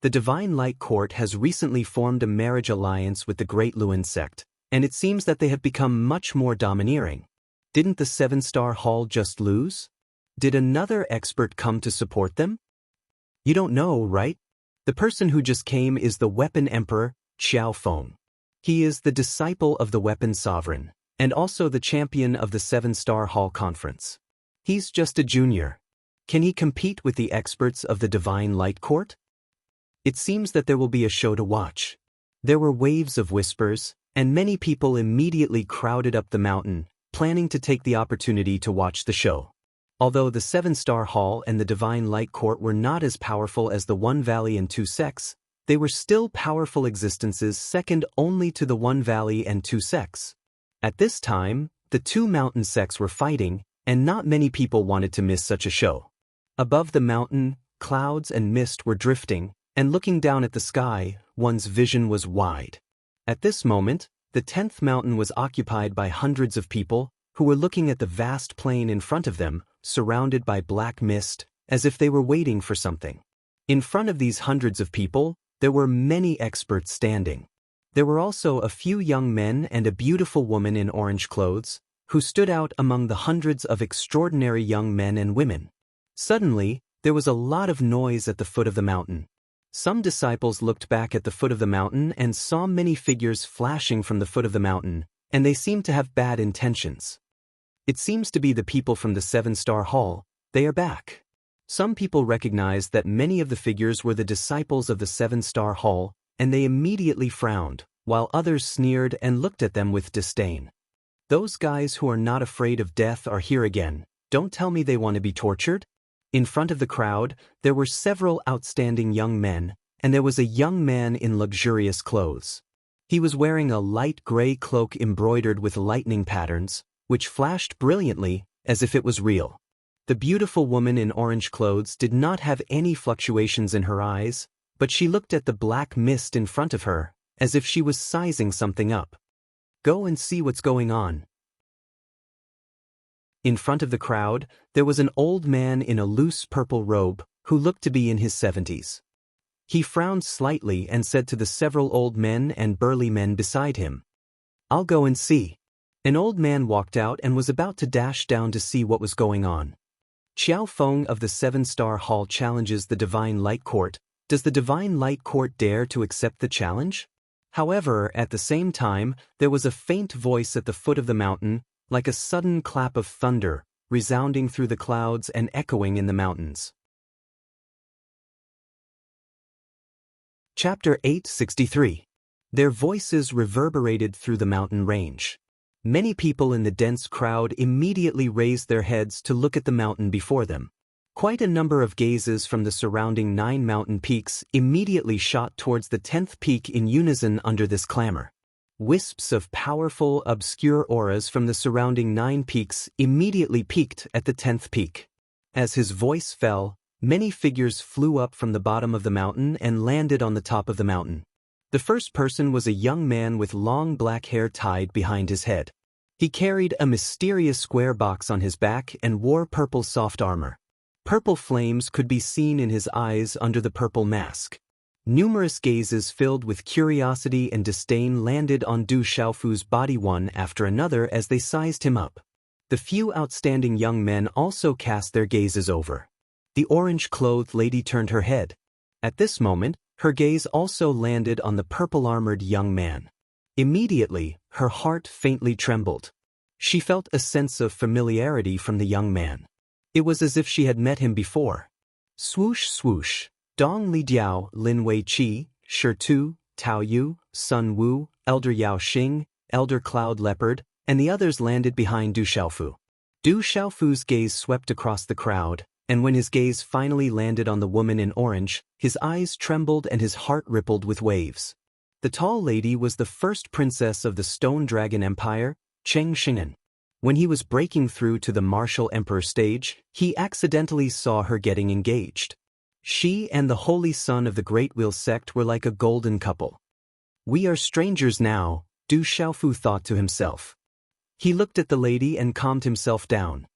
The Divine Light Court has recently formed a marriage alliance with the Great Luan sect, and it seems that they have become much more domineering. Didn't the 7-star hall just lose? Did another expert come to support them? You don't know, right? The person who just came is the Weapon Emperor, Xiao Feng. He is the disciple of the Weapon Sovereign, and also the champion of the 7-star hall conference. He's just a junior. Can he compete with the experts of the Divine Light Court? It seems that there will be a show to watch. There were waves of whispers, and many people immediately crowded up the mountain, planning to take the opportunity to watch the show. Although the 7-star hall and the Divine Light Court were not as powerful as the One Valley and Two Sects, they were still powerful existences second only to the One Valley and Two Sects. At this time, the two mountain sects were fighting, and not many people wanted to miss such a show. Above the mountain, clouds and mist were drifting, and looking down at the sky, one's vision was wide. At this moment, the 10th mountain was occupied by hundreds of people, who were looking at the vast plain in front of them, surrounded by black mist, as if they were waiting for something. In front of these hundreds of people, there were many experts standing. There were also a few young men and a beautiful woman in orange clothes, who stood out among the hundreds of extraordinary young men and women. Suddenly, there was a lot of noise at the foot of the mountain. Some disciples looked back at the foot of the mountain and saw many figures flashing from the foot of the mountain, and they seemed to have bad intentions. It seems to be the people from the 7-star hall. They are back. Some people recognized that many of the figures were the disciples of the 7-star hall, and they immediately frowned, while others sneered and looked at them with disdain. Those guys who are not afraid of death are here again. Don't tell me they want to be tortured. In front of the crowd, there were several outstanding young men, and there was a young man in luxurious clothes. He was wearing a light gray cloak embroidered with lightning patterns, which flashed brilliantly, as if it was real. The beautiful woman in orange clothes did not have any fluctuations in her eyes, but she looked at the black mist in front of her, as if she was sizing something up. Go and see what's going on. In front of the crowd, there was an old man in a loose purple robe, who looked to be in his 70s. He frowned slightly and said to the several old men and burly men beside him, "I'll go and see." An old man walked out and was about to dash down to see what was going on. Xiao Feng of the 7-Star Hall challenges the Divine Light Court. Does the Divine Light Court dare to accept the challenge? However, at the same time, there was a faint voice at the foot of the mountain, like a sudden clap of thunder, resounding through the clouds and echoing in the mountains. Chapter 863. Their voices reverberated through the mountain range. Many people in the dense crowd immediately raised their heads to look at the mountain before them. Quite a number of gazes from the surrounding 9 mountain peaks immediately shot towards the 10th peak in unison under this clamor. Wisps of powerful, obscure auras from the surrounding 9 peaks immediately peaked at the 10th peak. As his voice fell, many figures flew up from the bottom of the mountain and landed on the top of the mountain. The first person was a young man with long black hair tied behind his head. He carried a mysterious square box on his back and wore purple soft armor. Purple flames could be seen in his eyes under the purple mask. Numerous gazes filled with curiosity and disdain landed on Du Xiaofu's body one after another as they sized him up. The few outstanding young men also cast their gazes over. The orange-clothed lady turned her head. At this moment, her gaze also landed on the purple-armored young man. Immediately, her heart faintly trembled. She felt a sense of familiarity from the young man. It was as if she had met him before. Swoosh swoosh, Dong Li Diao, Lin Wei Qi, Shi Tu, Tao Yu, Sun Wu, Elder Yao Xing, Elder Cloud Leopard, and the others landed behind Du Xiaofu. Du Xiaofu's gaze swept across the crowd, and when his gaze finally landed on the woman in orange, his eyes trembled and his heart rippled with waves. The tall lady was the first princess of the Stone Dragon Empire, Cheng Xing'an. When he was breaking through to the martial emperor stage, he accidentally saw her getting engaged. She and the holy son of the Great Wheel sect were like a golden couple. We are strangers now, Du Xiaofu thought to himself. He looked at the lady and calmed himself down.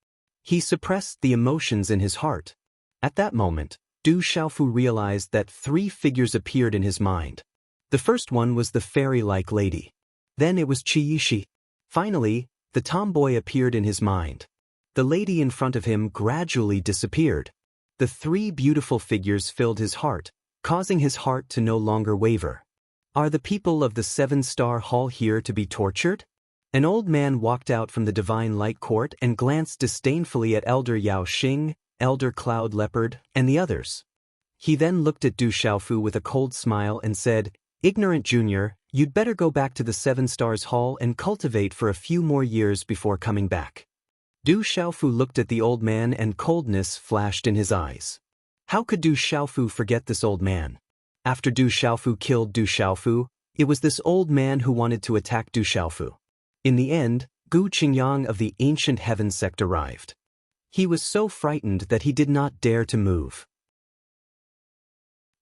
He suppressed the emotions in his heart. At that moment, Du Xiaofu realized that 3 figures appeared in his mind. The first one was the fairy-like lady. Then it was Qi Yishi. Finally, the tomboy appeared in his mind. The lady in front of him gradually disappeared. The 3 beautiful figures filled his heart, causing his heart to no longer waver. Are the people of the 7-Star Hall here to be tortured? An old man walked out from the Divine Light Court and glanced disdainfully at Elder Yao Xing, Elder Cloud Leopard, and the others. He then looked at Du Xiaofu with a cold smile and said, "Ignorant junior, you'd better go back to the 7 Stars Hall and cultivate for a few more years before coming back." Du Xiaofu looked at the old man and coldness flashed in his eyes. How could Du Xiaofu forget this old man? After Du Xiaofu killed Du Xiaofu, it was this old man who wanted to attack Du Xiaofu. In the end, Gu Qingyang of the Ancient Heaven sect arrived. He was so frightened that he did not dare to move.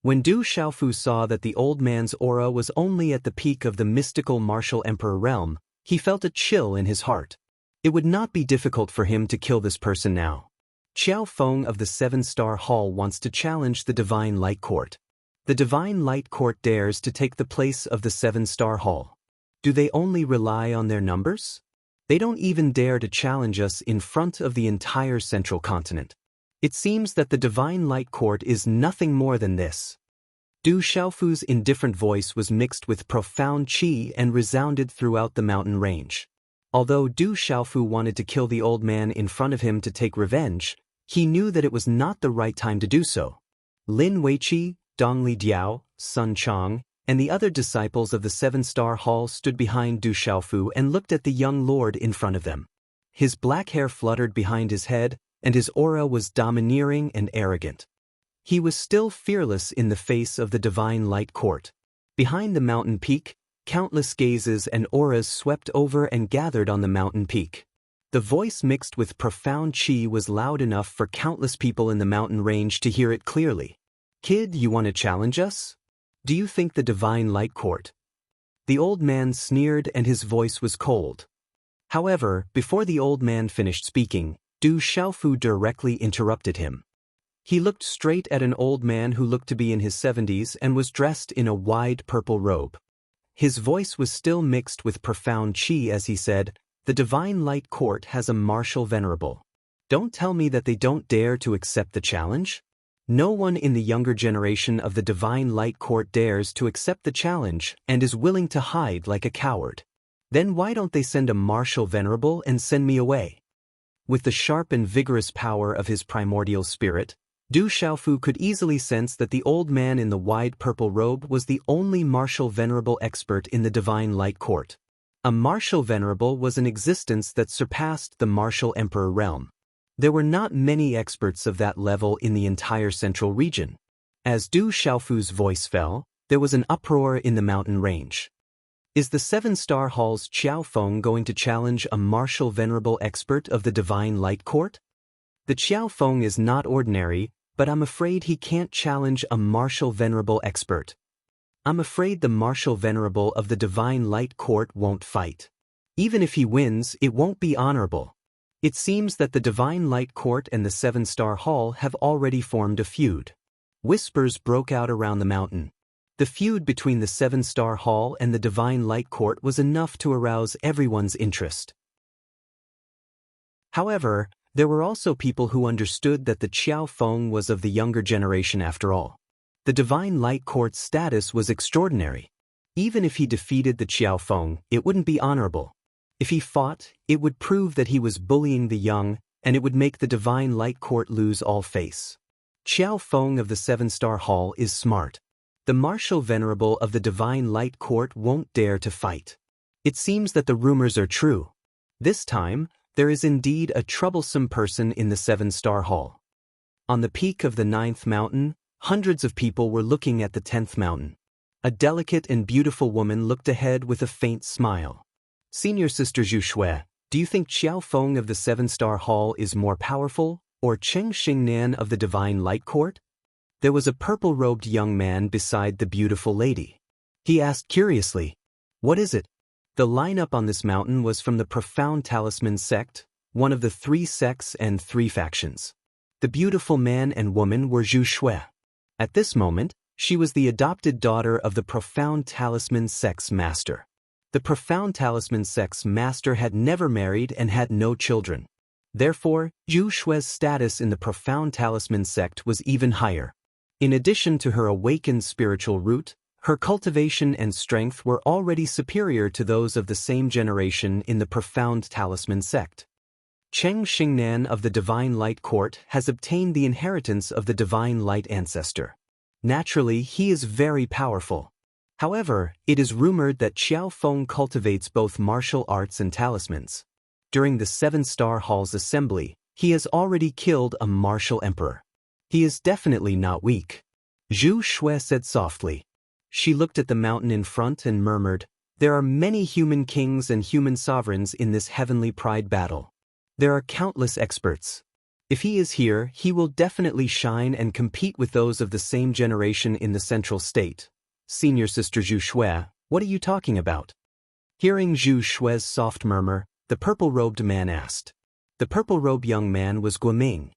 When Du Xiaofu saw that the old man's aura was only at the peak of the mystical martial emperor realm, he felt a chill in his heart. It would not be difficult for him to kill this person now. Xiao Feng of the 7-Star Hall wants to challenge the Divine Light Court. The Divine Light Court dares to take the place of the 7-Star Hall. Do they only rely on their numbers? They don't even dare to challenge us in front of the entire central continent. It seems that the Divine Light Court is nothing more than this. Du Xiaofu's indifferent voice was mixed with profound qi and resounded throughout the mountain range. Although Du Xiaofu wanted to kill the old man in front of him to take revenge, he knew that it was not the right time to do so. Lin Weiqi, Dongli Diao, Sun Chang, and the other disciples of the 7-Star Hall stood behind Du Xiaofu and looked at the young lord in front of them. His black hair fluttered behind his head, and his aura was domineering and arrogant. He was still fearless in the face of the Divine Light Court. Behind the mountain peak, countless gazes and auras swept over and gathered on the mountain peak. The voice mixed with profound qi was loud enough for countless people in the mountain range to hear it clearly. "Kid, you want to challenge us? Do you think the Divine Light Court?" The old man sneered and his voice was cold. However, before the old man finished speaking, Du Xiaofu directly interrupted him. He looked straight at an old man who looked to be in his 70s and was dressed in a wide purple robe. His voice was still mixed with profound qi as he said, "The Divine Light Court has a martial venerable. Don't tell me that they don't dare to accept the challenge? No one in the younger generation of the Divine Light Court dares to accept the challenge and is willing to hide like a coward. Then why don't they send a martial venerable and send me away?" With the sharp and vigorous power of his primordial spirit, Du Xiaofu could easily sense that the old man in the wide purple robe was the only martial venerable expert in the Divine Light Court. A martial venerable was an existence that surpassed the martial emperor realm. There were not many experts of that level in the entire central region. As Du Xiaofu's voice fell, there was an uproar in the mountain range. Is the Seven-Star Hall's Qiao Feng going to challenge a martial venerable expert of the Divine Light Court? The Qiao Feng is not ordinary, but I'm afraid he can't challenge a martial venerable expert. I'm afraid the martial venerable of the Divine Light Court won't fight. Even if he wins, it won't be honorable. It seems that the Divine Light Court and the Seven-Star Hall have already formed a feud. Whispers broke out around the mountain. The feud between the Seven-Star Hall and the Divine Light Court was enough to arouse everyone's interest. However, there were also people who understood that the Qiao Feng was of the younger generation after all. The Divine Light Court's status was extraordinary. Even if he defeated the Qiao Feng, it wouldn't be honorable. If he fought, it would prove that he was bullying the young, and it would make the Divine Light Court lose all face. Qiao Feng of the Seven-Star Hall is smart. The martial venerable of the Divine Light Court won't dare to fight. It seems that the rumors are true. This time, there is indeed a troublesome person in the Seven-Star Hall. On the peak of the 9th mountain, hundreds of people were looking at the 10th mountain. A delicate and beautiful woman looked ahead with a faint smile. "Senior Sister Zhu Shui, do you think Qiao Feng of the Seven-Star Hall is more powerful, or Cheng Xingnan of the Divine Light Court?" There was a purple-robed young man beside the beautiful lady. He asked curiously, "What is it?" The lineup on this mountain was from the Profound Talisman sect, one of the 3 sects and 3 factions. The beautiful man and woman were Zhu Shui. At this moment, she was the adopted daughter of the Profound Talisman sect's master. The Profound Talisman sect's master had never married and had no children. Therefore, Zhu Shui's status in the Profound Talisman sect was even higher. In addition to her awakened spiritual root, her cultivation and strength were already superior to those of the same generation in the Profound Talisman sect. Cheng Xingnan of the Divine Light Court has obtained the inheritance of the Divine Light ancestor. Naturally, he is very powerful. However, it is rumored that Qiao Feng cultivates both martial arts and talismans. During the Seven-Star Hall's assembly, he has already killed a martial emperor. He is definitely not weak. Zhu Shui said softly. She looked at the mountain in front and murmured, "There are many human kings and human sovereigns in this heavenly pride battle. There are countless experts. If he is here, he will definitely shine and compete with those of the same generation in the central state." "Senior Sister Zhu Shui, what are you talking about?" Hearing Zhu Shui's soft murmur, the purple-robed man asked. The purple-robed young man was Guoming.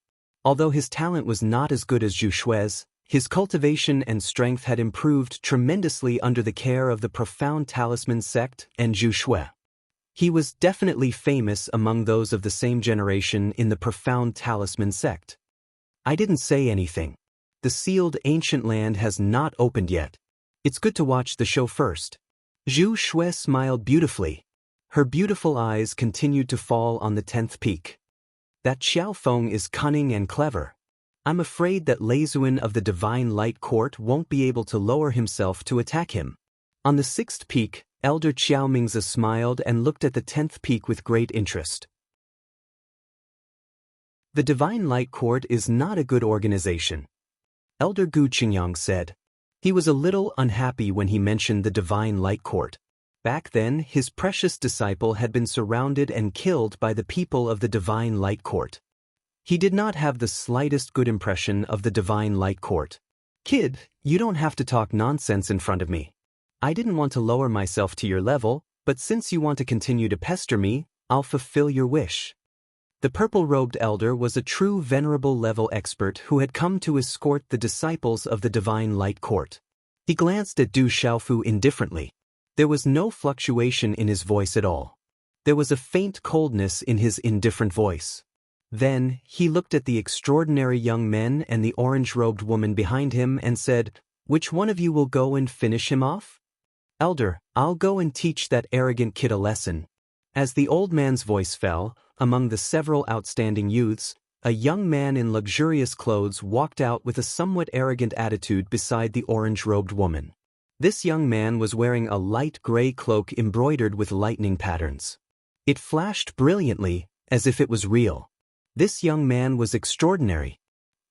Although his talent was not as good as Zhu Shui's, his cultivation and strength had improved tremendously under the care of the Profound Talisman sect and Zhu Shui. He was definitely famous among those of the same generation in the Profound Talisman sect. "I didn't say anything. The sealed ancient land has not opened yet. It's good to watch the show first." Zhu Shui smiled beautifully. Her beautiful eyes continued to fall on the 10th peak. "That Qiao Feng is cunning and clever. I'm afraid that Leizuan of the Divine Light Court won't be able to lower himself to attack him." On the 6th peak, Elder Qiao Mingzi smiled and looked at the 10th peak with great interest. "The Divine Light Court is not a good organization," Elder Gu Qingyang said. He was a little unhappy when he mentioned the Divine Light Court. Back then, his precious disciple had been surrounded and killed by the people of the Divine Light Court. He did not have the slightest good impression of the Divine Light Court. "Kid, you don't have to talk nonsense in front of me. I didn't want to lower myself to your level, but since you want to continue to pester me, I'll fulfill your wish. The purple-robed elder was a true venerable-level expert who had come to escort the disciples of the Divine Light Court. He glanced at Du Xiaofu indifferently. There was no fluctuation in his voice at all. There was a faint coldness in his indifferent voice. Then, he looked at the extraordinary young men and the orange-robed woman behind him and said, "Which one of you will go and finish him off?" "Elder, I'll go and teach that arrogant kid a lesson." As the old man's voice fell, among the several outstanding youths, a young man in luxurious clothes walked out with a somewhat arrogant attitude beside the orange-robed woman. This young man was wearing a light gray cloak embroidered with lightning patterns. It flashed brilliantly, as if it was real. This young man was extraordinary.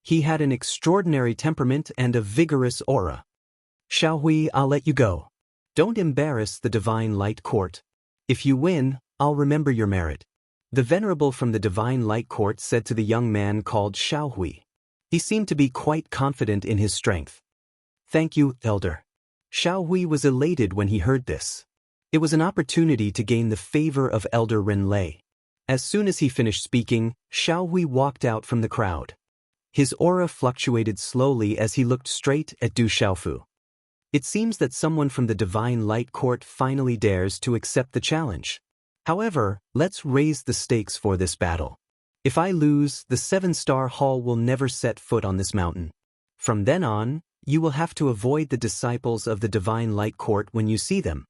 He had an extraordinary temperament and a vigorous aura. "Xiaohui, I'll let you go. Don't embarrass the Divine Light Court. If you win, I'll remember your merit." The venerable from the Divine Light Court said to the young man called Xiaohui. He seemed to be quite confident in his strength. "Thank you, Elder." Xiaohui was elated when he heard this. It was an opportunity to gain the favor of Elder Renlei. As soon as he finished speaking, Xiaohui walked out from the crowd. His aura fluctuated slowly as he looked straight at Du Xiaofu. It seems that someone from the Divine Light Court finally dares to accept the challenge. However, let's raise the stakes for this battle. If I lose, the 7-star hall will never set foot on this mountain. From then on, you will have to avoid the disciples of the Divine Light Court when you see them.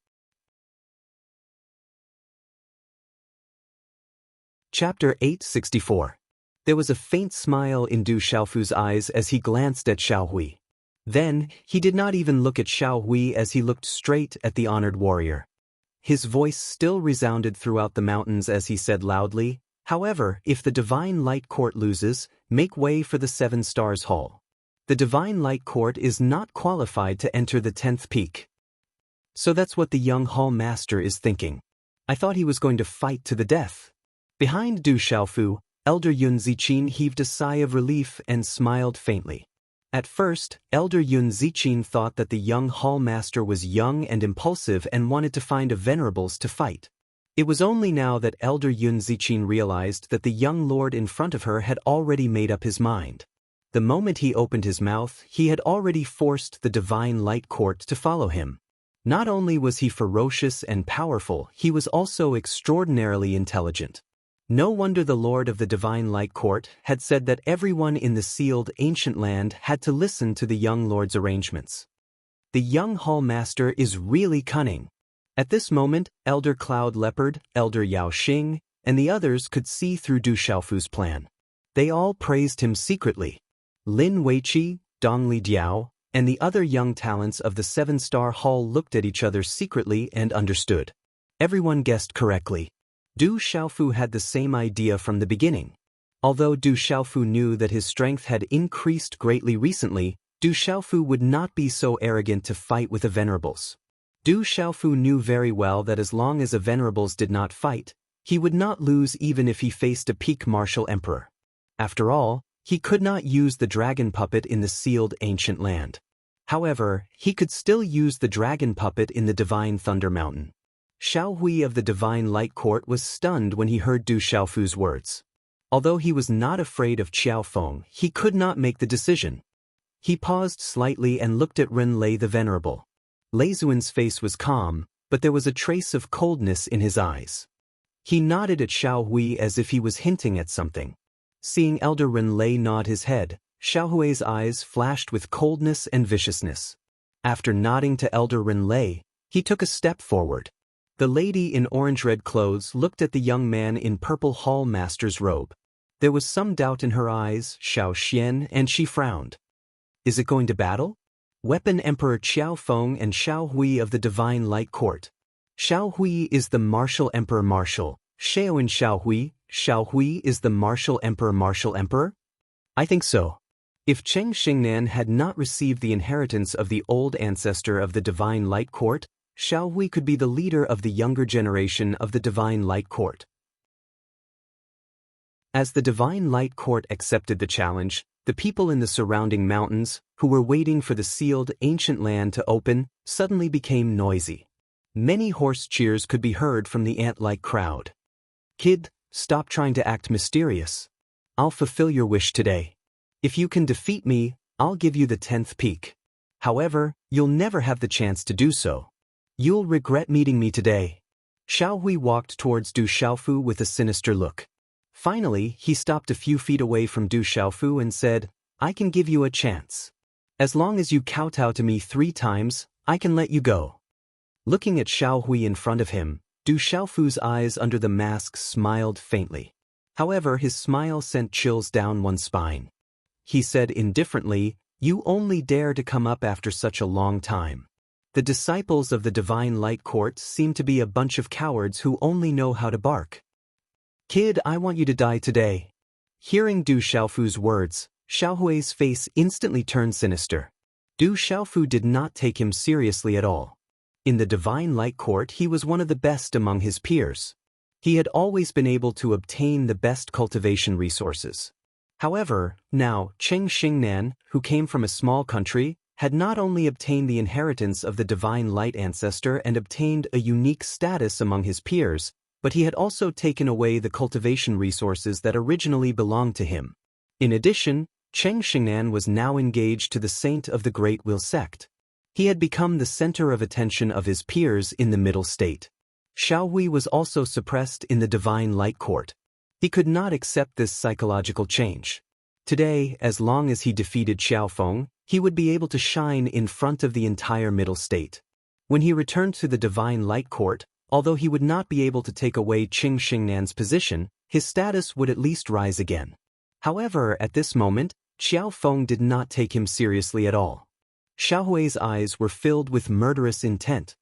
Chapter 864. There was a faint smile in Du Xiaofu's eyes as he glanced at Xiaohui. Then, he did not even look at Xiaohui as he looked straight at the honored warrior. His voice still resounded throughout the mountains as he said loudly, "However, if the Divine Light Court loses, make way for the 7 Stars Hall. The Divine Light Court is not qualified to enter the 10th peak." So that's what the young hall master is thinking. I thought he was going to fight to the death. Behind Du Xiaofu, Elder Yun Ziqin heaved a sigh of relief and smiled faintly. At first, Elder Yun Ziqin thought that the young hall master was young and impulsive and wanted to find a venerables to fight. It was only now that Elder Yun Ziqin realized that the young lord in front of her had already made up his mind. The moment he opened his mouth, he had already forced the Divine Light Court to follow him. Not only was he ferocious and powerful, he was also extraordinarily intelligent. No wonder the Lord of the Divine Light Court had said that everyone in the sealed ancient land had to listen to the young lord's arrangements. The young hall master is really cunning. At this moment, Elder Cloud Leopard, Elder Yao Xing, and the others could see through Du Xiaofu's plan. They all praised him secretly. Lin Weiqi, Dongli Diao, and the other young talents of the 7-star hall looked at each other secretly and understood. Everyone guessed correctly. Du Xiaofu had the same idea from the beginning. Although Du Xiaofu knew that his strength had increased greatly recently, Du Xiaofu would not be so arrogant to fight with the venerables. Du Xiaofu knew very well that as long as the venerables did not fight, he would not lose even if he faced a peak martial emperor. After all, he could not use the dragon puppet in the sealed ancient land. However, he could still use the dragon puppet in the Divine Thunder Mountain. Xiaohui of the Divine Light Court was stunned when he heard Du Xiaofu's words. Although he was not afraid of Qiao Feng, he could not make the decision. He paused slightly and looked at Ren Lei the Venerable. Lei Zuan's face was calm, but there was a trace of coldness in his eyes. He nodded at Xiaohui as if he was hinting at something. Seeing Elder Ren Lei nod his head, Xiaohui's eyes flashed with coldness and viciousness. After nodding to Elder Ren Lei, he took a step forward. The lady in orange-red clothes looked at the young man in purple hall master's robe. There was some doubt in her eyes, Xiao Xian, and she frowned. Is it going to battle? Weapon Emperor Qiao Feng and Xiaohui of the Divine Light Court. Xiaohui is the Martial Emperor Martial. Xiaoin Xiaohui is the Martial Emperor Martial Emperor? I think so. If Cheng Xingnan had not received the inheritance of the old ancestor of the Divine Light Court, Xiaohui could be the leader of the younger generation of the Divine Light Court. As the Divine Light Court accepted the challenge, the people in the surrounding mountains, who were waiting for the sealed ancient land to open, suddenly became noisy. Many hoarse cheers could be heard from the ant-like crowd. Kid, stop trying to act mysterious. I'll fulfill your wish today. If you can defeat me, I'll give you the 10th peak. However, you'll never have the chance to do so. You'll regret meeting me today. Xiao Hui walked towards Du Xiaofu with a sinister look. Finally, he stopped a few feet away from Du Xiaofu and said, I can give you a chance. As long as you kowtow to me 3 times, I can let you go. Looking at Xiao Hui in front of him, Du Xiaofu's eyes under the mask smiled faintly. However, his smile sent chills down one's spine. He said indifferently, You only dare to come up after such a long time. The disciples of the Divine Light Court seem to be a bunch of cowards who only know how to bark. Kid, I want you to die today. Hearing Du Xiaofu's words, Xiao Hui's face instantly turned sinister. Du Xiaofu did not take him seriously at all. In the Divine Light Court, he was one of the best among his peers. He had always been able to obtain the best cultivation resources. However, now, Cheng Xingnan, who came from a small country, had not only obtained the inheritance of the Divine Light Ancestor and obtained a unique status among his peers, but he had also taken away the cultivation resources that originally belonged to him. In addition, Cheng Xingnan was now engaged to the Saint of the Great Will sect. He had become the center of attention of his peers in the Middle State. Xiao Hui was also suppressed in the Divine Light Court. He could not accept this psychological change. Today, as long as he defeated Xiaofeng, he would be able to shine in front of the entire Middle State. When he returned to the Divine Light Court, although he would not be able to take away Cheng Xingnan's position, his status would at least rise again. However, at this moment, Xiaofeng did not take him seriously at all. Xiao Hui's eyes were filled with murderous intent.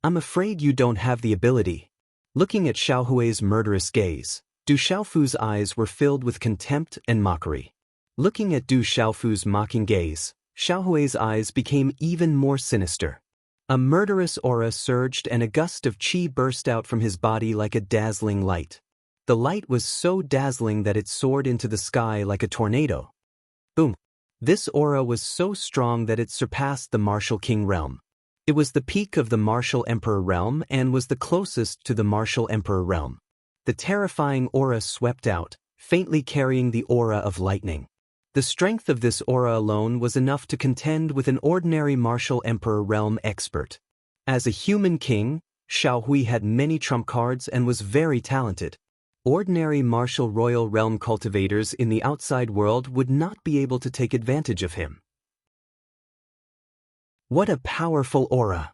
I'm afraid you don't have the ability. Looking at Xiao Hui's murderous gaze, Du Xiaofu's eyes were filled with contempt and mockery. Looking at Du Xiaofu's mocking gaze, Xiao Hui's eyes became even more sinister. A murderous aura surged and a gust of qi burst out from his body like a dazzling light. The light was so dazzling that it soared into the sky like a tornado. Boom! This aura was so strong that it surpassed the Martial King realm. It was the peak of the Martial Emperor realm and was the closest to the Martial Emperor realm. The terrifying aura swept out, faintly carrying the aura of lightning. The strength of this aura alone was enough to contend with an ordinary Martial Emperor realm expert. As a human king, Xiao Hui had many trump cards and was very talented. Ordinary Martial Royal Realm cultivators in the outside world would not be able to take advantage of him. What a powerful aura!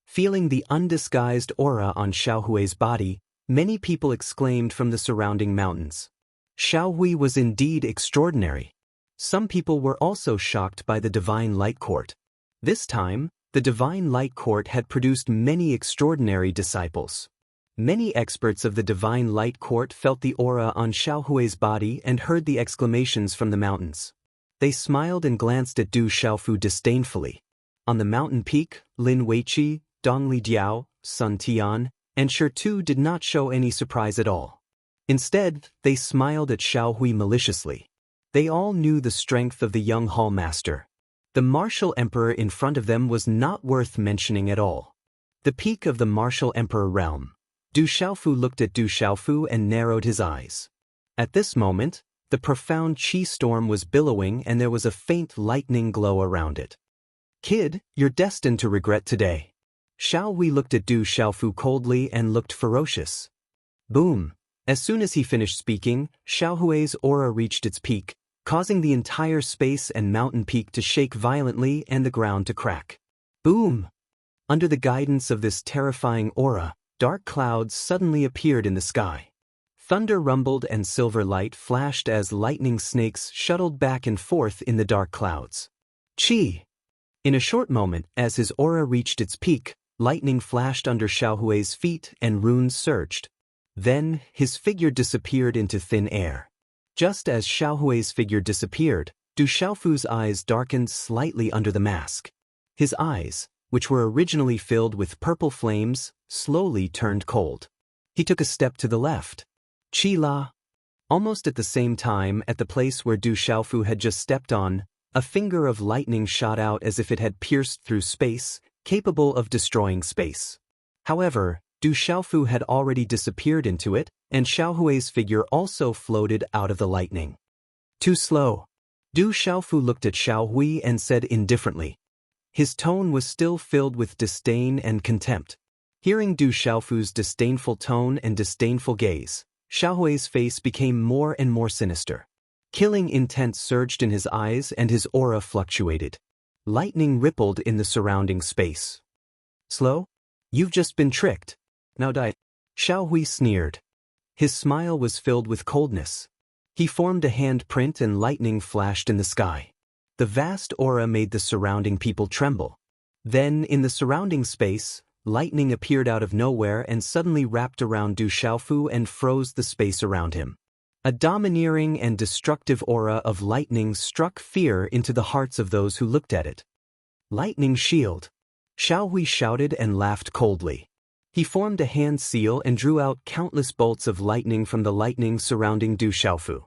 Feeling the undisguised aura on Xiao Hui's body, many people exclaimed from the surrounding mountains. Xiao Hui was indeed extraordinary. Some people were also shocked by the Divine Light Court. This time, the Divine Light Court had produced many extraordinary disciples. Many experts of the Divine Light Court felt the aura on Xiao Hui's body and heard the exclamations from the mountains. They smiled and glanced at Du Xiaofu disdainfully. On the mountain peak, Lin Weiqi, Dongli Diao, Sun Tian, and Shi Tu did not show any surprise at all. Instead, they smiled at Xiao Hui maliciously. They all knew the strength of the young hall master. The Martial Emperor in front of them was not worth mentioning at all. The peak of the Martial Emperor realm. Du Xiaofu looked at Du Xiaofu and narrowed his eyes. At this moment, the profound qi storm was billowing and there was a faint lightning glow around it. Kid, you're destined to regret today. Xiao Hui looked at Du Xiaofu coldly and looked ferocious. Boom! As soon as he finished speaking, Xiao Hui's aura reached its peak, causing the entire space and mountain peak to shake violently and the ground to crack. Boom! Under the guidance of this terrifying aura, dark clouds suddenly appeared in the sky. Thunder rumbled and silver light flashed as lightning snakes shuttled back and forth in the dark clouds. Qi! In a short moment, as his aura reached its peak, lightning flashed under Xiao Hui's feet and runes surged. Then, his figure disappeared into thin air. Just as Xiao Hui's figure disappeared, Du Xiaofu's eyes darkened slightly under the mask. His eyes, which were originally filled with purple flames, slowly turned cold. He took a step to the left. Qi La! Almost at the same time, at the place where Du Xiaofu had just stepped on, a finger of lightning shot out as if it had pierced through space, capable of destroying space. However, Du Xiaofu had already disappeared into it, and Xiao Hui's figure also floated out of the lightning. Too slow. Du Xiaofu looked at Xiao Hui and said indifferently. His tone was still filled with disdain and contempt. Hearing Du Xiaofu's disdainful tone and disdainful gaze, Xiao Hui's face became more and more sinister. Killing intent surged in his eyes and his aura fluctuated. Lightning rippled in the surrounding space. Slow? You've just been tricked. Now die. Xiao Hui sneered. His smile was filled with coldness. He formed a handprint and lightning flashed in the sky. The vast aura made the surrounding people tremble. Then, in the surrounding space, lightning appeared out of nowhere and suddenly wrapped around Du Xiaofu and froze the space around him. A domineering and destructive aura of lightning struck fear into the hearts of those who looked at it. Lightning shield. Xiao Hui shouted and laughed coldly. He formed a hand seal and drew out countless bolts of lightning from the lightning surrounding Du Xiaofu.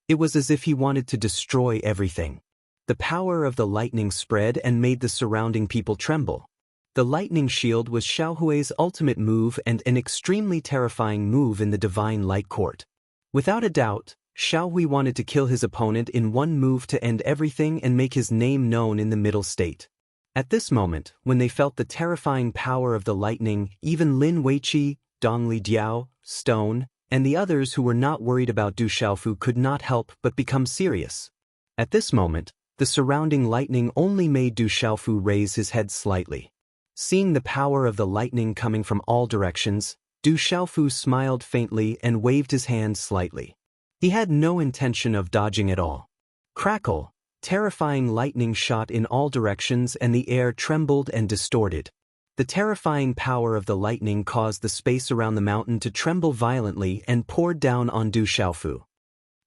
It was as if he wanted to destroy everything. The power of the lightning spread and made the surrounding people tremble. The lightning shield was Xiao Hui's ultimate move and an extremely terrifying move in the Divine Light Court. Without a doubt, Xiao Hui wanted to kill his opponent in one move to end everything and make his name known in the middle state. At this moment, when they felt the terrifying power of the lightning, even Lin Weiqi, Dongli Diao, Stone, and the others who were not worried about Du Xiaofu could not help but become serious. At this moment, the surrounding lightning only made Du Xiaofu raise his head slightly. Seeing the power of the lightning coming from all directions, Du Xiaofu smiled faintly and waved his hand slightly. He had no intention of dodging at all. Crackle! Terrifying lightning shot in all directions and the air trembled and distorted. The terrifying power of the lightning caused the space around the mountain to tremble violently and poured down on Du Xiaofu.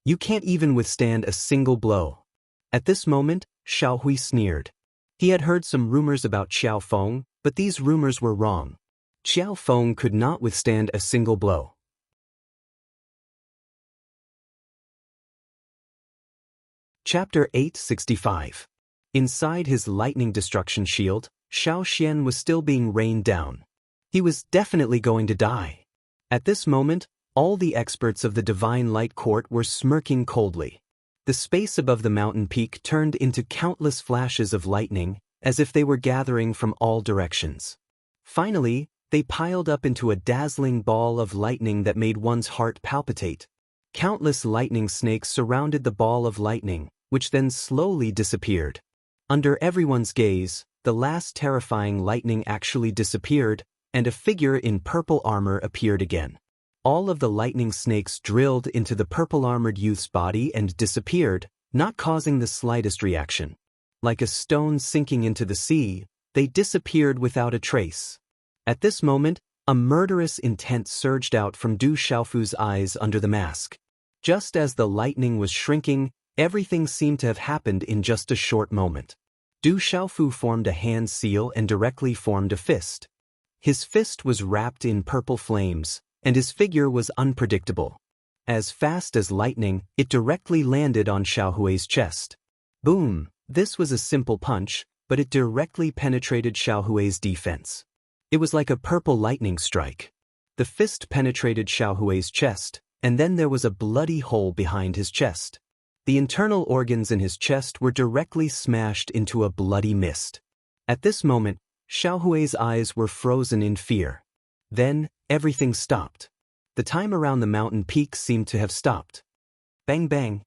You can't even withstand a single blow. At this moment, Xiao Hui sneered. He had heard some rumors about Xiao Feng, but these rumors were wrong. Xiao Feng could not withstand a single blow. Chapter 865. Inside his lightning destruction shield, Xiao Xian was still being rained down. He was definitely going to die. At this moment, all the experts of the Divine Light Court were smirking coldly. The space above the mountain peak turned into countless flashes of lightning, as if they were gathering from all directions. Finally, they piled up into a dazzling ball of lightning that made one's heart palpitate. Countless lightning snakes surrounded the ball of lightning, which then slowly disappeared. Under everyone's gaze, the last terrifying lightning actually disappeared, and a figure in purple armor appeared again. All of the lightning snakes drilled into the purple-armored youth's body and disappeared, not causing the slightest reaction. Like a stone sinking into the sea, they disappeared without a trace. At this moment, a murderous intent surged out from Du Xiaofu's eyes under the mask. Just as the lightning was shrinking, everything seemed to have happened in just a short moment. Du Xiaofu formed a hand seal and directly formed a fist. His fist was wrapped in purple flames, and his figure was unpredictable. As fast as lightning, it directly landed on Xiao Hui's chest. Boom! This was a simple punch, but it directly penetrated Xiao Hui's defense. It was like a purple lightning strike. The fist penetrated Xiao Hui's chest, and then there was a bloody hole behind his chest. The internal organs in his chest were directly smashed into a bloody mist. At this moment, Xiao Hui's eyes were frozen in fear. Then, everything stopped. The time around the mountain peak seemed to have stopped. Bang bang!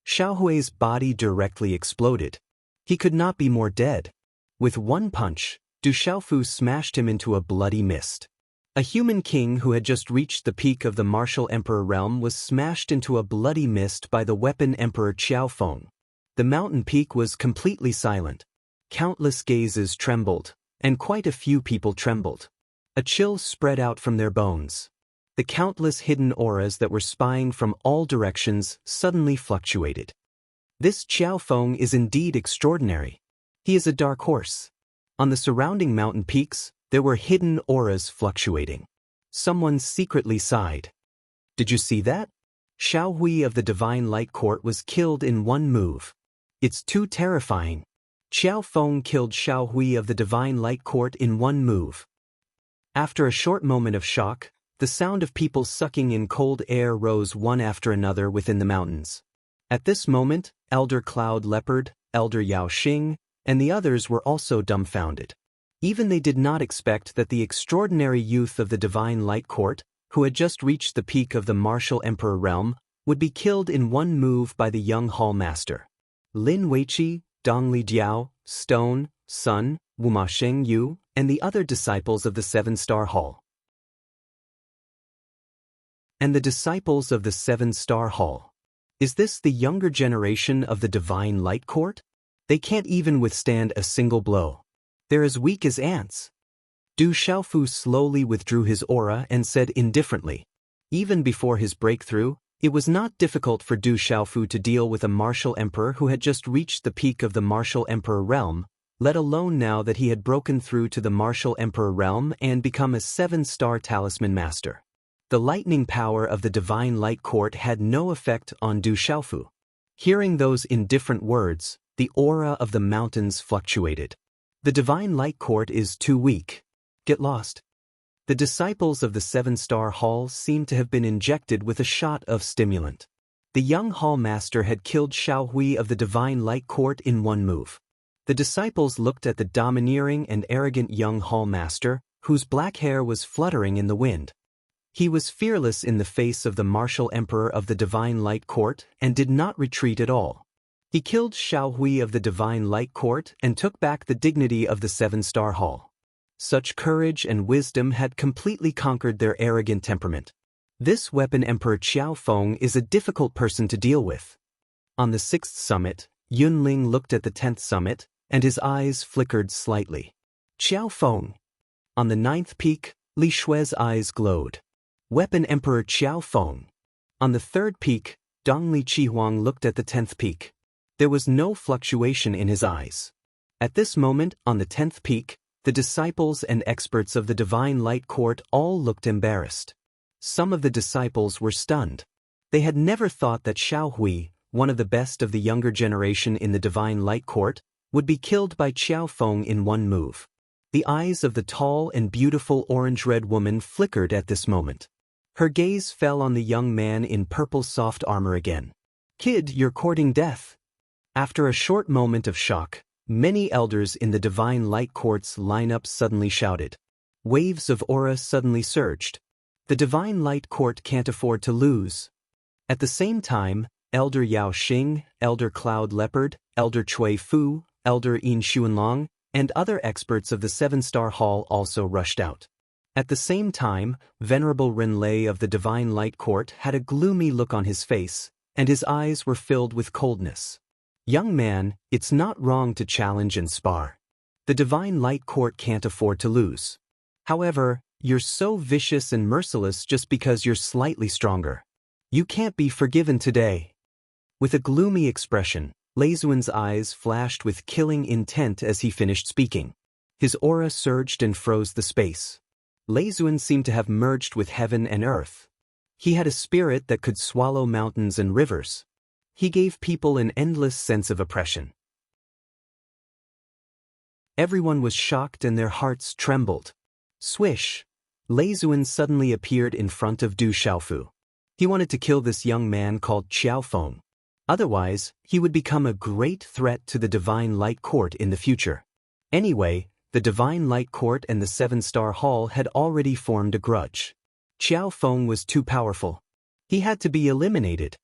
Xiao Hui's body directly exploded. He could not be more dead. With one punch, Du Xiaofu smashed him into a bloody mist. A human king who had just reached the peak of the martial emperor realm was smashed into a bloody mist by the weapon emperor Qiao Feng. The mountain peak was completely silent. Countless gazes trembled, and quite a few people trembled. A chill spread out from their bones. The countless hidden auras that were spying from all directions suddenly fluctuated. This Qiao Feng is indeed extraordinary. He is a dark horse. On the surrounding mountain peaks, there were hidden auras fluctuating. Someone secretly sighed. Did you see that? Xiao Hui of the Divine Light Court was killed in one move. It's too terrifying. Qiao Feng killed Xiao Hui of the Divine Light Court in one move. After a short moment of shock, The sound of people sucking in cold air rose one after another within the mountains. At this moment, Elder Cloud Leopard, Elder Yao Xing, and the others were also dumbfounded. Even they did not expect that the extraordinary youth of the Divine Light Court, who had just reached the peak of the martial emperor realm, would be killed in one move by the young hall master. Lin Weiqi, Dongli Jiao, Stone, Sun, Wuma Sheng Yu, and the other disciples of the Seven-Star Hall. And the disciples of the Seven-Star Hall. Is this the younger generation of the Divine Light Court? They can't even withstand a single blow. They're as weak as ants. Du Xiaofu slowly withdrew his aura and said indifferently. Even before his breakthrough, it was not difficult for Du Xiaofu to deal with a martial emperor who had just reached the peak of the martial emperor realm, let alone now that he had broken through to the martial emperor realm and become a 7-star talisman master. The lightning power of the Divine Light Court had no effect on Du Xiaofu. Hearing those indifferent words, the aura of the mountains fluctuated. The Divine Light Court is too weak. Get lost. The disciples of the 7-Star Hall seemed to have been injected with a shot of stimulant. The young hall master had killed Xiao Hui of the Divine Light Court in one move. The disciples looked at the domineering and arrogant young hall master, whose black hair was fluttering in the wind. He was fearless in the face of the martial emperor of the Divine Light Court and did not retreat at all. He killed Xiao Hui of the Divine Light Court and took back the dignity of the 7-Star Hall. Such courage and wisdom had completely conquered their arrogant temperament. This weapon Emperor Qiao Feng is a difficult person to deal with. On the 6th summit, Yunling looked at the 10th summit, and his eyes flickered slightly. Qiao Feng. On the 9th peak, Li Shui's eyes glowed. Weapon Emperor Qiao Feng. On the 3rd peak, Dongli Qihuang looked at the 10th peak. There was no fluctuation in his eyes. At this moment, on the 10th peak, the disciples and experts of the Divine Light Court all looked embarrassed. Some of the disciples were stunned. They had never thought that Xiao Hui, one of the best of the younger generation in the Divine Light Court, would be killed by Qiao Feng in one move. The eyes of the tall and beautiful orange-red woman flickered at this moment. Her gaze fell on the young man in purple soft armor again. "Kid, you're courting death." After a short moment of shock, many elders in the Divine Light Court's lineup suddenly shouted. Waves of aura suddenly surged. The Divine Light Court can't afford to lose. At the same time, Elder Yao Xing, Elder Cloud Leopard, Elder Cui Fu, Elder Yin Xuanlong, and other experts of the 7-Star Hall also rushed out. At the same time, Venerable Ren Lei of the Divine Light Court had a gloomy look on his face, and his eyes were filled with coldness. Young man, it's not wrong to challenge and spar. The Divine Light Court can't afford to lose. However, you're so vicious and merciless just because you're slightly stronger. You can't be forgiven today. With a gloomy expression, Lei Zuan's eyes flashed with killing intent as he finished speaking. His aura surged and froze the space. Lei Zuan seemed to have merged with heaven and earth. He had a spirit that could swallow mountains and rivers. He gave people an endless sense of oppression. Everyone was shocked and their hearts trembled. Swish! Lei Zuan suddenly appeared in front of Du Xiaofu. He wanted to kill this young man called Qiao Feng. Otherwise, he would become a great threat to the Divine Light Court in the future. Anyway, the Divine Light Court and the 7-Star Hall had already formed a grudge. Qiao Feng was too powerful. He had to be eliminated.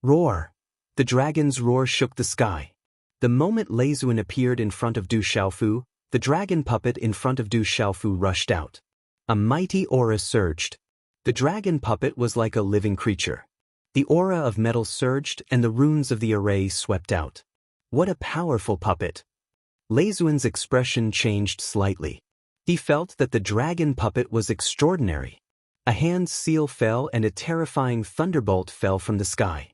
Roar! The dragon's roar shook the sky. The moment Lei Zuan appeared in front of Du Xiaofu, the dragon puppet in front of Du Xiaofu rushed out. A mighty aura surged. The dragon puppet was like a living creature. The aura of metal surged and the runes of the array swept out. What a powerful puppet! Lei Zuan's expression changed slightly. He felt that the dragon puppet was extraordinary. A hand's seal fell and a terrifying thunderbolt fell from the sky.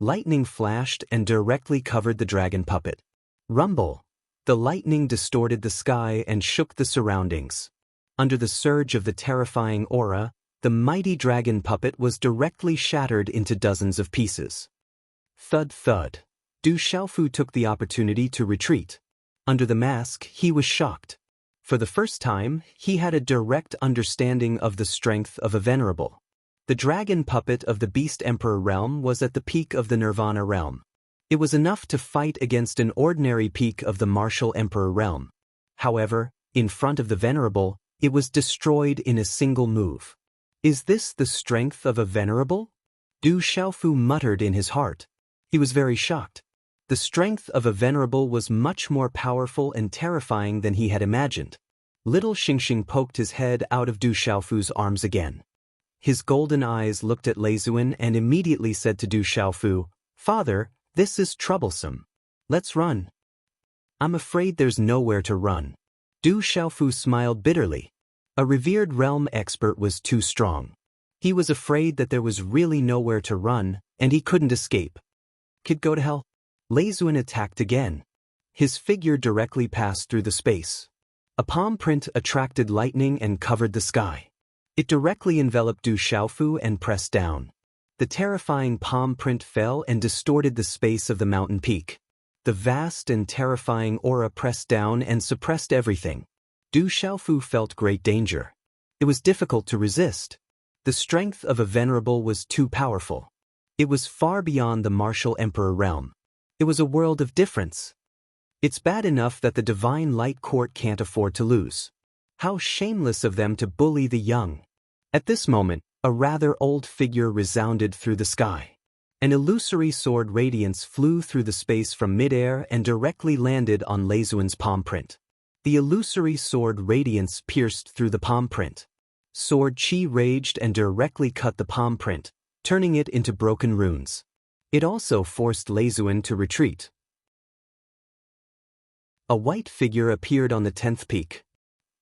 Lightning flashed and directly covered the dragon puppet. Rumble! The lightning distorted the sky and shook the surroundings. Under the surge of the terrifying aura, the mighty dragon puppet was directly shattered into dozens of pieces. Thud thud. Du Xiaofu took the opportunity to retreat. Under the mask, he was shocked. For the first time, he had a direct understanding of the strength of a venerable. The dragon puppet of the Beast Emperor realm was at the peak of the Nirvana realm. It was enough to fight against an ordinary peak of the Martial Emperor realm. However, in front of the venerable, it was destroyed in a single move. Is this the strength of a venerable? Du Xiaofu muttered in his heart. He was very shocked. The strength of a venerable was much more powerful and terrifying than he had imagined. Little Xingxing poked his head out of Du Xiaofu's arms again. His golden eyes looked at Lei Zuan and immediately said to Du Xiaofu, "Father, this is troublesome. Let's run." "I'm afraid there's nowhere to run." Du Xiaofu smiled bitterly. A revered realm expert was too strong. He was afraid that there was really nowhere to run, and he couldn't escape. "Kid, go to hell." Lei Zuan attacked again. His figure directly passed through the space. A palm print attracted lightning and covered the sky. It directly enveloped Du Xiaofu and pressed down. The terrifying palm print fell and distorted the space of the mountain peak. The vast and terrifying aura pressed down and suppressed everything. Du Xiaofu felt great danger. It was difficult to resist. The strength of a venerable was too powerful. It was far beyond the Martial Emperor realm. It was a world of difference. It's bad enough that the Divine Light Court can't afford to lose. How shameless of them to bully the young. At this moment, a rather old figure resounded through the sky. An illusory sword radiance flew through the space from midair and directly landed on Lei Zuan's palm print. The illusory sword radiance pierced through the palm print. Sword chi raged and directly cut the palm print, turning it into broken runes. It also forced Lei Zuan to retreat. A white figure appeared on the 10th peak.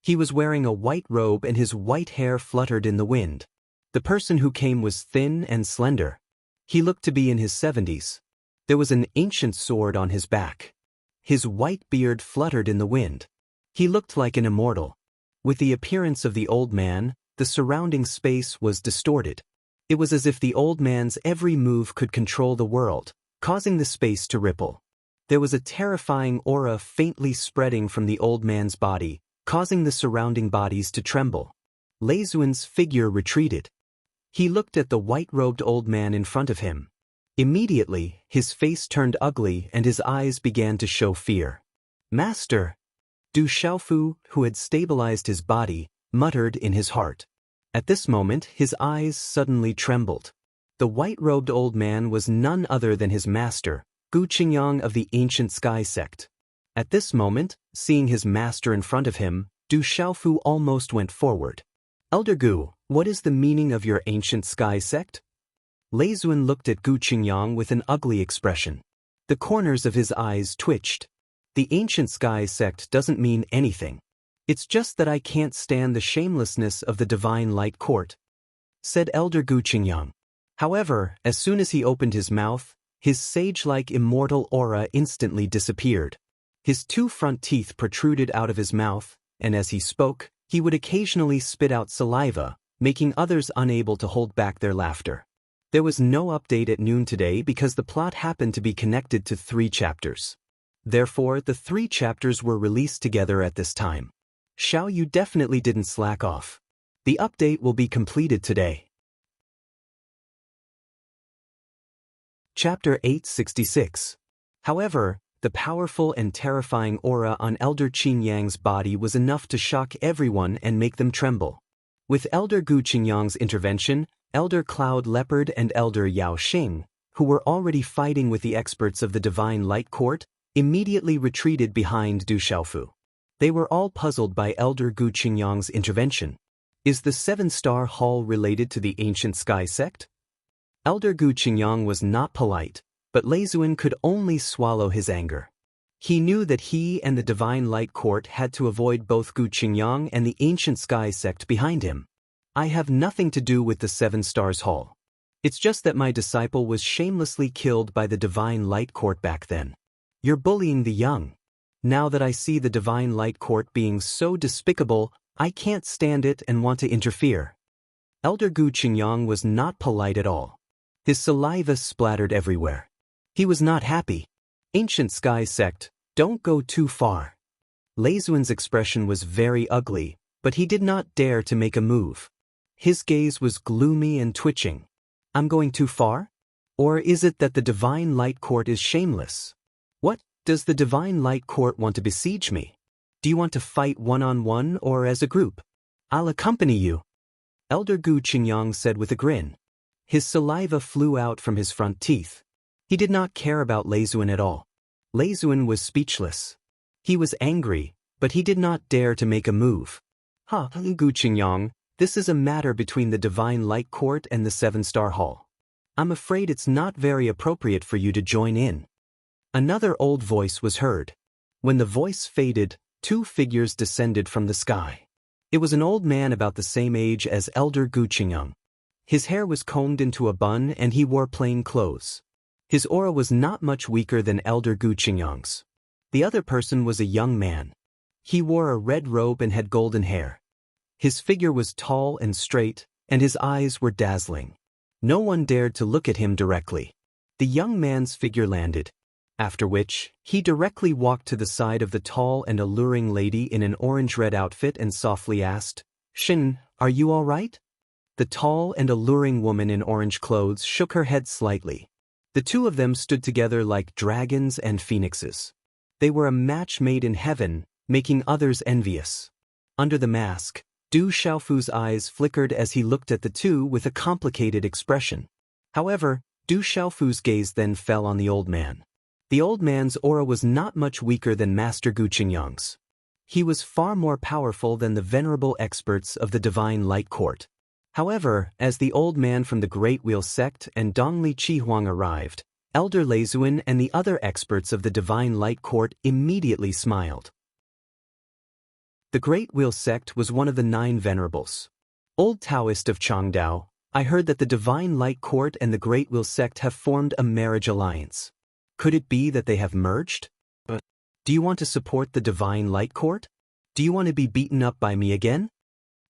He was wearing a white robe and his white hair fluttered in the wind. The person who came was thin and slender. He looked to be in his 70s. There was an ancient sword on his back. His white beard fluttered in the wind. He looked like an immortal. With the appearance of the old man, the surrounding space was distorted. It was as if the old man's every move could control the world, causing the space to ripple. There was a terrifying aura faintly spreading from the old man's body, causing the surrounding bodies to tremble. Lei Zuan's figure retreated. He looked at the white-robed old man in front of him. Immediately, his face turned ugly and his eyes began to show fear. "Master!" Du Xiaofu, who had stabilized his body, muttered in his heart. At this moment, his eyes suddenly trembled. The white-robed old man was none other than his master, Gu Qingyang of the Ancient Sky Sect. At this moment, seeing his master in front of him, Du Xiaofu almost went forward. "Elder Gu, what is the meaning of your Ancient Sky Sect?" Lei Zuan looked at Gu Qingyang with an ugly expression. The corners of his eyes twitched. "The Ancient Sky Sect doesn't mean anything. It's just that I can't stand the shamelessness of the Divine Light Court," said Elder Gu Qingyang. However, as soon as he opened his mouth, his sage-like immortal aura instantly disappeared. His two front teeth protruded out of his mouth, and as he spoke, he would occasionally spit out saliva, making others unable to hold back their laughter. There was no update at noon today because the plot happened to be connected to 3 chapters. Therefore, the 3 chapters were released together at this time. Xiao Yu definitely didn't slack off. The update will be completed today. Chapter 866. However, the powerful and terrifying aura on Elder Qin Yang's body was enough to shock everyone and make them tremble. With Elder Gu Qingyang's intervention, Elder Cloud Leopard and Elder Yao Xing, who were already fighting with the experts of the Divine Light Court, immediately retreated behind Du Xiaofu. They were all puzzled by Elder Gu Qingyang's intervention. Is the 7-star hall related to the Ancient Sky Sect? Elder Gu Qingyang was not polite, but Lei Zuan could only swallow his anger. He knew that he and the Divine Light Court had to avoid both Gu Qingyang and the Ancient Sky Sect behind him. "I have nothing to do with the 7 Stars Hall. It's just that my disciple was shamelessly killed by the Divine Light Court back then. You're bullying the young. Now that I see the Divine Light Court being so despicable, I can't stand it and want to interfere." Elder Gu Qingyang was not polite at all. His saliva splattered everywhere. He was not happy. "Ancient Sky Sect, don't go too far." Lei Zuan's expression was very ugly, but he did not dare to make a move. His gaze was gloomy and twitching. I'm going too far? Or is it that the Divine Light Court is shameless? What, does the Divine Light Court want to besiege me? Do you want to fight one-on-one or as a group? I'll accompany you. Elder Gu Qingyang said with a grin. His saliva flew out from his front teeth. He did not care about Lei Zuan at all. Lei Zuan was speechless. He was angry, but he did not dare to make a move. Gu Qingyang, this is a matter between the Divine Light Court and the Seven-Star Hall. I'm afraid it's not very appropriate for you to join in. Another old voice was heard. When the voice faded, two figures descended from the sky. It was an old man about the same age as Elder Gu Qingyang. His hair was combed into a bun and he wore plain clothes. His aura was not much weaker than Elder Gu Qingyang's. The other person was a young man. He wore a red robe and had golden hair. His figure was tall and straight, and his eyes were dazzling. No one dared to look at him directly. The young man's figure landed. After which, he directly walked to the side of the tall and alluring lady in an orange-red outfit and softly asked, "Shin, are you all right?" The tall and alluring woman in orange clothes shook her head slightly. The two of them stood together like dragons and phoenixes. They were a match made in heaven, making others envious. Under the mask, Du Xiaofu's eyes flickered as he looked at the two with a complicated expression. However, Du Xiaofu's gaze then fell on the old man. The old man's aura was not much weaker than Master Gu Qingyang's. He was far more powerful than the venerable experts of the Divine Light Court. However, as the old man from the Great Wheel Sect and Dongli Qihuang arrived, Elder Lei Zuan and the other experts of the Divine Light Court immediately smiled. The Great Wheel Sect was one of the 9 venerables. Old Taoist of Changdao, I heard that the Divine Light Court and the Great Wheel Sect have formed a marriage alliance. Could it be that they have merged? But do you want to support the Divine Light Court? Do you want to be beaten up by me again?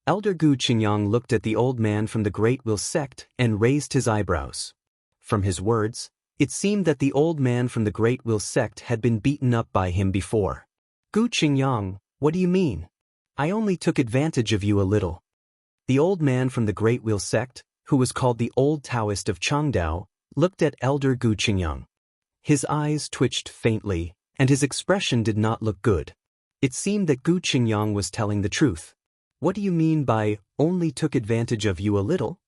Elder Gu Qingyang looked at the old man from the Great Wheel Sect and raised his eyebrows. From his words, it seemed that the old man from the Great Wheel Sect had been beaten up by him before. Gu Qingyang, what do you mean? I only took advantage of you a little. The old man from the Great Wheel Sect, who was called the Old Taoist of Changdao, looked at Elder Gu Qingyang. His eyes twitched faintly, and his expression did not look good. It seemed that Gu Qingyang was telling the truth. What do you mean by, only took advantage of you a little?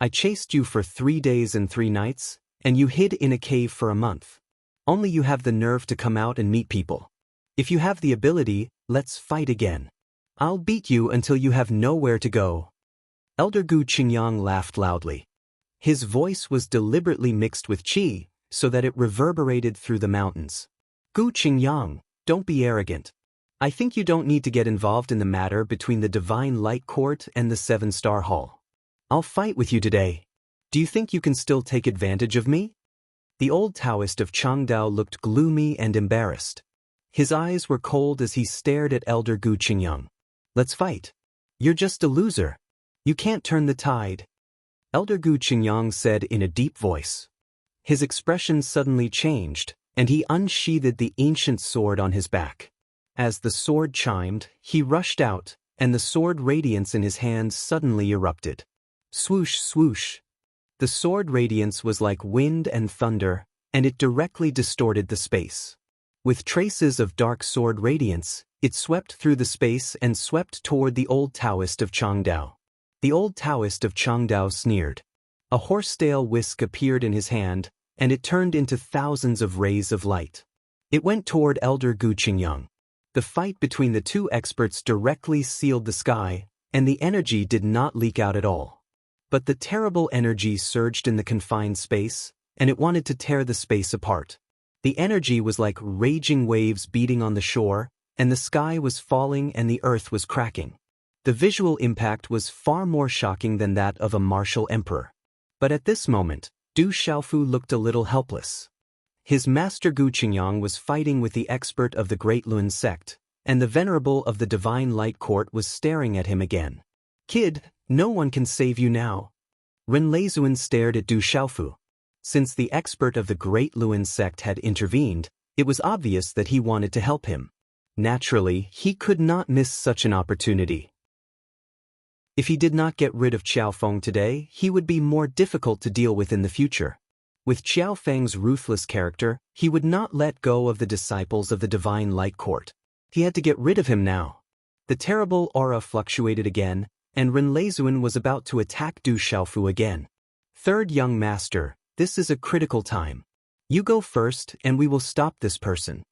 I chased you for 3 days and 3 nights, and you hid in a cave for a month. Only you have the nerve to come out and meet people. If you have the ability, let's fight again. I'll beat you until you have nowhere to go. Elder Gu Qingyang laughed loudly. His voice was deliberately mixed with qi, so that it reverberated through the mountains. Gu Qingyang, don't be arrogant. I think you don't need to get involved in the matter between the Divine Light Court and the Seven-Star Hall. I'll fight with you today. Do you think you can still take advantage of me? The old Taoist of Changdao looked gloomy and embarrassed. His eyes were cold as he stared at Elder Gu Qingyang. Let's fight. You're just a loser. You can't turn the tide. Elder Gu Qingyang said in a deep voice. His expression suddenly changed, and he unsheathed the ancient sword on his back. As the sword chimed, he rushed out, and the sword radiance in his hand suddenly erupted. Swoosh, swoosh. The sword radiance was like wind and thunder, and it directly distorted the space. With traces of dark sword radiance, it swept through the space and swept toward the old Taoist of Changdao. The old Taoist of Changdao sneered. A horsetail whisk appeared in his hand, and it turned into thousands of rays of light. It went toward Elder Gu Qingyang. The fight between the two experts directly sealed the sky, and the energy did not leak out at all. But the terrible energy surged in the confined space, and it wanted to tear the space apart. The energy was like raging waves beating on the shore, and the sky was falling and the earth was cracking. The visual impact was far more shocking than that of a martial emperor. But at this moment, Du Xiaofu looked a little helpless. His master Gu Qingyang was fighting with the expert of the Great Lun Sect, and the venerable of the Divine Light Court was staring at him again. Kid, no one can save you now. Ren Leizuan stared at Du Xiaofu. Since the expert of the Great Lun Sect had intervened, it was obvious that he wanted to help him. Naturally, he could not miss such an opportunity. If he did not get rid of Qiao Feng today, he would be more difficult to deal with in the future. With Qiao Feng's ruthless character, he would not let go of the disciples of the Divine Light Court. He had to get rid of him now. The terrible aura fluctuated again, and Ren Leizuan was about to attack Du Xiaofu again. Third young master, this is a critical time. You go first and we will stop this person.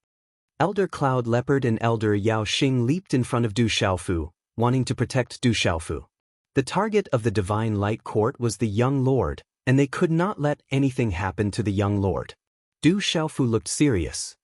Elder Cloud Leopard and Elder Yao Xing leaped in front of Du Xiaofu, wanting to protect Du Xiaofu. The target of the Divine Light Court was the young lord, and they could not let anything happen to the young lord. Du Xiaofu looked serious.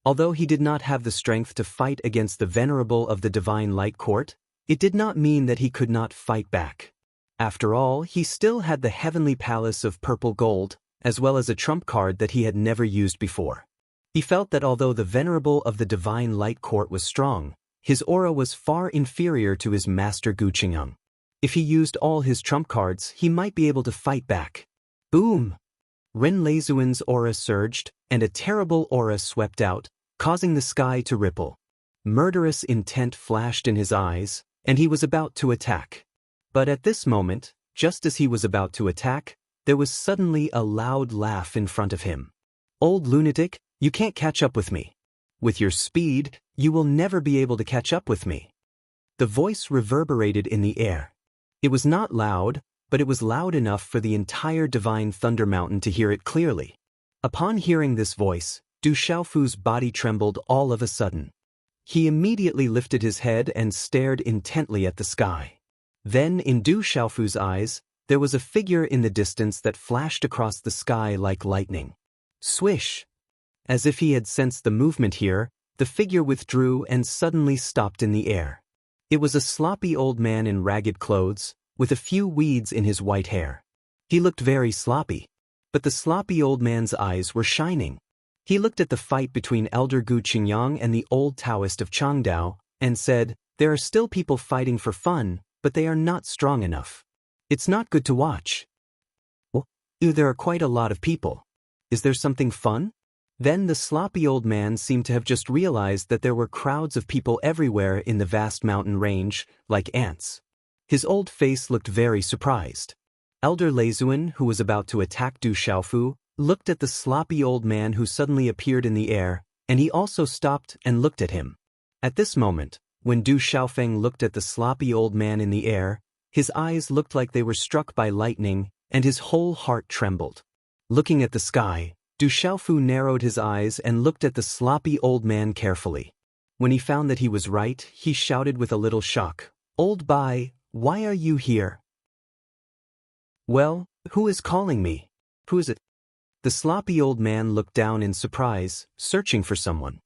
Although he did not have the strength to fight against the Venerable of the Divine Light Court, it did not mean that he could not fight back. After all, he still had the Heavenly Palace of Purple Gold, as well as a trump card that he had never used before. He felt that although the Venerable of the Divine Light Court was strong, his aura was far inferior to his master Gu Qingyang. If he used all his trump cards, he might be able to fight back. Boom! Ren Leizuan's aura surged, and a terrible aura swept out, causing the sky to ripple. Murderous intent flashed in his eyes, and he was about to attack. But at this moment, just as he was about to attack, there was suddenly a loud laugh in front of him. Old lunatic, you can't catch up with me. With your speed, you will never be able to catch up with me. The voice reverberated in the air. It was not loud, but it was loud enough for the entire Divine Thunder Mountain to hear it clearly. Upon hearing this voice, Du Xiaofu's body trembled all of a sudden. He immediately lifted his head and stared intently at the sky. Then, in Du Xiaofu's eyes, there was a figure in the distance that flashed across the sky like lightning. Swish! As if he had sensed the movement here, the figure withdrew and suddenly stopped in the air. It was a sloppy old man in ragged clothes, with a few weeds in his white hair. He looked very sloppy, but the sloppy old man's eyes were shining. He looked at the fight between Elder Gu Qingyang and the old Taoist of Changdao, and said, "There are still people fighting for fun, but they are not strong enough. It's not good to watch." "Well, there are quite a lot of people. Is there something fun?" Then the sloppy old man seemed to have just realized that there were crowds of people everywhere in the vast mountain range, like ants. His old face looked very surprised. Elder Leizuan, who was about to attack Du Xiaofu, looked at the sloppy old man who suddenly appeared in the air, and he also stopped and looked at him. At this moment, when Du Xiaofeng looked at the sloppy old man in the air, his eyes looked like they were struck by lightning, and his whole heart trembled. Looking at the sky, Du Xiaofu narrowed his eyes and looked at the sloppy old man carefully. When he found that he was right, he shouted with a little shock, "Old Bai, why are you here?" "Well, who is calling me? Who is it?" The sloppy old man looked down in surprise, searching for someone.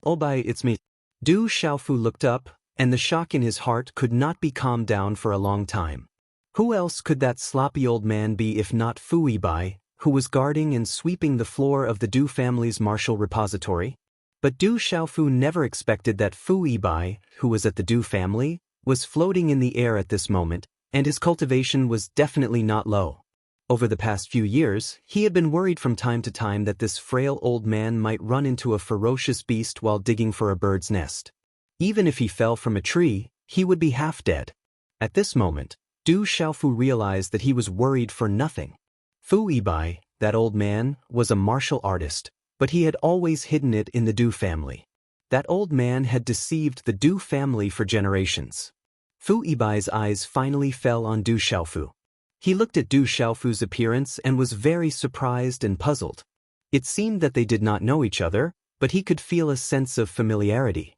"Old Bai, it's me." Du Xiaofu looked up, and the shock in his heart could not be calmed down for a long time. Who else could that sloppy old man be if not Fui Bai, who was guarding and sweeping the floor of the Du family's martial repository? But Du Xiaofu never expected that Fui Bai, who was at the Du family, was floating in the air at this moment, and his cultivation was definitely not low. Over the past few years, he had been worried from time to time that this frail old man might run into a ferocious beast while digging for a bird's nest. Even if he fell from a tree, he would be half dead. At this moment, Du Xiaofu realized that he was worried for nothing. Fui Bai, that old man, was a martial artist, but he had always hidden it in the Du family. That old man had deceived the Du family for generations. Fui Bai's eyes finally fell on Du Xiaofu. He looked at Du Xiaofu's appearance and was very surprised and puzzled. It seemed that they did not know each other, but he could feel a sense of familiarity.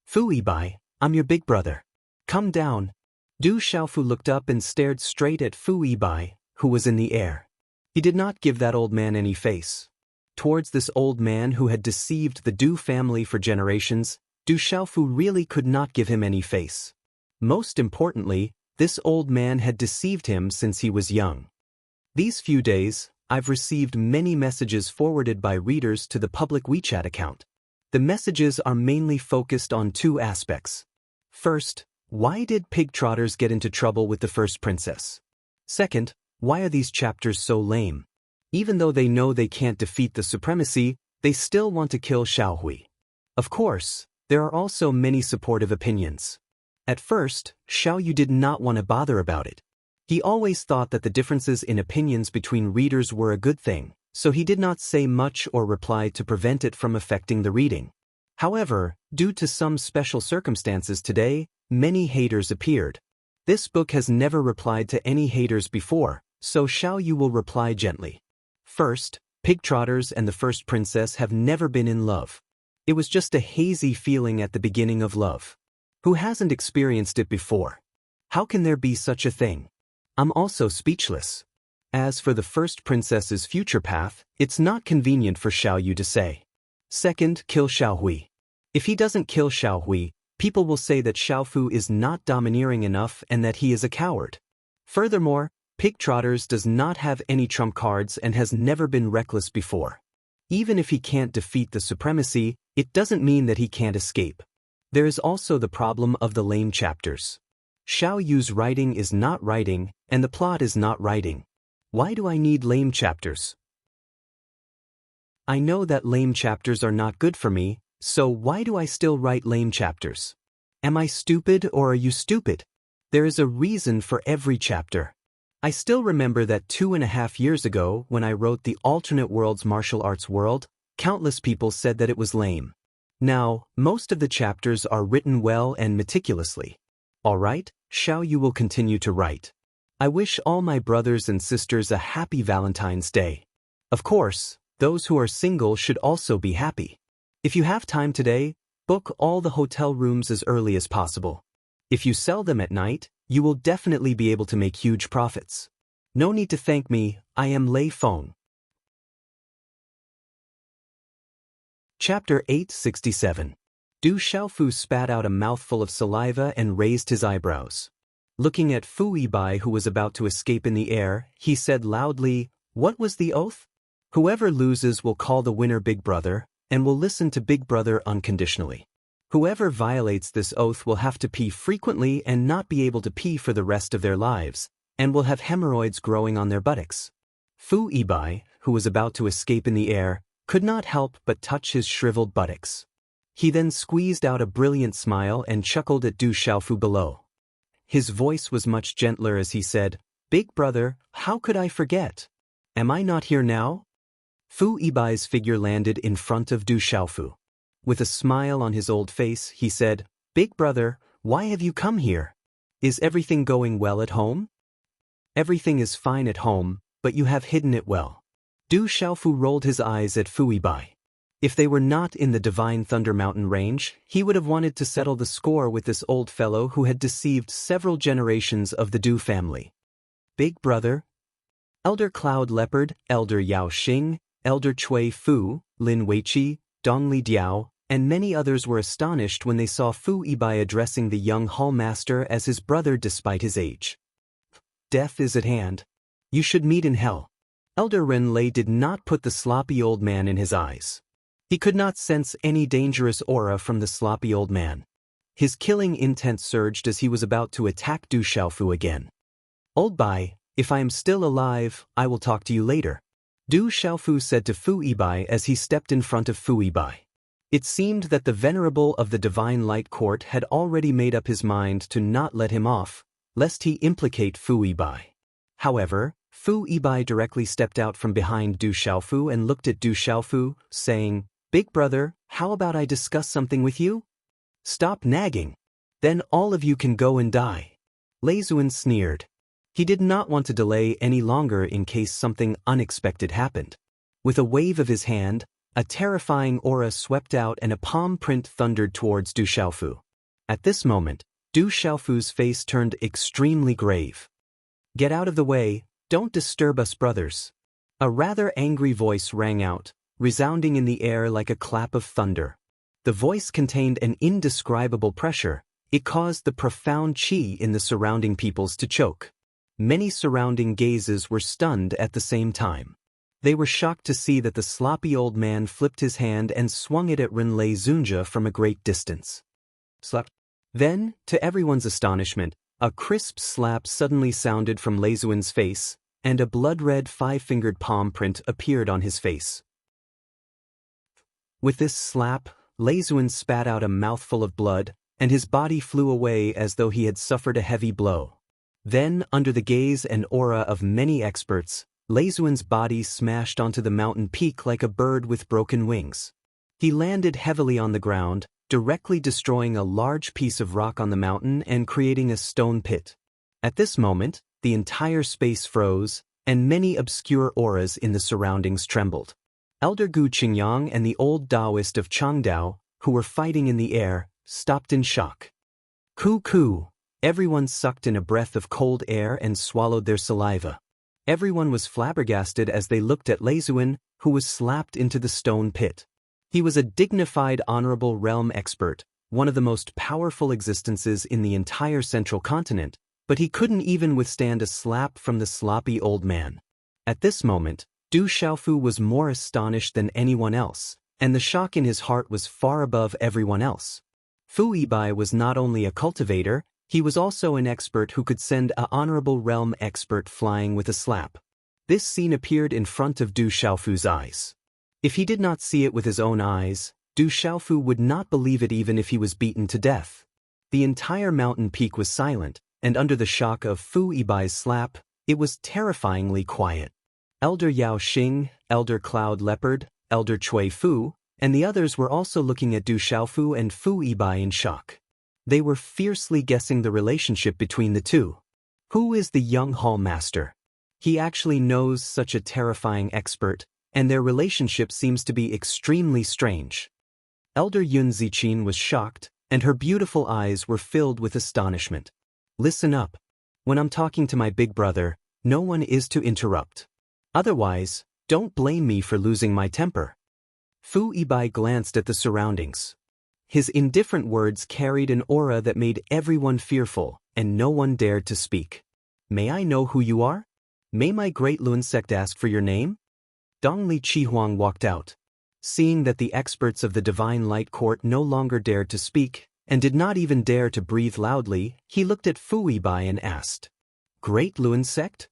"Fui Bai, I'm your big brother. Come down." Du Xiaofu looked up and stared straight at Fui Bai, who was in the air. He did not give that old man any face. Towards this old man who had deceived the Du family for generations, Du Xiaofu really could not give him any face. Most importantly, this old man had deceived him since he was young. These few days, I've received many messages forwarded by readers to the public WeChat account. The messages are mainly focused on two aspects. First, why did pig trotters get into trouble with the first princess? Second, why are these chapters so lame? Even though they know they can't defeat the supremacy, they still want to kill Xiaohui. Of course, There are also many supportive opinions. At first, Xiao Yu did not want to bother about it. He always thought that the differences in opinions between readers were a good thing, so he did not say much or reply to prevent it from affecting the reading. However, due to some special circumstances today, many haters appeared. This book has never replied to any haters before, so Xiao Yu will reply gently. First, pigtrotters and the first princess have never been in love. It was just a hazy feeling at the beginning of love. Who hasn't experienced it before? How can there be such a thing? I'm also speechless. As for the first princess's future path, it's not convenient for Xiao Yu to say. Second, kill Xiao Hui. If he doesn't kill Xiao Hui, people will say that Xiao Fu is not domineering enough and that he is a coward. Furthermore, Pigtrotters does not have any trump cards and has never been reckless before. Even if he can't defeat the supremacy, it doesn't mean that he can't escape. There is also the problem of the lame chapters. Xiao Yu's writing is not writing, and the plot is not writing. Why do I need lame chapters? I know that lame chapters are not good for me, so why do I still write lame chapters? Am I stupid or are you stupid? There is a reason for every chapter. I still remember that 2.5 years ago when I wrote the alternate world's martial arts world, countless people said that it was lame. Now, most of the chapters are written well and meticulously. Alright, Xiao Yu will continue to write. I wish all my brothers and sisters a happy Valentine's Day. Of course, those who are single should also be happy. If you have time today, book all the hotel rooms as early as possible. If you sell them at night, you will definitely be able to make huge profits. No need to thank me, I am Lei Feng. Chapter 867. Du Xiaofu spat out a mouthful of saliva and raised his eyebrows. Looking at Fu Yibai, who was about to escape in the air, he said loudly, "What was the oath? Whoever loses will call the winner Big Brother, and will listen to Big Brother unconditionally. Whoever violates this oath will have to pee frequently and not be able to pee for the rest of their lives, and will have hemorrhoids growing on their buttocks." Fu Yibai, who was about to escape in the air, could not help but touch his shriveled buttocks. He then squeezed out a brilliant smile and chuckled at Du Xiaofu below. His voice was much gentler as he said, "Big Brother, how could I forget? Am I not here now?" Fu Yibai's figure landed in front of Du Xiaofu. With a smile on his old face, he said, "Big Brother, why have you come here? Is everything going well at home?" "Everything is fine at home, but you have hidden it well." Du Xiaofu rolled his eyes at Fu Yibai. If they were not in the Divine Thunder Mountain range, he would have wanted to settle the score with this old fellow who had deceived several generations of the Du family. "Big Brother?" Elder Cloud Leopard, Elder Yao Xing, Elder Chui Fu, Lin Weiqi, Dongli Diao, and many others were astonished when they saw Fu Yibai addressing the young hall master as his brother despite his age. "Death is at hand. You should meet in hell." Elder Ren Lei did not put the sloppy old man in his eyes. He could not sense any dangerous aura from the sloppy old man. His killing intent surged as he was about to attack Du Xiaofu again. "Old Bai, if I am still alive, I will talk to you later," Du Xiaofu said to Fu Yibai as he stepped in front of Fu Yibai. It seemed that the Venerable of the Divine Light Court had already made up his mind to not let him off, lest he implicate Fu Yibai. However, Fu Yibai directly stepped out from behind Du Xiaofu and looked at Du Xiaofu, saying, "Big Brother, how about I discuss something with you? Stop nagging. Then all of you can go and die." Lei Zuan sneered. He did not want to delay any longer in case something unexpected happened. With a wave of his hand, a terrifying aura swept out and a palm print thundered towards Du Xiaofu. At this moment, Du Xiaofu's face turned extremely grave. "Get out of the way, don't disturb us brothers." A rather angry voice rang out, resounding in the air like a clap of thunder. The voice contained an indescribable pressure. It caused the profound qi in the surrounding peoples to choke. Many surrounding gazes were stunned at the same time. They were shocked to see that the sloppy old man flipped his hand and swung it at Ren Lei Zunja from a great distance. Slap. Then, to everyone's astonishment, a crisp slap suddenly sounded from Lei Zuan's face, and a blood-red five-fingered palm print appeared on his face. With this slap, Leisuan spat out a mouthful of blood, and his body flew away as though he had suffered a heavy blow. Then, under the gaze and aura of many experts, Leisuan's body smashed onto the mountain peak like a bird with broken wings. He landed heavily on the ground, directly destroying a large piece of rock on the mountain and creating a stone pit. At this moment, the entire space froze, and many obscure auras in the surroundings trembled. Elder Gu Qingyang and the old Taoist of Changdao, who were fighting in the air, stopped in shock. Coo! Everyone sucked in a breath of cold air and swallowed their saliva. Everyone was flabbergasted as they looked at Leisuan, who was slapped into the stone pit. He was a dignified honorable realm expert, one of the most powerful existences in the entire central continent, but he couldn't even withstand a slap from the sloppy old man. At this moment, Du Xiaofu was more astonished than anyone else, and the shock in his heart was far above everyone else. Fu Yibai was not only a cultivator, he was also an expert who could send a honorable realm expert flying with a slap. This scene appeared in front of Du Xiaofu's eyes. If he did not see it with his own eyes, Du Xiaofu would not believe it even if he was beaten to death. The entire mountain peak was silent, and under the shock of Fu Yibai's slap, it was terrifyingly quiet. Elder Yao Xing, Elder Cloud Leopard, Elder Cui Fu, and the others were also looking at Du Xiaofu and Fu Yibai in shock. They were fiercely guessing the relationship between the two. Who is the young hall master? He actually knows such a terrifying expert, and their relationship seems to be extremely strange. Elder Yun Ziqin was shocked, and her beautiful eyes were filled with astonishment. Listen up. When I'm talking to my big brother, no one is to interrupt. Otherwise, don't blame me for losing my temper. Fu Yibai glanced at the surroundings. His indifferent words carried an aura that made everyone fearful, and no one dared to speak. May I know who you are? May my great Lun sect ask for your name? Dongli Qihuang walked out. Seeing that the experts of the Divine Light Court no longer dared to speak, and did not even dare to breathe loudly, he looked at Fu Yibai and asked, Great Lun sect?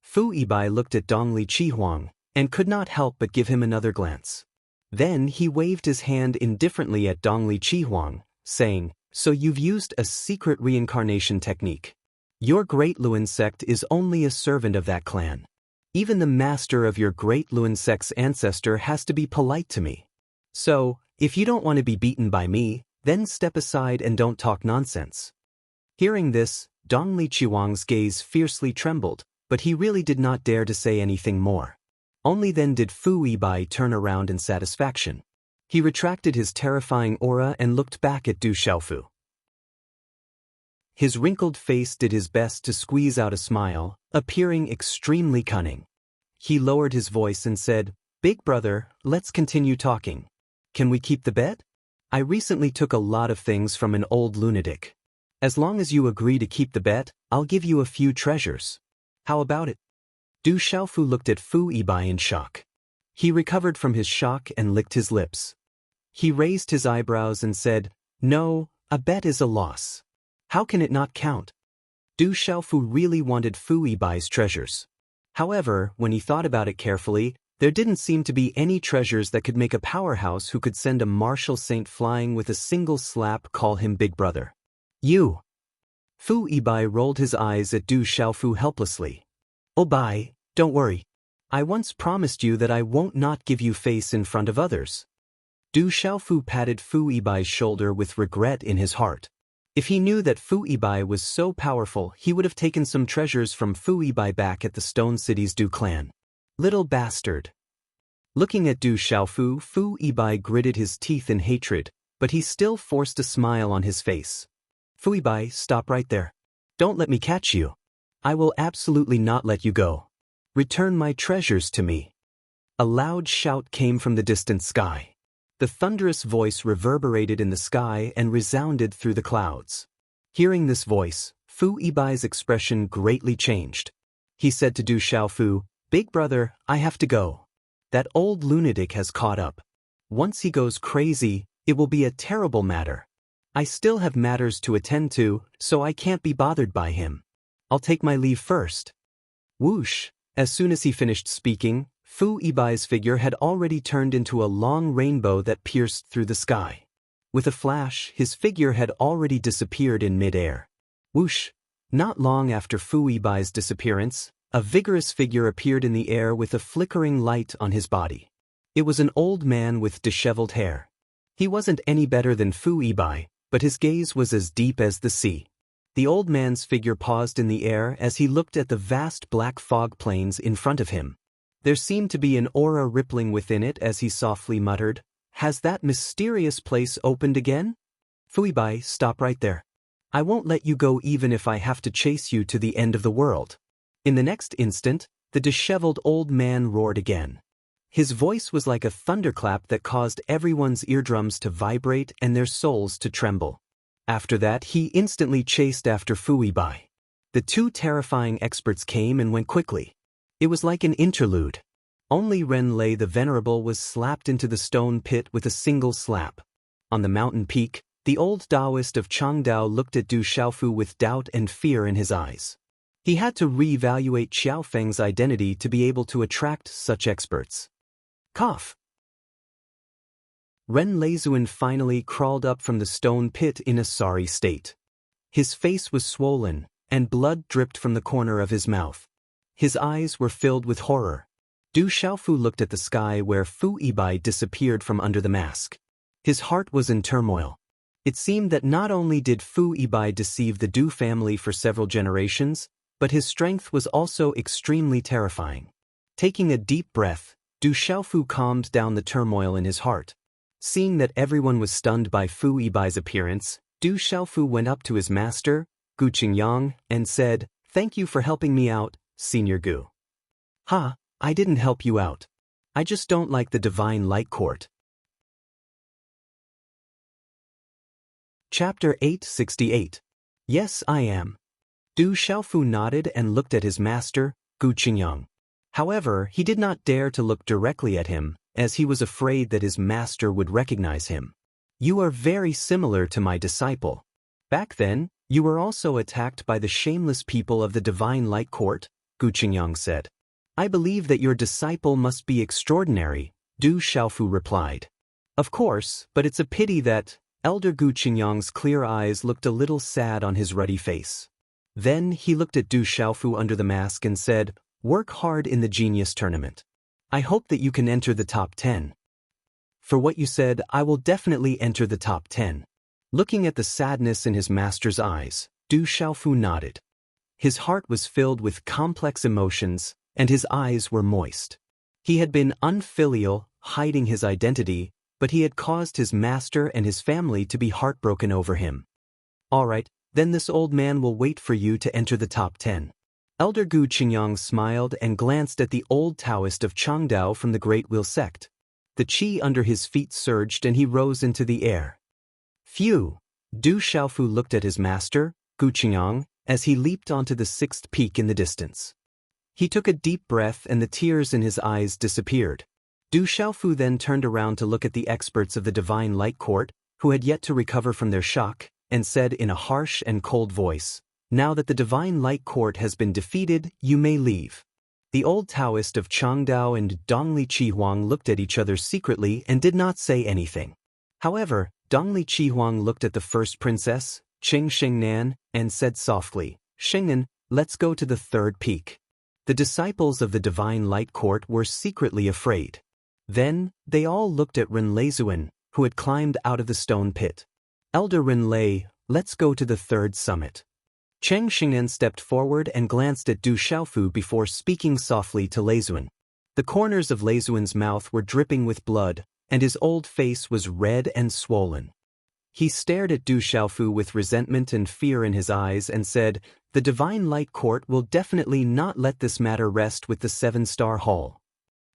Fu Yibai looked at Dongli Qihuang, and could not help but give him another glance. Then he waved his hand indifferently at Dongli Qihuang, saying, So you've used a secret reincarnation technique. Your Great Lun sect is only a servant of that clan. Even the master of your Great Lun sect's ancestor has to be polite to me. So, if you don't want to be beaten by me, then step aside and don't talk nonsense. Hearing this, Dongli Qihuang's gaze fiercely trembled, but he really did not dare to say anything more. Only then did Fu Yibai turn around in satisfaction. He retracted his terrifying aura and looked back at Du Xiaofu. His wrinkled face did his best to squeeze out a smile, appearing extremely cunning. He lowered his voice and said, Big brother, let's continue talking. Can we keep the bet? I recently took a lot of things from an old lunatic. As long as you agree to keep the bet, I'll give you a few treasures. How about it? Du Xiaofu looked at Fu Yibai in shock. He recovered from his shock and licked his lips. He raised his eyebrows and said, No, a bet is a loss. How can it not count? Du Xiaofu really wanted Fu Yibai's treasures. However, when he thought about it carefully, there didn't seem to be any treasures that could make a powerhouse who could send a martial saint flying with a single slap call him big brother. You! Fu Yibai rolled his eyes at Du Xiaofu helplessly. Oh bye, don't worry. I once promised you that I won't not give you face in front of others. Du Xiaofu patted Fu Yibai's shoulder with regret in his heart. If he knew that Fu Yibai was so powerful, he would have taken some treasures from Fu Yibai back at the Stone City's Du clan. Little bastard. Looking at Du Xiaofu, Fu Yibai gritted his teeth in hatred, but he still forced a smile on his face. Fu Yibai, stop right there. Don't let me catch you. I will absolutely not let you go. Return my treasures to me. A loud shout came from the distant sky. The thunderous voice reverberated in the sky and resounded through the clouds. Hearing this voice, Fu Yibai's expression greatly changed. He said to Du Xiaofu, Big brother, I have to go. That old lunatic has caught up. Once he goes crazy, it will be a terrible matter. I still have matters to attend to, so I can't be bothered by him. I'll take my leave first. Whoosh! As soon as he finished speaking, Fu Yibai's figure had already turned into a long rainbow that pierced through the sky. With a flash, his figure had already disappeared in mid-air. Whoosh! Not long after Fu Yibai's disappearance, a vigorous figure appeared in the air with a flickering light on his body. It was an old man with disheveled hair. He wasn't any better than Fu Yibai, but his gaze was as deep as the sea. The old man's figure paused in the air as he looked at the vast black fog plains in front of him. There seemed to be an aura rippling within it as he softly muttered, "Has that mysterious place opened again? Fu Yibai, stop right there. I won't let you go even if I have to chase you to the end of the world." In the next instant, the disheveled old man roared again. His voice was like a thunderclap that caused everyone's eardrums to vibrate and their souls to tremble. After that, he instantly chased after Fu Yibai. The two terrifying experts came and went quickly. It was like an interlude. Only Ren Lei the Venerable was slapped into the stone pit with a single slap. On the mountain peak, the old Taoist of Changdao looked at Du Xiaofu with doubt and fear in his eyes. He had to re-evaluate Xiaofeng's identity to be able to attract such experts. Cough. Ren Leizuan finally crawled up from the stone pit in a sorry state. His face was swollen, and blood dripped from the corner of his mouth. His eyes were filled with horror. Du Xiaofu looked at the sky where Fu Yibai disappeared from under the mask. His heart was in turmoil. It seemed that not only did Fu Yibai deceive the Du family for several generations, but his strength was also extremely terrifying. Taking a deep breath, Du Xiaofu calmed down the turmoil in his heart. Seeing that everyone was stunned by Fu Yibai's appearance, Du Xiaofu went up to his master, Gu Qingyang, and said, "Thank you for helping me out, Senior Gu." "Ha, I didn't help you out. I just don't like the Divine Light Court." Chapter 868. Yes, I am. Du Xiaofu nodded and looked at his master, Gu Qingyang. However, he did not dare to look directly at him, as he was afraid that his master would recognize him. "You are very similar to my disciple. Back then, you were also attacked by the shameless people of the Divine Light Court," Gu Qingyang said. "I believe that your disciple must be extraordinary," Du Xiaofu replied. "Of course, but it's a pity that..." Elder Gu Qingyang's clear eyes looked a little sad on his ruddy face. Then he looked at Du Xiaofu under the mask and said, "Work hard in the Genius Tournament. I hope that you can enter the top 10. For what you said, I will definitely enter the top 10. Looking at the sadness in his master's eyes, Du Xiaofu nodded. His heart was filled with complex emotions, and his eyes were moist. He had been unfilial, hiding his identity, but he had caused his master and his family to be heartbroken over him. "All right, then this old man will wait for you to enter the top 10. Elder Gu Qingyang smiled and glanced at the old Taoist of Changdao from the Great Wheel sect. The qi under his feet surged and he rose into the air. Phew! Du Xiaofu looked at his master, Gu Qingyang, as he leaped onto the sixth peak in the distance. He took a deep breath and the tears in his eyes disappeared. Du Xiaofu then turned around to look at the experts of the Divine Light Court, who had yet to recover from their shock, and said in a harsh and cold voice, "Now that the Divine Light Court has been defeated, you may leave." The old Taoist of Changdao and Dongli Qihuang looked at each other secretly and did not say anything. However, Dongli Qihuang looked at the first princess, Qing Shengnan, and said softly, "Shengnan, let's go to the third peak." The disciples of the Divine Light Court were secretly afraid. Then, they all looked at Ren Leizuan, who had climbed out of the stone pit. "Elder Ren Lei, let's go to the third summit." Cheng Shengnan stepped forward and glanced at Du Xiaofu before speaking softly to Leizuan. The corners of Leizuan's mouth were dripping with blood, and his old face was red and swollen. He stared at Du Xiaofu with resentment and fear in his eyes and said, "The Divine Light Court will definitely not let this matter rest with the 7-star hall.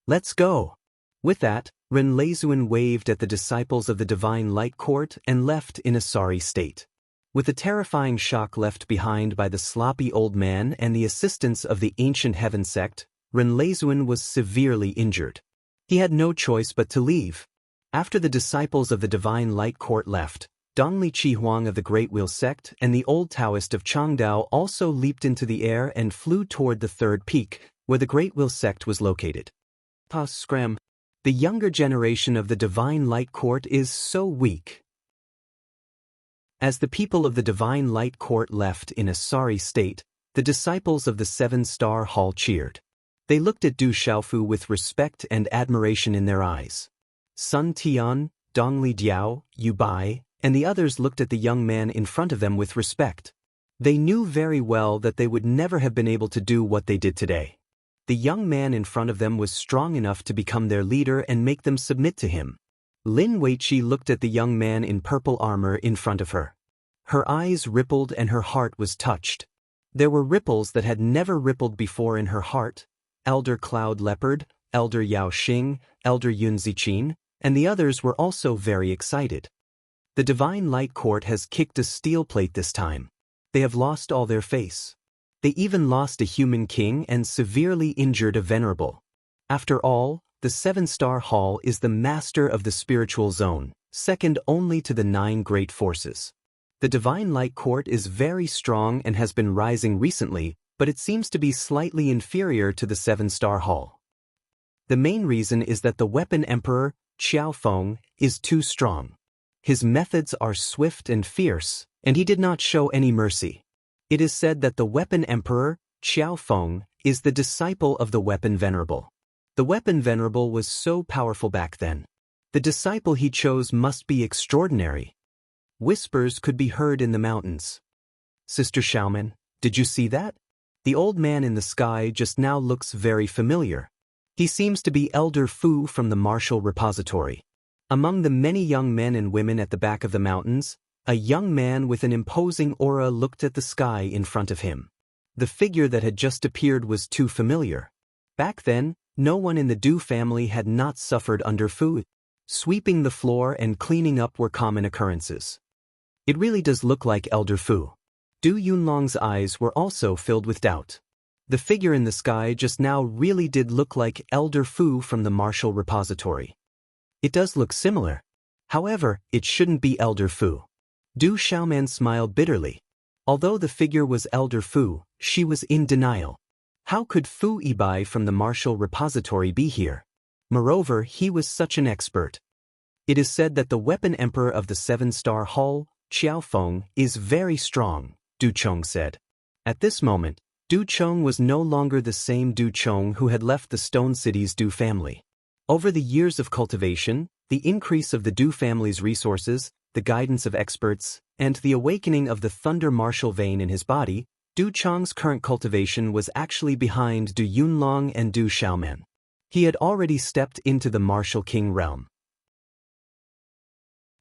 Let's go." With that, Ren Leizuan waved at the disciples of the Divine Light Court and left in a sorry state. With the terrifying shock left behind by the sloppy old man and the assistance of the Ancient Heaven sect, Ren Leizuan was severely injured. He had no choice but to leave. After the disciples of the Divine Light Court left, Dongli Qihuang of the Great Wheel sect and the old Taoist of Changdao also leaped into the air and flew toward the third peak, where the Great Wheel sect was located. Scram. The younger generation of the Divine Light Court is so weak. As the people of the Divine Light Court left in a sorry state, the disciples of the Seven-Star Hall cheered. They looked at Du Xiaofu with respect and admiration in their eyes. Sun Tian, Dongli Diao, Yu Bai, and the others looked at the young man in front of them with respect. They knew very well that they would never have been able to do what they did today. The young man in front of them was strong enough to become their leader and make them submit to him. Lin Weiqi looked at the young man in purple armor in front of her. Her eyes rippled and her heart was touched. There were ripples that had never rippled before in her heart. Elder Cloud Leopard, Elder Yao Xing, Elder Yun Ziqin, and the others were also very excited. The Divine Light Court has kicked a steel plate this time. They have lost all their face. They even lost a human king and severely injured a venerable. After all, the Seven-Star Hall is the master of the spiritual zone, second only to the 9 great forces. The Divine Light Court is very strong and has been rising recently, but it seems to be slightly inferior to the Seven-Star Hall. The main reason is that the Weapon Emperor, Qiao Feng, is too strong. His methods are swift and fierce, and he did not show any mercy. It is said that the Weapon Emperor, Qiao Feng, is the disciple of the Weapon Venerable. The Weapon Venerable was so powerful back then. The disciple he chose must be extraordinary. Whispers could be heard in the mountains. Sister Xiaoman, did you see that? The old man in the sky just now looks very familiar. He seems to be Elder Fu from the Martial Repository. Among the many young men and women at the back of the mountains, a young man with an imposing aura looked at the sky in front of him. The figure that had just appeared was too familiar. Back then, no one in the Du family had not suffered under Fu. Sweeping the floor and cleaning up were common occurrences. It really does look like Elder Fu. Du Yunlong's eyes were also filled with doubt. The figure in the sky just now really did look like Elder Fu from the Martial Repository. It does look similar. However, it shouldn't be Elder Fu. Du Xiaoman smiled bitterly. Although the figure was Elder Fu, she was in denial. How could Fu Yibai from the Martial Repository be here? Moreover, he was such an expert. It is said that the Weapon Emperor of the Seven-Star Hall, Qiao Feng, is very strong, Du Chong said. At this moment, Du Chong was no longer the same Du Chong who had left the Stone City's Du family. Over the years of cultivation, the increase of the Du family's resources, the guidance of experts, and the awakening of the thunder martial vein in his body, Du Chong's current cultivation was actually behind Du Yunlong and Du Xiaoman. He had already stepped into the martial king realm.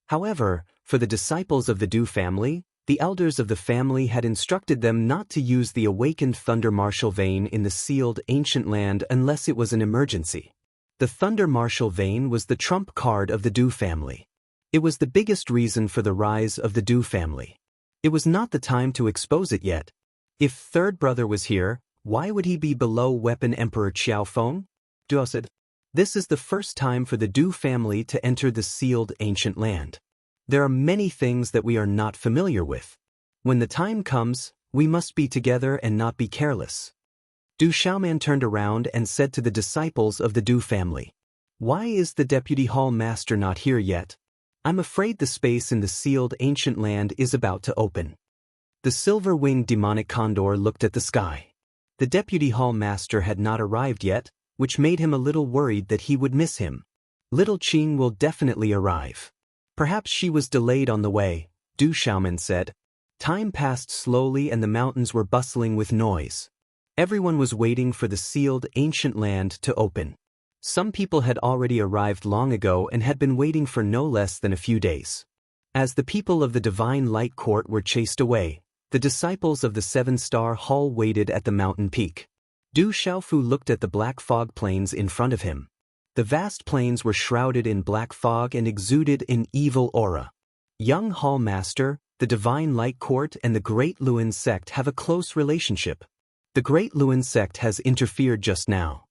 However, for the disciples of the Du family, the elders of the family had instructed them not to use the awakened thunder martial vein in the sealed ancient land unless it was an emergency. The thunder martial vein was the trump card of the Du family. It was the biggest reason for the rise of the Du family. It was not the time to expose it yet. If third brother was here, why would he be below Weapon Emperor Qiao Feng? Duo said, this is the first time for the Du family to enter the sealed ancient land. There are many things that we are not familiar with. When the time comes, we must be together and not be careless. Du Xiaoman turned around and said to the disciples of the Du family, why is the Deputy Hall Master not here yet? I'm afraid the space in the sealed ancient land is about to open. The silver-winged demonic condor looked at the sky. The Deputy Hall Master had not arrived yet, which made him a little worried that he would miss him. Little Qing will definitely arrive. Perhaps she was delayed on the way, Du Xiaoman said. Time passed slowly and the mountains were bustling with noise. Everyone was waiting for the sealed ancient land to open. Some people had already arrived long ago and had been waiting for no less than a few days. As the people of the Divine Light Court were chased away, the disciples of the Seven-Star Hall waited at the mountain peak. Du Xiaofu looked at the black fog plains in front of him. The vast plains were shrouded in black fog and exuded an evil aura. Young Hall Master, the Divine Light Court and the Great Luan Sect have a close relationship. The Great Luan Sect has interfered just now.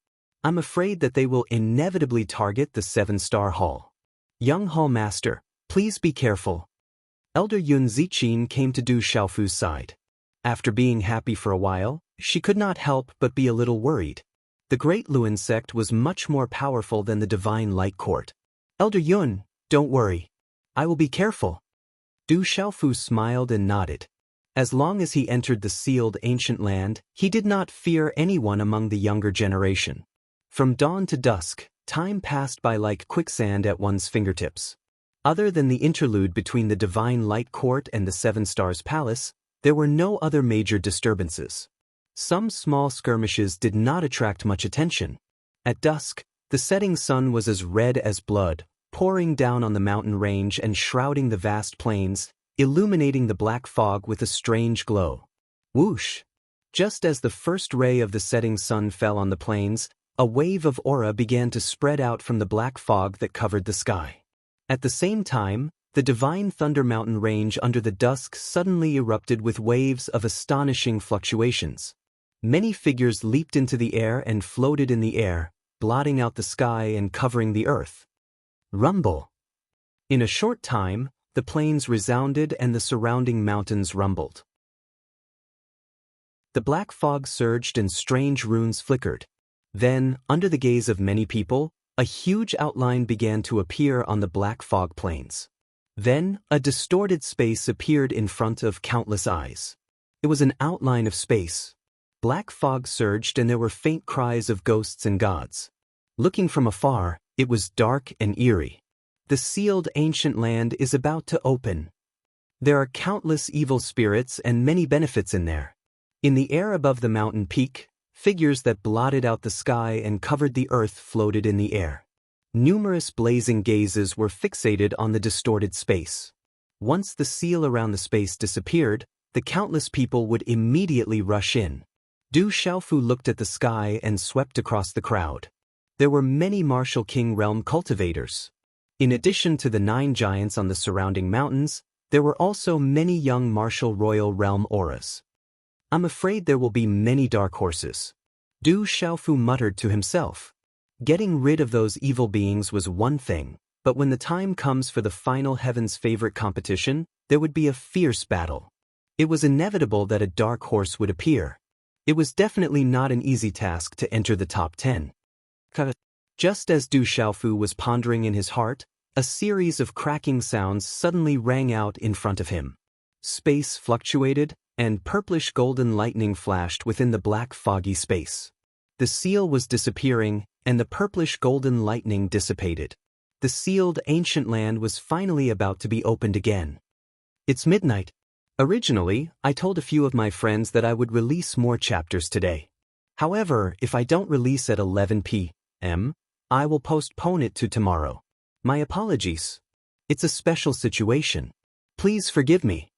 I'm afraid that they will inevitably target the Seven-Star Hall. Young Hall Master, please be careful. Elder Yun Ziqin came to Du Xiaofu's side. After being happy for a while, she could not help but be a little worried. The Great Luan Sect was much more powerful than the Divine Light Court. Elder Yun, don't worry. I will be careful. Du Xiaofu smiled and nodded. As long as he entered the sealed ancient land, he did not fear anyone among the younger generation. From dawn to dusk, time passed by like quicksand at one's fingertips. Other than the interlude between the Divine Light Court and the Seven Stars Palace, there were no other major disturbances. Some small skirmishes did not attract much attention. At dusk, the setting sun was as red as blood, pouring down on the mountain range and shrouding the vast plains, illuminating the black fog with a strange glow. Whoosh! Just as the first ray of the setting sun fell on the plains, a wave of aura began to spread out from the black fog that covered the sky. At the same time, the Divine Thunder Mountain range under the dusk suddenly erupted with waves of astonishing fluctuations. Many figures leaped into the air and floated in the air, blotting out the sky and covering the earth. Rumble! In a short time, the plains resounded and the surrounding mountains rumbled. The black fog surged and strange runes flickered. Then, under the gaze of many people, a huge outline began to appear on the black fog plains. Then, a distorted space appeared in front of countless eyes. It was an outline of space. Black fog surged and there were faint cries of ghosts and gods. Looking from afar, it was dark and eerie. The sealed ancient land is about to open. There are countless evil spirits and many benefits in there. In the air above the mountain peak, figures that blotted out the sky and covered the earth floated in the air. Numerous blazing gazes were fixated on the distorted space. Once the seal around the space disappeared, the countless people would immediately rush in. Du Xiaofu looked at the sky and swept across the crowd. There were many martial king realm cultivators. In addition to the 9 giants on the surrounding mountains, there were also many young martial royal realm auras. I'm afraid there will be many dark horses. Du Xiaofu muttered to himself. Getting rid of those evil beings was one thing, but when the time comes for the final Heaven's Favorite competition, there would be a fierce battle. It was inevitable that a dark horse would appear. It was definitely not an easy task to enter the top 10. Just as Du Xiaofu was pondering in his heart, a series of cracking sounds suddenly rang out in front of him. Space fluctuated, and purplish-golden lightning flashed within the black foggy space. The seal was disappearing, and the purplish-golden lightning dissipated. The sealed ancient land was finally about to be opened again. It's midnight. Originally, I told a few of my friends that I would release more chapters today. However, if I don't release at 11 p.m., I will postpone it to tomorrow. My apologies. It's a special situation. Please forgive me.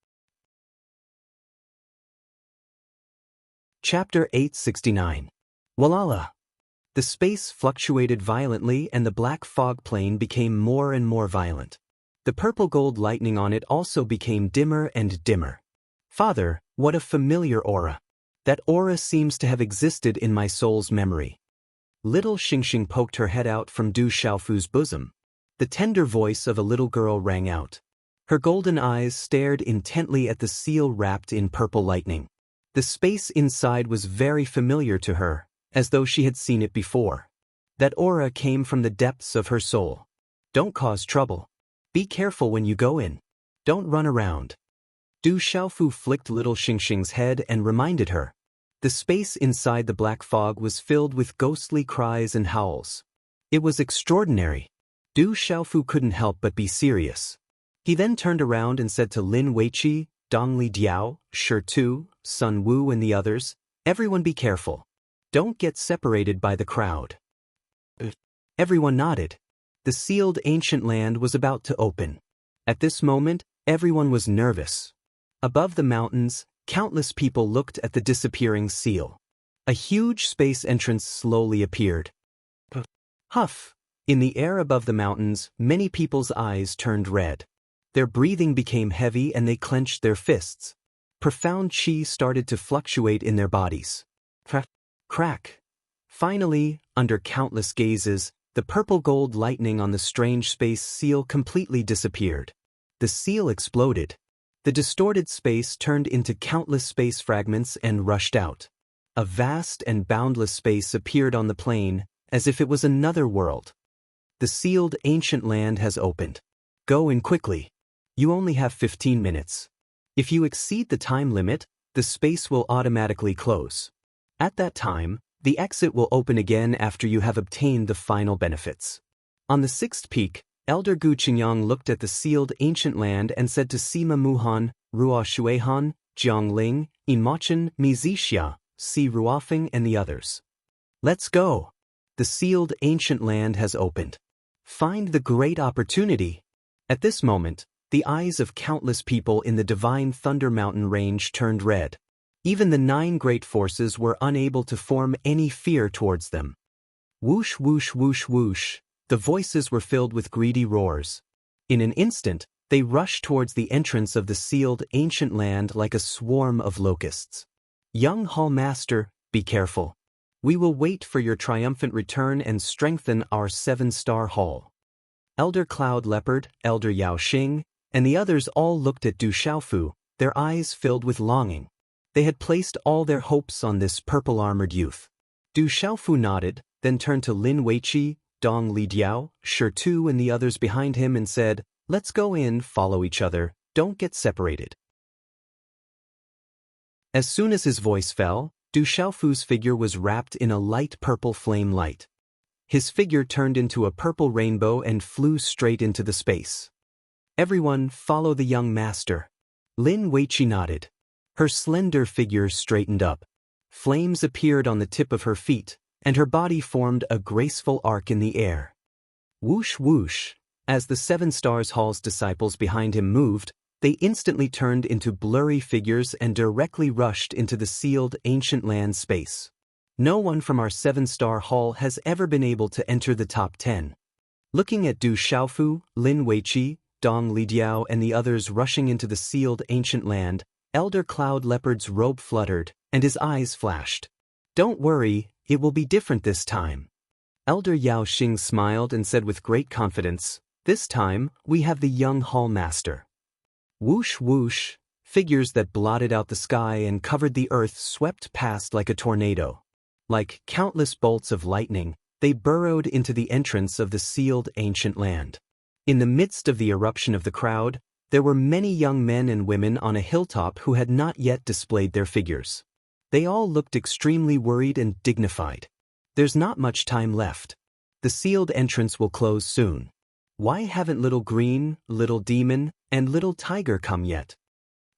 Chapter 869. Walala. The space fluctuated violently and the black fog plane became more and more violent. The purple gold lightning on it also became dimmer and dimmer. Father, what a familiar aura. That aura seems to have existed in my soul's memory. Little Xingxing poked her head out from Du Xiaofu's bosom. The tender voice of a little girl rang out. Her golden eyes stared intently at the seal wrapped in purple lightning. The space inside was very familiar to her, as though she had seen it before. That aura came from the depths of her soul. Don't cause trouble. Be careful when you go in. Don't run around. Du Xiaofu flicked little Xingxing's head and reminded her. The space inside the black fog was filled with ghostly cries and howls. It was extraordinary. Du Xiaofu couldn't help but be serious. He then turned around and said to Lin Weiqi, Dongli Diao, Shi Tu, Sun Wu and the others, everyone be careful. Don't get separated by the crowd. Everyone nodded. The sealed ancient land was about to open. At this moment, everyone was nervous. Above the mountains, countless people looked at the disappearing seal. A huge space entrance slowly appeared. Huff! In the air above the mountains, many people's eyes turned red. Their breathing became heavy and they clenched their fists. Profound chi started to fluctuate in their bodies. Crack! Finally, under countless gazes, the purple gold lightning on the strange space seal completely disappeared. The seal exploded. The distorted space turned into countless space fragments and rushed out. A vast and boundless space appeared on the plain, as if it was another world. The sealed ancient land has opened. Go in quickly. You only have 15 minutes. If you exceed the time limit, the space will automatically close. At that time, the exit will open again after you have obtained the final benefits. On the sixth peak, Elder Gu Qingyang looked at the sealed ancient land and said to Sima Muhan, Ruo Shuihan, Jiang Ling, Inmochen, Mi Zixia, Si Ruofeng and the others. Let's go. The sealed ancient land has opened. Find the great opportunity. At this moment, the eyes of countless people in the divine Thunder Mountain range turned red. Even the 9 great forces were unable to form any fear towards them. Whoosh whoosh whoosh whoosh, the voices were filled with greedy roars. In an instant, they rushed towards the entrance of the sealed ancient land like a swarm of locusts. Young Hall Master, be careful. We will wait for your triumphant return and strengthen our 7-star hall. Elder Cloud Leopard, Elder Yao Xing, and the others all looked at Du Xiaofu, their eyes filled with longing. They had placed all their hopes on this purple-armored youth. Du Xiaofu nodded, then turned to Lin Weiqi, Dong Lidiao, Shi Tu and the others behind him and said, Let's go in, follow each other, don't get separated. As soon as his voice fell, Du Xiaofu's figure was wrapped in a light purple flame light. His figure turned into a purple rainbow and flew straight into the space. Everyone, follow the young master. Lin Weiqi nodded. Her slender figure straightened up. Flames appeared on the tip of her feet, and her body formed a graceful arc in the air. Whoosh whoosh, as the 7 Stars Hall's disciples behind him moved, they instantly turned into blurry figures and directly rushed into the sealed ancient land space. No one from our 7-star hall has ever been able to enter the top 10. Looking at Du Xiaofu, Lin Weiqi, Dong Lidiao and the others rushing into the sealed ancient land, Elder Cloud Leopard's robe fluttered, and his eyes flashed. Don't worry, it will be different this time. Elder Yao Xing smiled and said with great confidence, This time, we have the young hall master. Whoosh whoosh, figures that blotted out the sky and covered the earth swept past like a tornado. Like countless bolts of lightning, they burrowed into the entrance of the sealed ancient land. In the midst of the eruption of the crowd, there were many young men and women on a hilltop who had not yet displayed their figures. They all looked extremely worried and dignified. There's not much time left. The sealed entrance will close soon. Why haven't Little Green, Little Demon, and Little Tiger come yet?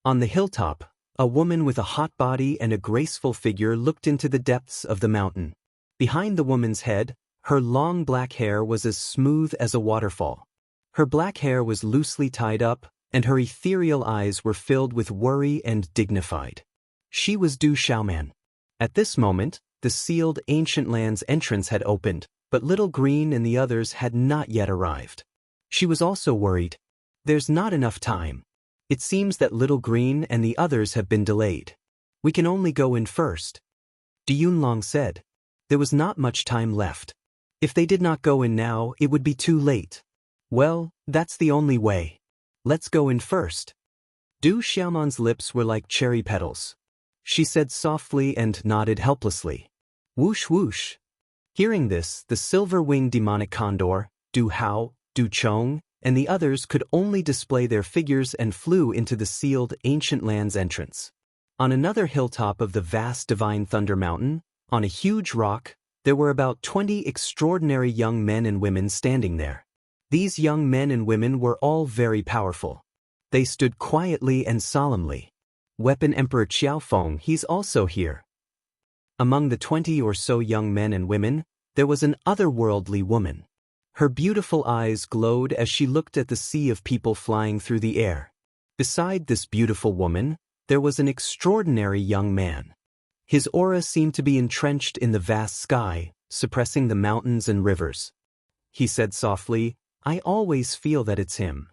On the hilltop, a woman with a hot body and a graceful figure looked into the depths of the mountain. Behind the woman's head, her long black hair was as smooth as a waterfall. Her black hair was loosely tied up, and her ethereal eyes were filled with worry and dignified. She was Du Xiaoman. At this moment, the sealed ancient land's entrance had opened, but Little Green and the others had not yet arrived. She was also worried. There's not enough time. It seems that Little Green and the others have been delayed. We can only go in first. Du Yunlong said. There was not much time left. If they did not go in now, it would be too late. Well, that's the only way. Let's go in first. Du Xiaoman's lips were like cherry petals. She said softly and nodded helplessly. Whoosh whoosh. Hearing this, the silver-winged demonic condor, Du Hao, Du Chong, and the others could only display their figures and flew into the sealed ancient land's entrance. On another hilltop of the vast divine Thunder Mountain, on a huge rock, there were about 20 extraordinary young men and women standing there. These young men and women were all very powerful. They stood quietly and solemnly. Weapon Emperor Qiaofeng, he's also here. Among the 20 or so young men and women, there was an otherworldly woman. Her beautiful eyes glowed as she looked at the sea of people flying through the air. Beside this beautiful woman, there was an extraordinary young man. His aura seemed to be entrenched in the vast sky, suppressing the mountains and rivers. He said softly, I always feel that it's him.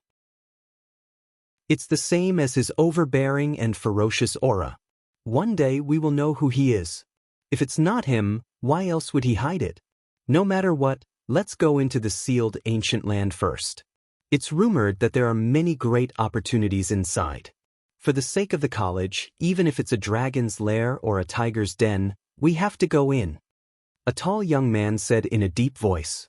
It's the same as his overbearing and ferocious aura. One day we will know who he is. If it's not him, why else would he hide it? No matter what, let's go into the sealed ancient land first. It's rumored that there are many great opportunities inside. For the sake of the college, even if it's a dragon's lair or a tiger's den, we have to go in. A tall young man said in a deep voice.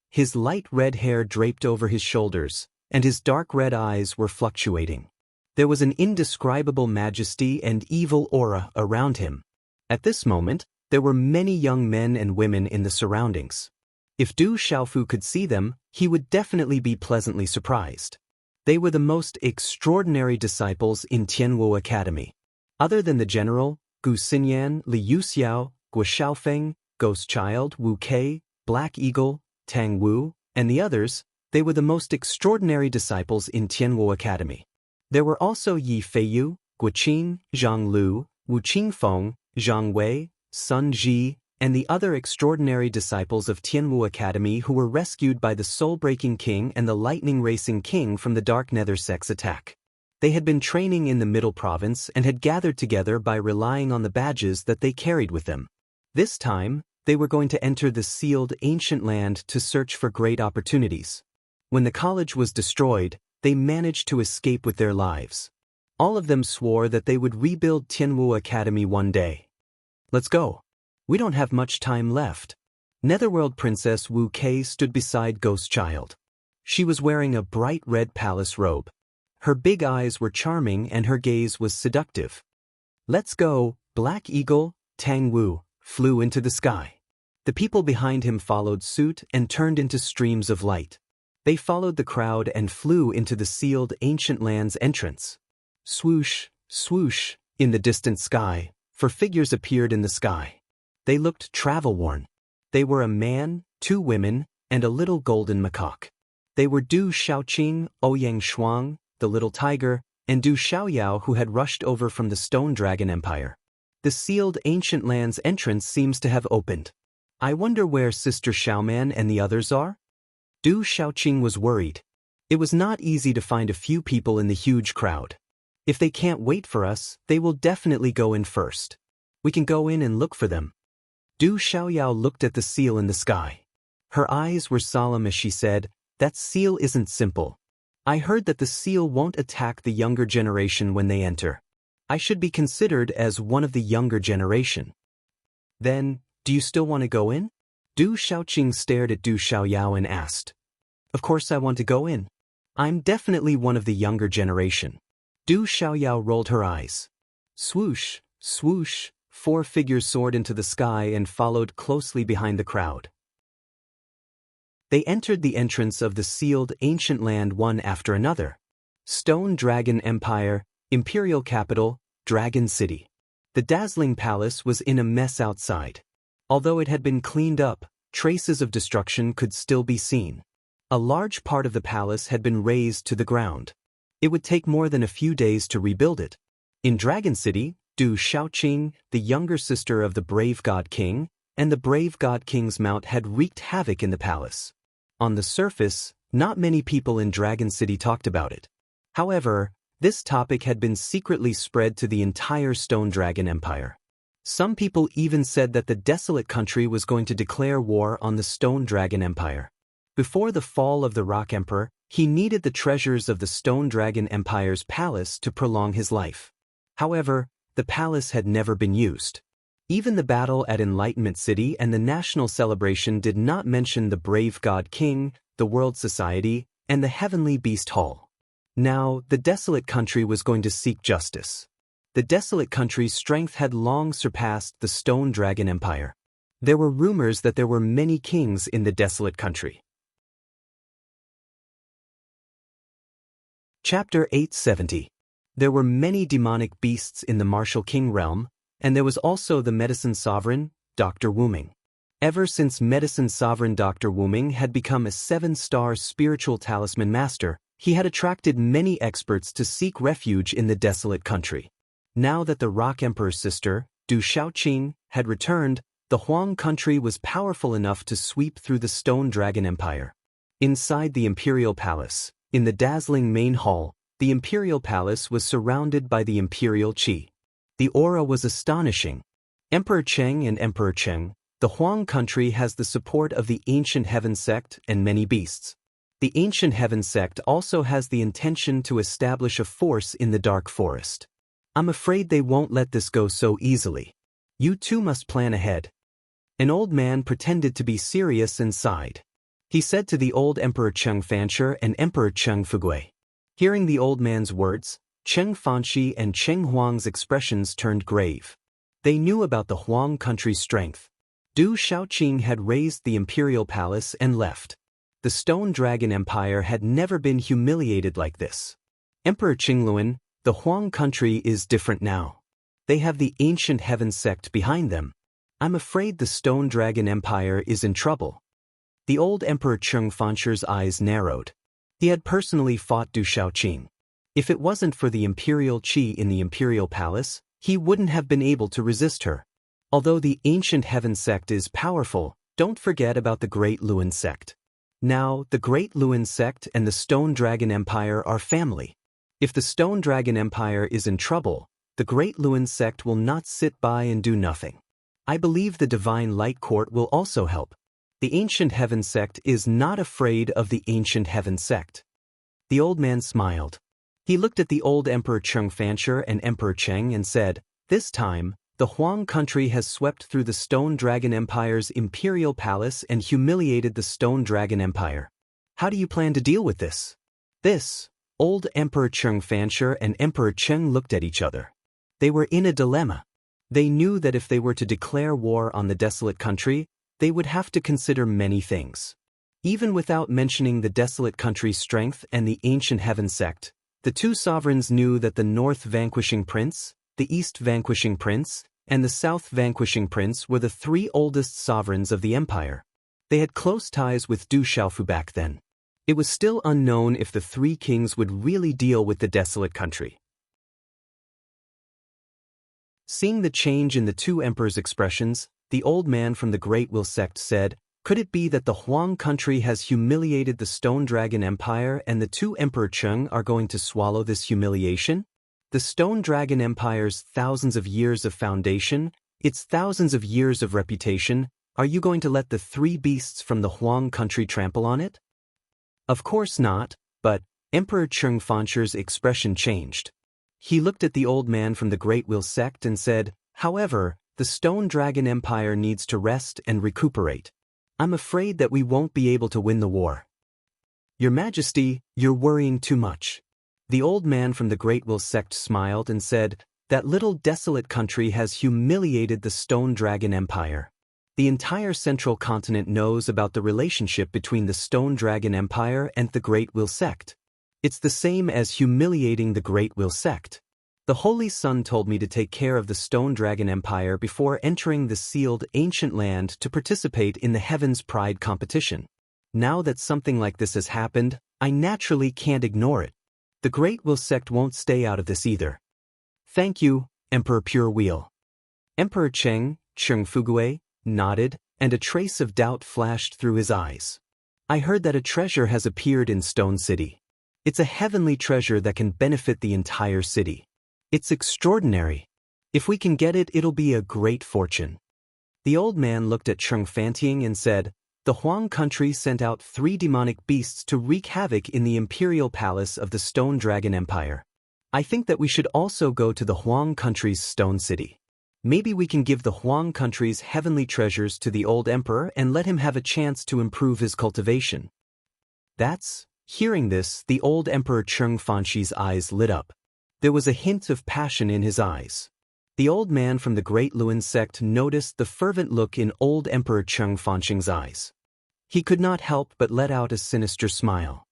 His light red hair draped over his shoulders, and his dark red eyes were fluctuating. There was an indescribable majesty and evil aura around him. At this moment, there were many young men and women in the surroundings. If Du Xiaofu could see them, he would definitely be pleasantly surprised. They were the most extraordinary disciples in Tianwu Academy. Other than the general, Gu Xinyan, Li Yuxiao, Guo Xiaofeng, Ghost Child, Wu Kei, Black Eagle, Tang Wu, and the others, they were the most extraordinary disciples in Tianwu Academy. There were also Yi Feiyu, Guo Qing, Zhang Lu, Wu Qingfeng, Zhang Wei, Sun Ji, and the other extraordinary disciples of Tianwu Academy who were rescued by the Soul-Breaking King and the Lightning-Racing King from the Dark Nether Sect's attack. They had been training in the Middle Province and had gathered together by relying on the badges that they carried with them. This time, they were going to enter the sealed ancient land to search for great opportunities. When the college was destroyed, they managed to escape with their lives. All of them swore that they would rebuild Tianwu Academy one day. Let's go. We don't have much time left. Netherworld Princess Wu Kei stood beside Ghost Child. She was wearing a bright red palace robe. Her big eyes were charming and her gaze was seductive. Let's go, Black Eagle, Tang Wu, flew into the sky. The people behind him followed suit and turned into streams of light. They followed the crowd and flew into the sealed ancient land's entrance. Swoosh, swoosh, in the distant sky, 4 figures appeared in the sky. They looked travel-worn. They were a man, 2 women, and a little golden macaque. They were Du Xiaoqing, Ouyang Shuang, the little tiger, and Du Xiaoyao who had rushed over from the Stone Dragon Empire. The sealed ancient land's entrance seems to have opened. I wonder where Sister Xiaoman and the others are? Du Xiaoqing was worried. It was not easy to find a few people in the huge crowd. If they can't wait for us, they will definitely go in first. We can go in and look for them. Du Xiaoyao looked at the seal in the sky. Her eyes were solemn as she said, "That seal isn't simple. I heard that the seal won't attack the younger generation when they enter. I should be considered as one of the younger generation." Then, do you still want to go in? Du Xiaoqing stared at Du Xiaoyao and asked. Of course I want to go in. I'm definitely one of the younger generation. Du Xiaoyao rolled her eyes. Swoosh, swoosh, 4 figures soared into the sky and followed closely behind the crowd. They entered the entrance of the sealed ancient land one after another. Stone Dragon Empire, Imperial Capital, Dragon City. The dazzling palace was in a mess outside. Although it had been cleaned up, traces of destruction could still be seen. A large part of the palace had been razed to the ground. It would take more than a few days to rebuild it. In Dragon City, Du Xiaoqing, the younger sister of the Brave God King, and the Brave God King's mount had wreaked havoc in the palace. On the surface, not many people in Dragon City talked about it. However, this topic had been secretly spread to the entire Stone Dragon Empire. Some people even said that the desolate country was going to declare war on the Stone Dragon Empire. Before the fall of the Rock Emperor, he needed the treasures of the Stone Dragon Empire's palace to prolong his life. However, the palace had never been used. Even the battle at Enlightenment City and the national celebration did not mention the Brave God King, the World Society, and the Heavenly Beast Hall. Now, the desolate country was going to seek justice. The desolate country's strength had long surpassed the Stone Dragon Empire. There were rumors that there were many kings in the desolate country. Chapter 870. There were many demonic beasts in the Martial King realm, and there was also the Medicine Sovereign, Dr. Wuming. Ever since Medicine Sovereign Dr. Wuming had become a 7-star spiritual talisman master, he had attracted many experts to seek refuge in the desolate country. Now that the Rock Emperor's sister, Du Xiaoqing, had returned, the Huang country was powerful enough to sweep through the Stone Dragon Empire. Inside the Imperial Palace, in the dazzling main hall, the Imperial Palace was surrounded by the Imperial Qi. The aura was astonishing. Emperor Cheng and Emperor Cheng, the Huang country has the support of the Ancient Heaven Sect and many beasts. The Ancient Heaven Sect also has the intention to establish a force in the Dark Forest. I'm afraid they won't let this go so easily. You two must plan ahead. An old man pretended to be serious and sighed. he said to the old Emperor Cheng Fanshi and Emperor Cheng Fugui. Hearing the old man's words, Cheng Fanshi and Cheng Huang's expressions turned grave. They knew about the Huang country's strength. Du Shaoqing had raised the imperial palace and left. The Stone Dragon Empire had never been humiliated like this. Emperor Qingluan, the Huang country is different now. They have the ancient heaven sect behind them. I'm afraid the Stone Dragon Empire is in trouble. The old Emperor Cheng Fanshi's eyes narrowed. He had personally fought Du Shaoqing. If it wasn't for the imperial qi in the imperial palace, he wouldn't have been able to resist her. Although the ancient heaven sect is powerful, don't forget about the Great Luan sect. Now, the Great Luan sect and the Stone Dragon Empire are family. If the Stone Dragon Empire is in trouble, the Great Luan sect will not sit by and do nothing. I believe the Divine Light Court will also help. The Ancient Heaven sect is not afraid of the Ancient Heaven sect. The old man smiled. He looked at the old Emperor Cheng Fanshi and Emperor Cheng and said, "This time, the Huang country has swept through the Stone Dragon Empire's imperial palace and humiliated the Stone Dragon Empire. How do you plan to deal with this?" Old Emperor Cheng Fanshi and Emperor Cheng looked at each other. They were in a dilemma. They knew that if they were to declare war on the desolate country, they would have to consider many things. Even without mentioning the desolate country's strength and the ancient heaven sect, the two sovereigns knew that the North Vanquishing Prince, the East Vanquishing Prince, and the South Vanquishing Prince were the three oldest sovereigns of the empire. They had close ties with Du Shaofu back then. It was still unknown if the three kings would really deal with the desolate country. Seeing the change in the two emperors' expressions, the old man from the Great Will sect said, "Could it be that the Huang country has humiliated the Stone Dragon Empire and the two Emperor Cheng are going to swallow this humiliation? The Stone Dragon Empire's thousands of years of foundation, its thousands of years of reputation, are you going to let the three beasts from the Huang country trample on it?" Of course not, but Emperor Cheng Fanshi's expression changed. He looked at the old man from the Great Will sect and said, "However, the Stone Dragon Empire needs to rest and recuperate. I'm afraid that we won't be able to win the war." "Your Majesty, you're worrying too much." The old man from the Great Will sect smiled and said, "That little desolate country has humiliated the Stone Dragon Empire. The entire central continent knows about the relationship between the Stone Dragon Empire and the Great Will sect. It's the same as humiliating the Great Will sect. The Holy Sun told me to take care of the Stone Dragon Empire before entering the sealed ancient land to participate in the Heaven's Pride competition. Now that something like this has happened, I naturally can't ignore it. The Great Will sect won't stay out of this either." "Thank you, Emperor Pure Wheel." Emperor Cheng Fugui, nodded, and a trace of doubt flashed through his eyes. "I heard that a treasure has appeared in Stone City. It's a heavenly treasure that can benefit the entire city. It's extraordinary. If we can get it, it'll be a great fortune." The old man looked at Cheng Fanting and said, "The Huang country sent out 3 demonic beasts to wreak havoc in the imperial palace of the Stone Dragon Empire. I think that we should also go to the Huang country's Stone City. Maybe we can give the Huang country's heavenly treasures to the old emperor and let him have a chance to improve his cultivation." Hearing this, the old Emperor Cheng Fanshi's eyes lit up. There was a hint of passion in his eyes. The old man from the Great Luan sect noticed the fervent look in old Emperor Cheng Fanshing's eyes. He could not help but let out a sinister smile.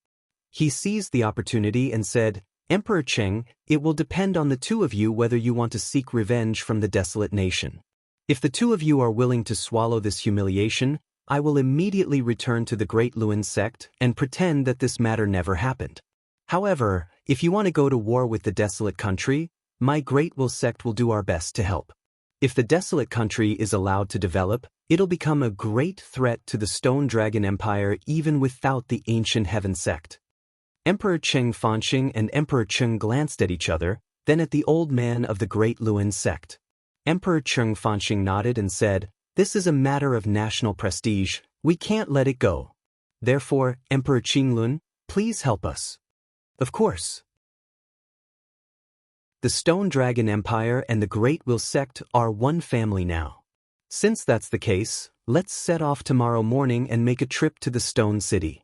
He seized the opportunity and said, "Emperor Cheng, it will depend on the two of you whether you want to seek revenge from the desolate nation. If the two of you are willing to swallow this humiliation, I will immediately return to the Great Luan sect and pretend that this matter never happened. However, if you want to go to war with the desolate country, my Great Will sect will do our best to help. If the desolate country is allowed to develop, it'll become a great threat to the Stone Dragon Empire even without the Ancient Heaven sect." Emperor Cheng Fanshing and Emperor Cheng glanced at each other, then at the old man of the Great Luan sect. Emperor Cheng Fanshing nodded and said, "This is a matter of national prestige. We can't let it go. Therefore, Emperor Qinglun, please help us." "Of course." The Stone Dragon Empire and the Great Will sect are one family now. Since that's the case, Let's set off tomorrow morning and make a trip to the Stone City.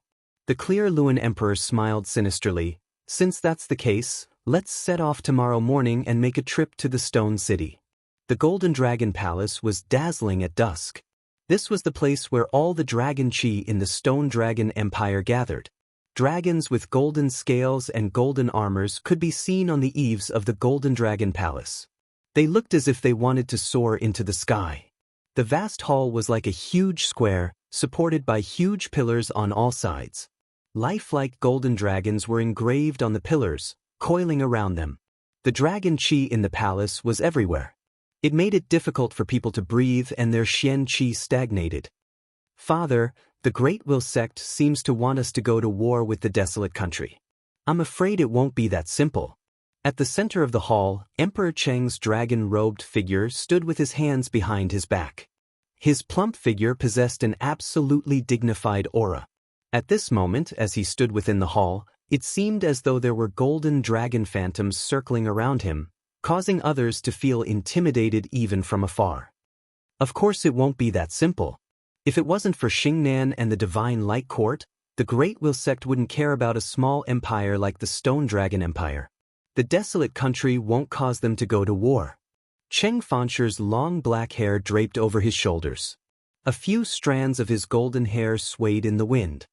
The clear Luan Emperor smiled sinisterly. Since that's the case, let's set off tomorrow morning and make a trip to the Stone City. The Golden Dragon Palace was dazzling at dusk. This was the place where all the dragon chi in the Stone Dragon Empire gathered. Dragons with golden scales and golden armors could be seen on the eaves of the Golden Dragon Palace. They looked as if they wanted to soar into the sky. The vast hall was like a huge square, supported by huge pillars on all sides. Lifelike golden dragons were engraved on the pillars, coiling around them. The dragon chi in the palace was everywhere. It made it difficult for people to breathe and their xian chi stagnated. Father, the Great Will sect seems to want us to go to war with the desolate country. I'm afraid it won't be that simple. At the center of the hall, Emperor Cheng's dragon-robed figure stood with his hands behind his back. His plump figure possessed an absolutely dignified aura. At this moment, as he stood within the hall, it seemed as though there were golden dragon phantoms circling around him, causing others to feel intimidated even from afar. Of course it won't be that simple. If it wasn't for Xingnan and the Divine Light Court, the Great Will sect wouldn't care about a small empire like the Stone Dragon Empire. The desolate country won't cause them to go to war. Cheng Fansher's long black hair draped over his shoulders. A few strands of his golden hair swayed in the wind.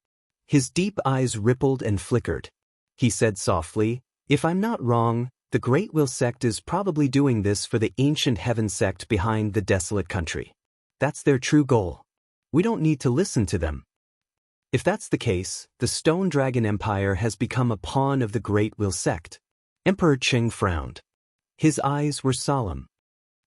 His deep eyes rippled and flickered. He said softly, "If I'm not wrong, the Great Will sect is probably doing this for the Ancient Heaven sect behind the desolate country. That's their true goal. We don't need to listen to them." If that's the case, the Stone Dragon Empire has become a pawn of the Great Will sect. Emperor Cheng frowned. His eyes were solemn.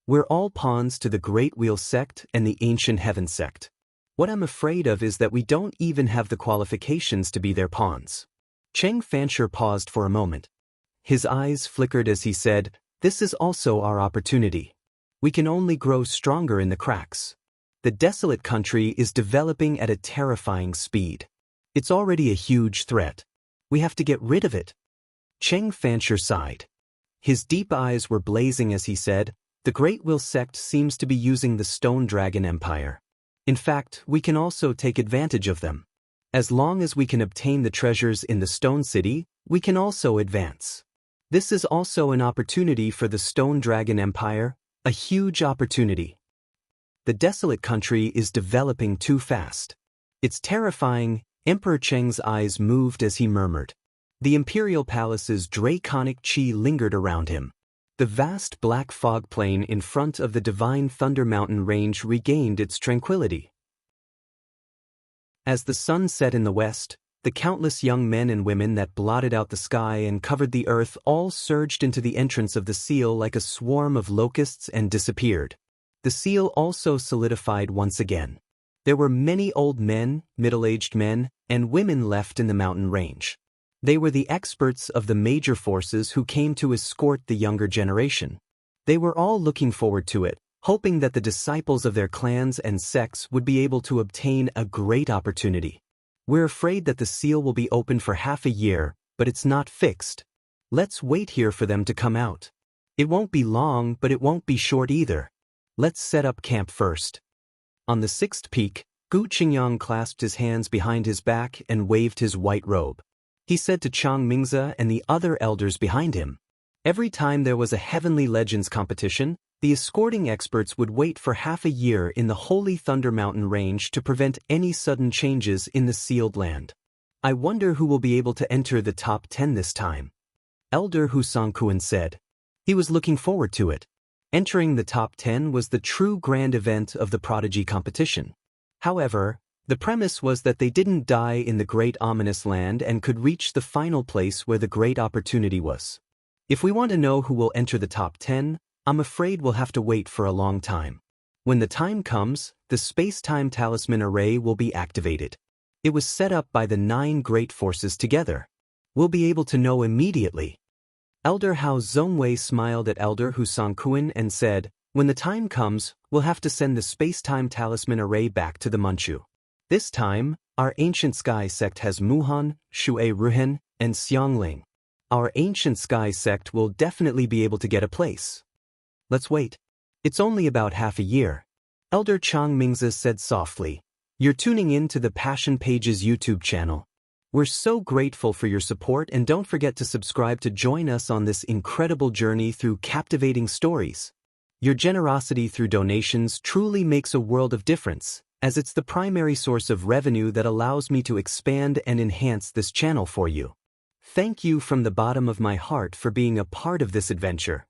We're all pawns to the Great Will sect and the Ancient Heaven sect. What I'm afraid of is that we don't even have the qualifications to be their pawns. Cheng Fansher paused for a moment. His eyes flickered as he said, "This is also our opportunity. We can only grow stronger in the cracks. The desolate country is developing at a terrifying speed. It's already a huge threat. We have to get rid of it." Cheng Fansher sighed. His deep eyes were blazing as he said, "The Great Will sect seems to be using the Stone Dragon Empire. In fact, we can also take advantage of them. As long as we can obtain the treasures in the Stone City, we can also advance. This is also an opportunity for the Stone Dragon Empire, a huge opportunity. The desolate country is developing too fast. It's terrifying." Emperor Cheng's eyes moved as he murmured. The Imperial Palace's draconic chi lingered around him. The vast black fog plain in front of the Divine Thunder Mountain range regained its tranquility. As the sun set in the west, the countless young men and women that blotted out the sky and covered the earth all surged into the entrance of the seal like a swarm of locusts and disappeared. The seal also solidified once again. There were many old men, middle-aged men, and women left in the mountain range. They were the experts of the major forces who came to escort the younger generation. They were all looking forward to it, hoping that the disciples of their clans and sects would be able to obtain a great opportunity. We're afraid that the seal will be open for half a year, but it's not fixed. Let's wait here for them to come out. It won't be long, but it won't be short either. Let's set up camp first." On the sixth peak, Gu Qingyang clasped his hands behind his back and waved his white robe. He said to Chang Mingze and the other elders behind him, "Every time there was a Heavenly Legends competition, the escorting experts would wait for half a year in the Holy Thunder Mountain range to prevent any sudden changes in the sealed land. I wonder who will be able to enter the top 10 this time." Elder Hu Songkuan said. He was looking forward to it. Entering the top 10 was the true grand event of the Prodigy competition. However, the premise was that they didn't die in the Great Ominous Land and could reach the final place where the great opportunity was. If we want to know who will enter the top 10, I'm afraid we'll have to wait for a long time. When the time comes, the space-time talisman array will be activated. It was set up by the 9 great forces together. We'll be able to know immediately. Elder Hao Zhongwei smiled at Elder Hu Songkuan and said, "When the time comes, we'll have to send the space-time talisman array back to the Manchu. This time, our ancient sky sect has Muhan, Shui Ruhen, and Xiangling. Our ancient sky sect will definitely be able to get a place. Let's wait. It's only about half a year. Elder Chang Mingzi said softly. You're tuning in to the Passion Pages YouTube channel. We're so grateful for your support, and don't forget to subscribe to join us on this incredible journey through captivating stories. Your generosity through donations truly makes a world of difference, as it's the primary source of revenue that allows me to expand and enhance this channel for you. Thank you from the bottom of my heart for being a part of this adventure.